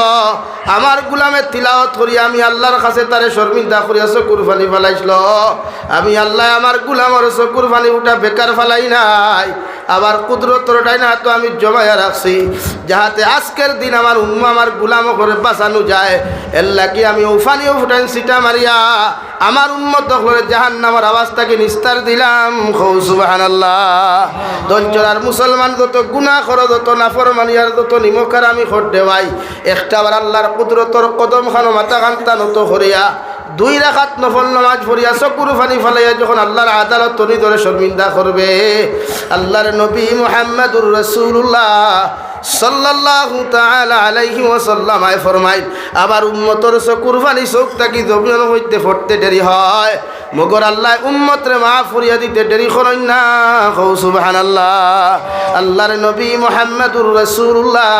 আমার গুলামে তিলাওয়াত করিয়া আমি আল্লাহর কাছে তারে শর্মিন্দা করিয়া চকুর ফানি ফেলাইছিল। আমি আল্লাহ আমার গুলামর চকুর ফানি উঠা বেকার ফেলাই নাই, আবার কুদরতর ডাইনা তো আমি জমাইয়া রাখছি, যাহাতে আজকের দিন আমার উম্মা আমার গুলাম করে বাঁচানো যায়। এর লাগি আমি উফানিও ফুটাইন সিটা মারিয়া আমার উম্মত হলে জাহান্নামের আওয়াজটাকে নিস্তার দিলাম। সুবহানাল্লাহ। দঞ্চলার মুসলমান যত গুনাহ করো, যত নাফরমানিয়ার যত নিমকার আমি খর দেওয়াই, একটাবার আল্লাহর কুদরতর কদম খানো মাথা খান্তা নত করিয়া 2 রাকাত নফল নামাজ পড়িয়া চকুর পানি ফেলাইয়া যখন আল্লাহর আদালত তনি ধরে শর্মিন্দা করবে, আল্লাহর নবী মুহাম্মদুর রাসূলুল্লাহ সাল্লাল্লাহু তাআলা আলাইহি ওয়াসাল্লাম ফরমাইল, আবার উম্মতর চকুর পানি চোখ থাকি জমিনের মধ্যে পড়তে দেরি হয়, মগর আল্লাহ উম্মতরে মাফ করিয়া দিতে দেরি করেন না। সুবহানাল্লাহ। আল্লাহর নবী মুহাম্মদুর রাসূলুল্লাহ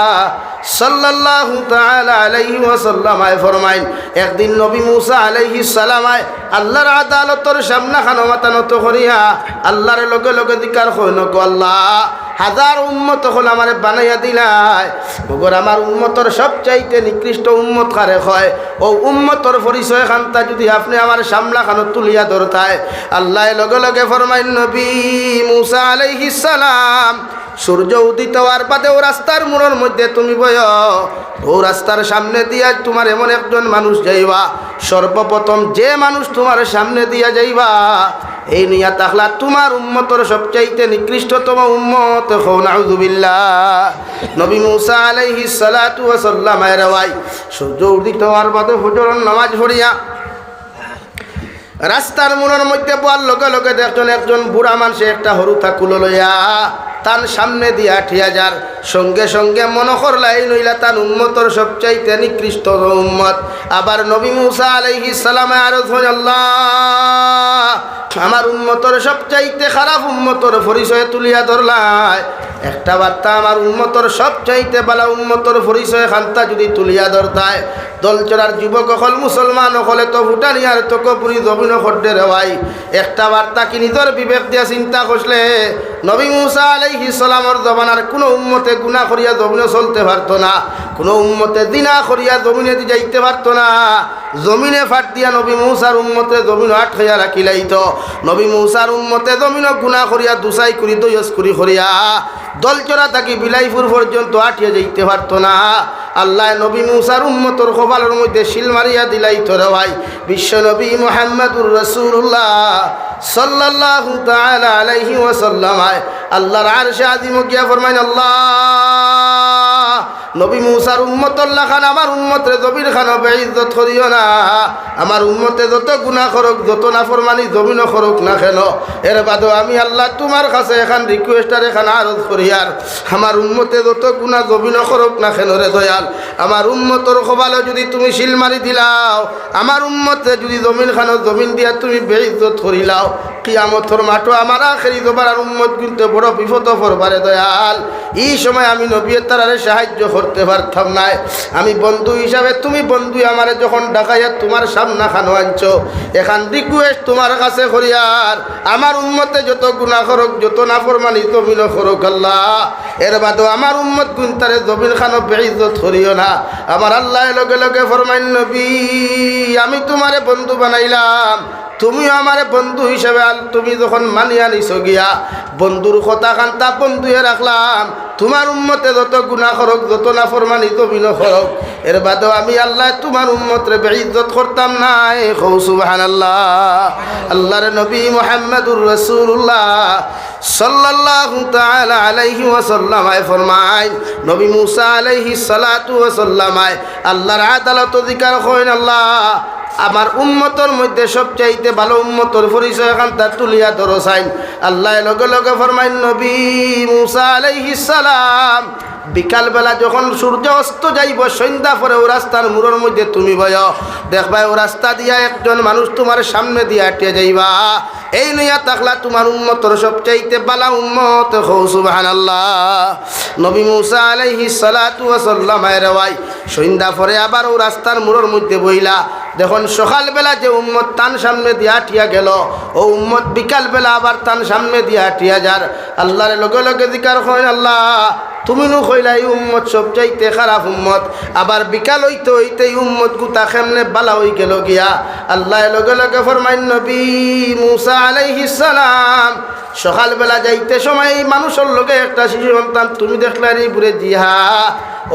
সাল্লাল্লাহু তাআলা আলাইহি ওয়াসাল্লাম ফরমাইল, একদিন নবী মুসা আলাইহিস সালাম আল্লাহর আদালতের সামনে খানো মাথা নত করিয়া আল্লাহর লগে লগে দিকার কইন, গো আল্লাহ, হাজার উম্মত হল আমারে বানাইয়া দিলাই, মগর আমার উম্মতর সবচাইতে নিকৃষ্ট উম্মত কারে হয়, ও উম্মতর পরিচয় খান্তা যদি আপনি আমার সামলা খানো তুলিয়া ধরতায়। আল্লাহ লগে লগে ফরমাইন, নবী মুসা আলাইহিস সালাম, সূর্য উদিত হওয়ার বাদে ও রাস্তার মোড়ের মধ্যে তুমি বয়, ও রাস্তার সামনে দিয়া তোমার এমন একজন মানুষ যাইবা, সর্বপ্রথম যে মানুষ তোমার সামনে দিয়া যাইবা এই নিয়া তাহলা তোমার উম্মতর সবচাইতে নিকৃষ্টতম উম্মত হও। নাউযুবিল্লাহ। নবী মুসা আলাইহিস সালাতু ওয়াস সালাম রাওয়াই সূর্য উদিত হওয়ার বাদে ফজরের নামাজ পড়িয়া রাস্তার মোড়ের মধ্যে বল লগে লগে দেখছেন একজন বুড়া মানুষ একটা হরু থাকুলো লইয়া তার সামনে দিয়া ঠিয়া যার, সঙ্গে সঙ্গে মনে করলাই নইলা তার উম্মতর সবচাইতে নিকৃষ্ট উম্মত। আবার নবী মুসা আলাইহিস সালাম আরজ হয়, আল্লাহ, আমার উম্মতর সবচাইতে খারাপ উম্মতর পরিচয় তুলিয়া ধরলাই, একটা বার্তা আমার উম্মতর সবচাইতে বালা উম্মতর পরিচয় খান্তা যদি তুলিয়া ধরতায়, দলচরার যুবক হল মুসলমান হলে তো ভুটানিয়ার তকপুরি জমিন খড্ডে রেওয়াই, একটা বার্তা কি নিজের বিবেক দিয়া চিন্তা করলে নবী মুসা আলাইহিস সালামের জমানার কোনো উম্মতে গুনাহ করিয়া জমিনে চলতে পারতো না, কোনো উম্মতে দিনা করিয়া জমিনে যাইতে পারতো না, জমিনে ফাট দিয়া নবী মুসার উম্মতে জমিন আটকাইয়া রাখিলাইতো, নবী মুসার উম্মতে জমিন গুনাহ করিয়া দুসাই করি দয়স করিয়া দলচরা তাকে বিলাইপুর পর্যন্ত আটিয়া যাইতে পারতো না। আল্লাহ নবী মুসার উম্মতর কপালের মধ্যে শিল মারিয়া দিলাইতো রে ভাই। বিশ্ব নবী মুহাম্মদুর রাসূলুল্লাহ সাল্লাল্লাহু তাআলা আলাইহি ওয়াসাল্লাম আল্লাহর আরশে আজিম গিয়া ফরমাইন, আল্লাহ, নবী মুসার উম্মতুল্লাহ খান আমার উম্মতরে জমির খান বেইজ্জত করিও না, আমার উম্মতে যত গুনাহ করুক যত নাফরমানি জমিন করুক না কেন, এর বাদও আমি আল্লাহ তোমার কাছে এখন রিকোয়েস্ট আর এখন আরজ করি, আর আমার উম্মতে যত গুনাহ জমিন করুক না কেন রে দয়াল, আমার উম্মতর কপালে যদি তুমি শিল মারি দিলাও, আমার উম্মতে যদি জমিন খানো জমিন দিয়া তুমি বেইজ্জত করিলাও, কিয়ামতর মাঠো আমার আখেরি জবার আর উম্মত কিন্তু বড় বিপদ পড়বারে দয়াল। এই সময় আমি নবী তারারে সাহায্য করতে পারতাম না, আমি বন্ধু হিসাবে তুমি বন্ধু আমারে যখন ডাকাইয়া তোমার সামনা খানো আনছো, এখন রিকোয়েস্ট তোমার কাছে করিয়ার আমার উম্মতে যত গুনাহ করুক যত নাফরমানি জমিন করুক আল্লাহ, এর বাদও আমার উম্মত গুনতারে জমিন খানো বেইজ্জত করিও না। আমার আল্লাহ লগে লগে ফরমাইন, নবী, আমি তোমারে বন্ধু বানাইলাম, তুমি আমার বন্ধু হিসেবে তুমি যখন মানিয়া নিছো গিয়া বন্ধুর কথা খান্তা বন্ধুয়ে রাখলাম, তোমার উম্মতে যত গুনাহ করুক যত নাফরমানি জমিন করুক, এর বাদেও আমি আল্লাহ তোমার উম্মতরে বেইজ্জত করতাম না। সুবহানাল্লাহ। আল্লাহর নবী মুহাম্মদুর রাসূলুল্লাহ সাল্লাল্লাহু তাআলা আলাইহি ওয়াসাল্লাম ফরমায়, নবী মুসা আলাইহিস সালাতু ওয়াসাল্লাম আল্লাহর আদালত অধিকার করেন, আল্লাহ, আমার উম্মতর মধ্যে সবচাইতে ভালো উম্মতর পরিচয় এখন তার তুলিয়া ধরো চাইন। আল্লাহ লগে লগে ফরমাইন, নবী মুসা আলাইহিস সালাম, বিকালবেলা যখন সূর্য অস্ত যাইব সন্ধ্যা পরে ও রাস্তার মোড়ের মধ্যে তুমি বয়, দেখবা ও রাস্তা দিয়া একজন মানুষ তোমার সামনে দিয়ে আটিয়া যাইবা, এই নইয়া তাকলা তোমার উম্মতর সবচাইতে বালা উম্মত হও। সুবহানাল্লাহ। নবী মুসা আলাইহিস সালাতু ওয়াস সালাম রাওয়াই সন্ধ্যা পরে আবার ও রাস্তার মোড়ের মধ্যে বইলা, দেখুন সকালবেলা যে উম্মত তান সামনে দিয়া আটিয়া গেল, ও উম্মত বিকালবেলা আবার তান সামনে দিয়া আটিয়া যার। আল্লাহর লগে লগে জিকার করেন, আল্লাহ, তুমি নু কইলা এই উম্মত সবচাইতে খারাপ উম্মত, আবার বিকাল হইতে হইতে উম্মত গুতা কেমনে বালা হই গেল গিয়া। আল্লাহ লগে লগে ফরমাইন, নবী মুসা আলাইহিস সালাম, সালাম সকালবেলা যাইতে সময় এই মানুষের লোকে একটা শিশু সন্তান তুমি দেখলে নি পুরে জিহা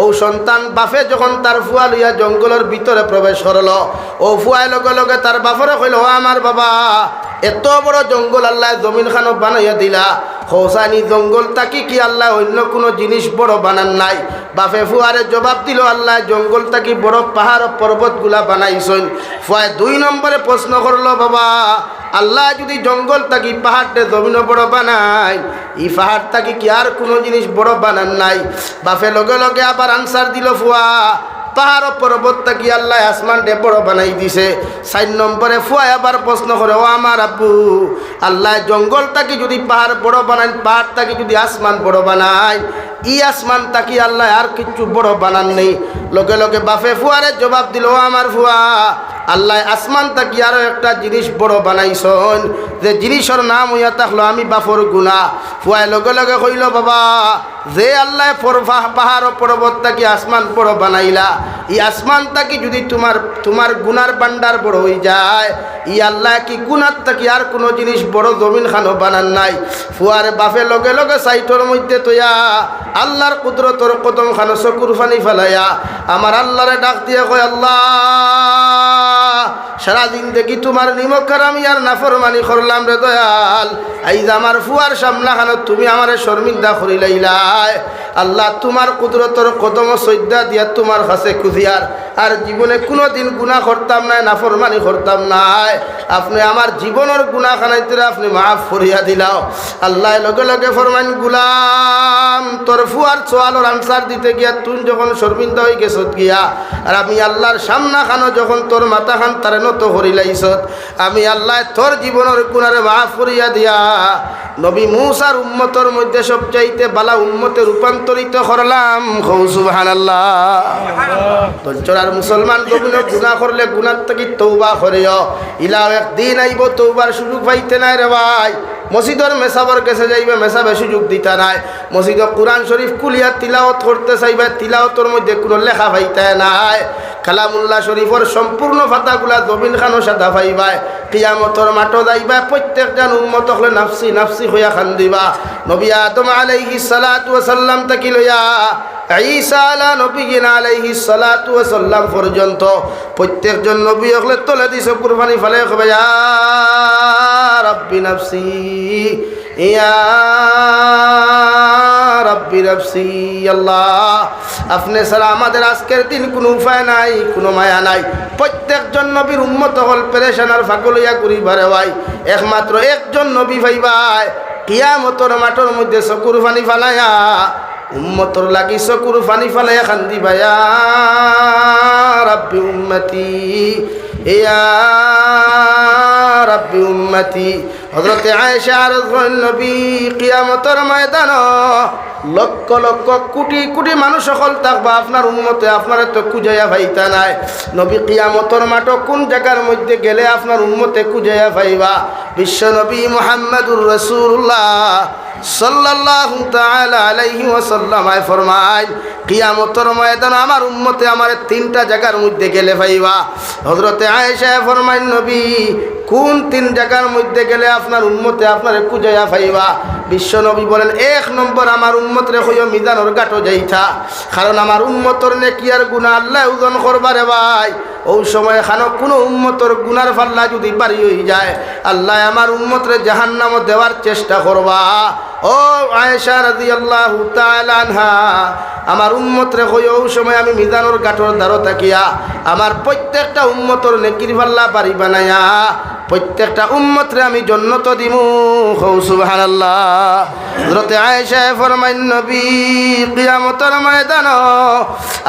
ও সন্তান বাপে যখন তার ফুয়া লইয়া জঙ্গলের ভিতরে প্রবেশ করল ও ফুয়ায় লগে লগে তার বাপরে কইল ও আমার বাবা এত বড় জঙ্গল আল্লাহ জমিন খানো বানাইয়া দিলা খোসানি জঙ্গল তাকি কি আল্লাহ অন্য কোনো জিনিস বড় বানান নাই বাপে ফুয়ারে জবাব দিল আল্লাহ জঙ্গল তাকি বড় পাহাড় পর্বতগুলা বানাইছেন ফুয়ায় 2 নম্বরে প্রশ্ন করলো বাবা আল্লাহ যদি জঙ্গল তাকি পাহাড়টা জমিন বড় বানায় এই পাহাড় তাকি কি আর কোনো জিনিস বড় বানান নাই বাপে লগে লগে আবার আনসার দিল ফুয়া পাহাড় পর্বত তাকি আল্লাহ আসমানটা বড় বানাই দিছে 4 নম্বরে ফুয়া আবার প্রশ্ন করে ও আমার আব্বু আল্লাহ জঙ্গল তাকি যদি পাহাড় বড় বানায় পাহাড় তাকি যদি আসমান বড় বানায় ই আসমান তাকি আল্লাহ আর কিছু বড় বানান নেই লগে লগে বাপে ফুয়ারে জবাব দিল ও আমার ফুয়া আল্লাহ আসমান তাকি আরো একটা জিনিস বড় বানাইছন যে জিনিসের নাম হইয়া থাকলো আমি বাপর গুণা ফুয়ায় লগে লগে কইল বাবা যে আল্লাহ পাহাড় পর্বত তাকি আসমান বড় বানাইলা এই আসমান তাকি যদি তোমার গুনার বান্ডার বড় হয়ে যায় ই আল্লাহ কি গুনার তাকি আর কোনো জিনিস বড় জমিন খানো বানান নাই ফুয়ার বাপে লগে লগে সাইটর মধ্যে তোয়া আল্লাহর কুদরতর কদম খানো চকুর ফানি ফেলাইয়া আমার আল্লাহরে ডাক দিয়ে কয় আল্লাহ সারা জিন্দেগি তোমার নিমকার আমি আর নাফরমানি করলাম রে দয়াল এই যে আমার ফুয়ার সামনা খানো তুমি আমারে শর্মিন্দা করিলাইলাই আল্লাহ তোমার কুদরতর কদম সজ্জা দিয়া তোমার কাছে খুঁজিয়ার আর জীবনে কোনো দিন গুনাহ করতাম নাই নাফরমানি করতাম নাই আপনি আমার জীবনের গুনাহ খানাইতে আপনি মাফ করিয়া দিলাও আল্লাহ লগে লগে ফরমান গুলাম তোর ফুয়ার সোয়ালোর আনসার দিতে গিয়া তুই যখন শর্মিন্দা হয়ে গেছত গিয়া আর আমি আল্লাহর সামনা খানো যখন তোর মাথা খান তারে নত করিলাইছত আমি আল্লাহ তোর জীবনের গুনারে মাফ করিয়া দিয়া নবী মূসার উম্মতের মধ্যে সবচাইতে বালা উম্মতে রূপান্তরিত করলাম সুবহানাল্লাহ তোর মুসলমান গভীর গুনাহ করলে গুনার থেকে তওবা করিও ইলাও একদিন আইব তওবার সুযোগ পাইতে নাই রে ভাই মসজিদের মেসাবর কাছে যাইবে মেসাবে সুযোগ দিতা নাই মসজিদ কুরআন শরীফ কুলিয়া তিলাওয়াত করতে চাইবে তিলাওয়াতের মধ্যে কোনো লেখা পাইতে নাই কালামুল্লাহ শরীফের সম্পূর্ণ ফাতাগুলা জমিন খানো সাদা পাইবা কিয়ামতের মাঠে যাইবা প্রত্যেকজন উম্মত হলে নাফসি নাফসি হইয়া খান্দিবা নবী আদম আলাইহিস সালাতু ওয়াস সালাম তাকি লইয়া ঈসা আলা নবীন আলাইহিস সালাতু ওয়াস সালাম পর্যন্ত প্রত্যেকজন নবী হলে তোলে দিছে কুরবানি ফলে কবে ইয়া রাব্বি নাফসি ইয়া রাব্বি নাফসি আল্লাহ আপনি ছাড়া আমাদের আজকের দিন কোনো উপায় নাই কোনো মায়া নাই প্রত্যেকজন নবীর উম্মত হল পেরেশান আর ফাগল হইয়া করিবারে ভাই একমাত্র একজন নবী ভাইবাই কিয়ামতের মাঠের মধ্যে চকুর পানি ফালাইয়া উম্মতর লাগি চকুর পানি ফালাইয়া কান্দিবা ইয়া রাব্বি উম্মতি ইয়া রাব্বি উম্মতি হযরত আয়েশা রাদিয়াল্লাহু নবী কিয়ামতের ময়দান লক্ষ লক্ষ কোটি কোটি মানুষ সকল থাকবা আপনার উম্মতে আপনার তো খুঁজাইয়া পাইতা নাই নবী কিয়ামতের মাঠ কোন জায়গার মধ্যে গেলে আপনার উম্মতে খুঁজাইয়া পাইবা বিশ্ব নবী মুহাম্মদুর রাসূলুল্লাহ সাল্লাল্লাহু তাআলা আলাইহি ওয়াসাল্লাম ফরমায় কিয়ামতের ময়দান আমার উম্মতে আমার 3টা জায়গার মধ্যে গেলে পাইবা হযরতে আয়েশা ফরমায় নবী কোন 3 জায়গার মধ্যে গেলে আপনার উম্মতে আপনারে খুঁজাইয়া পাইবা বিশ্ব নবী বলেন 1 নম্বর আমার উম্মতরে কইও মিজানের ঘাটে যাইতা কারণ আমার উম্মতর নেকি আর গুনাহ আল্লাহ ওজন করবারে ভাই ওই সময় খানো কোনো উম্মতর গুনার পাল্লা যদি বাড়ি হয়ে যায় আল্লাহ আমার উম্মতরে জাহান্নামে দেওয়ার চেষ্টা করবা ও আয়েশা রাদিয়াল্লাহু তাআলা আনহা আমার উম্মতরে কইও ওই সময় আমি মিজানের ঘাটর দ্বারা তাকিয়া আমার প্রত্যেকটা উম্মতর নেকির পাল্লা বাড়ি বানায়া প্রত্যেকটা উম্মতরে আমি জান্নাত দিমু সুবহানাল্লাহ হযরত আয়েশা ফরমাইন নবী কিয়ামতের ময়দান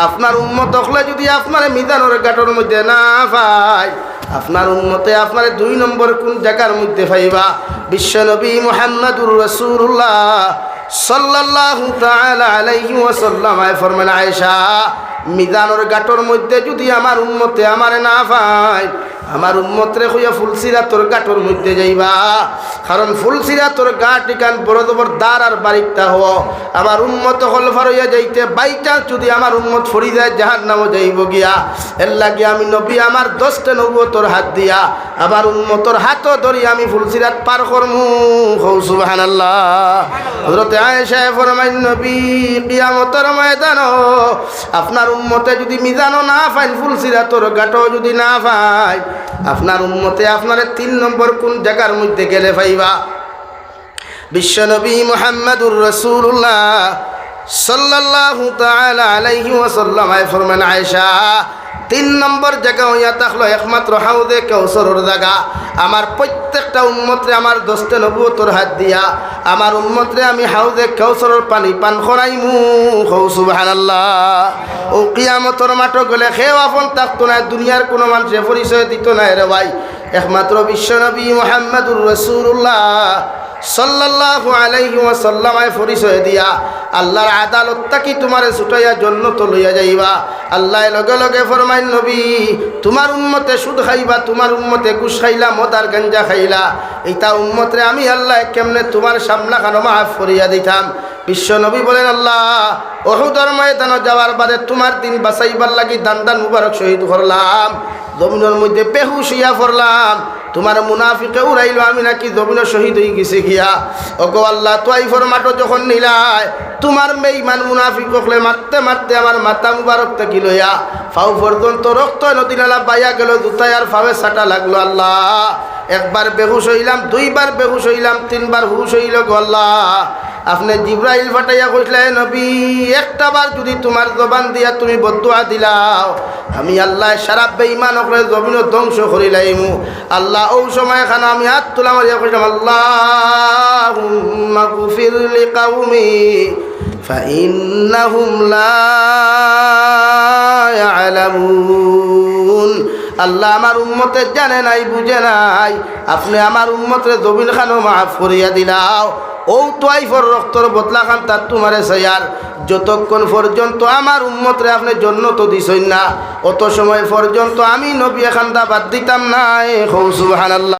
আপনার উম্মত হলে যদি আপনার মিজানের ঘাটর মধ্যে না পায় আপনার উম্মতে আপনার 2 নম্বর কোন জায়গার মধ্যে পাইবা বিশ্ব নবী মুহাম্মদুর রাসূলুল্লাহ সাল্লাল্লাহু তাআলা আলাইহি ওয়াসাল্লাম ফরমান আয়েশা মিজানের ঘাটর মধ্যে যদি আমার উম্মতে আমারে না পায় আমার উম্মতরে হইয়া ফুলসিরাতর গাঁটর মধ্যে যাইবা, কারণ ফুলসিরাতর গাঁট এখান বড় বড় দ্বার আর বাড়িটা হও। আমার উম্মত হলফার হইয়া যাইতে বাই চান্স যদি আমার উম্মত ফরি যায় জাহান্নামও যাইব গিয়া। এর লাগে আমি নবী আমার 10টা নবুয়তর হাত দিয়া আমার উম্মতর হাতও ধরি আমি ফুলসিরাত পার করমু। সুবহানাল্লাহ। হযরত আয়েশা ফরমাইন নবী কিয়ামতের ময়দানও আপনার উম্মতে যদি মিজানও না পায়, ফুলসিরাতর গাঁটও যদি না পায়, আপনার উম্মতে আপনার 3 নম্বর কোন জায়গার মধ্যে গেলে পাইবা? বিশ্বনবী মুহাম্মদুর রাসূলুল্লাহ সাল্লাল্লাহু তাআলা আলাইহি ওয়াসাল্লাম ফরমান আয়েশা 3 নম্বর জায়গা হইয়া থাকলো একমাত্র হাউদে কাউসারের জায়গা। আমার প্রত্যেকটা উম্মতরে আমার 10টা নবুয়তর হাত দিয়া আমার উম্মতরে আমি হাউদে কাউসারের পানি পান করাইমু। সুবহানাল্লাহ। ও কিয়ামতের মাঠে গেলে খেও আপন থাকতো না, দুনিয়ার কোনো মানুষে পরিচয় দিত না রে ভাই, একমাত্র বিশ্বনবী মুহাম্মদুর রাসূলুল্লাহ সাল্লাল্লাহু আলাইহি ওয়াসাল্লাম পরিচয় দিয়া আল্লাহর আদালতটা কি তোমারে ছুটাইয়া জান্নাত লইয়া যাইবা। আল্লাহ লগে লগে ফরমাইন নবী তোমার উম্মতে সুদ খাইবা, তোমার উম্মতে ঘুষ খাইলা, মদ আর গাঞ্জা খাইলা, এইটা উম্মতরে আমি আল্লাহ কেমনে তোমার সামনা খানো মাফ করিয়া দিতাম। বিশ্ব নবী বলেন আল্লাহ উহুদের ময়দানে যাওয়ার বাদে তোমার দিন বাঁচাইবার লাগি দান মুবারক শহীদ করলাম, জমিনের মধ্যে বেহুশ হইয়া পড়লাম, তোমার মুনাফিকে উড়াইলো আমি নাকি জমিনে শহীদ হয়ে গেছে গিয়া। ওগো আল্লাহ তোয়াইফর মাঠো যখন নিলাই তোমার বেঈমান মুনাফিক হলে মারতে মারতে আমার মাথা মুবারক থেকে লইয়া ফাউ পর্যন্ত রক্ত নদী নালা বাইয়া গেল, জুতায় আর ফাবে ছাটা লাগলো। আল্লাহ একবার বেহুশ হইলাম, 2বার বেহুশ হইলাম, 3বার হুশ হইল। গো আল্লাহ আপনি জিব্রাইল ফাটাইয়া কইলে নবী একটা বার যদি তোমার জবান দিয়া তুমি বদদুয়া দিলাও আমি আল্লাহ সারা বেঈমান হলে জমিন ধ্বংস করিলাইমু। আল্লাহ ওই সময় এখানে আমি হাত তোলা মারিয়া কইলাম আল্লাহুম্মা গফির লিকাউমি ফাইন্নাহুম লা ইয়ালামুন। আল্লাহ আমার উম্মতে জানে নাই বুঝে নাই, আপনি আমার উম্মতের জমিন খানো মাফ করিয়া দিলাও। ও তোয়াইফর রক্তর বদলা খান তার তোমারে সয়ার যতক্ষণ পর্যন্ত আমার উম্মতরে আপনি জান্নাত দিছেন না অত সময় পর্যন্ত আমি নবী এখানটা বাদ দিতাম না। সুবহানাল্লাহ।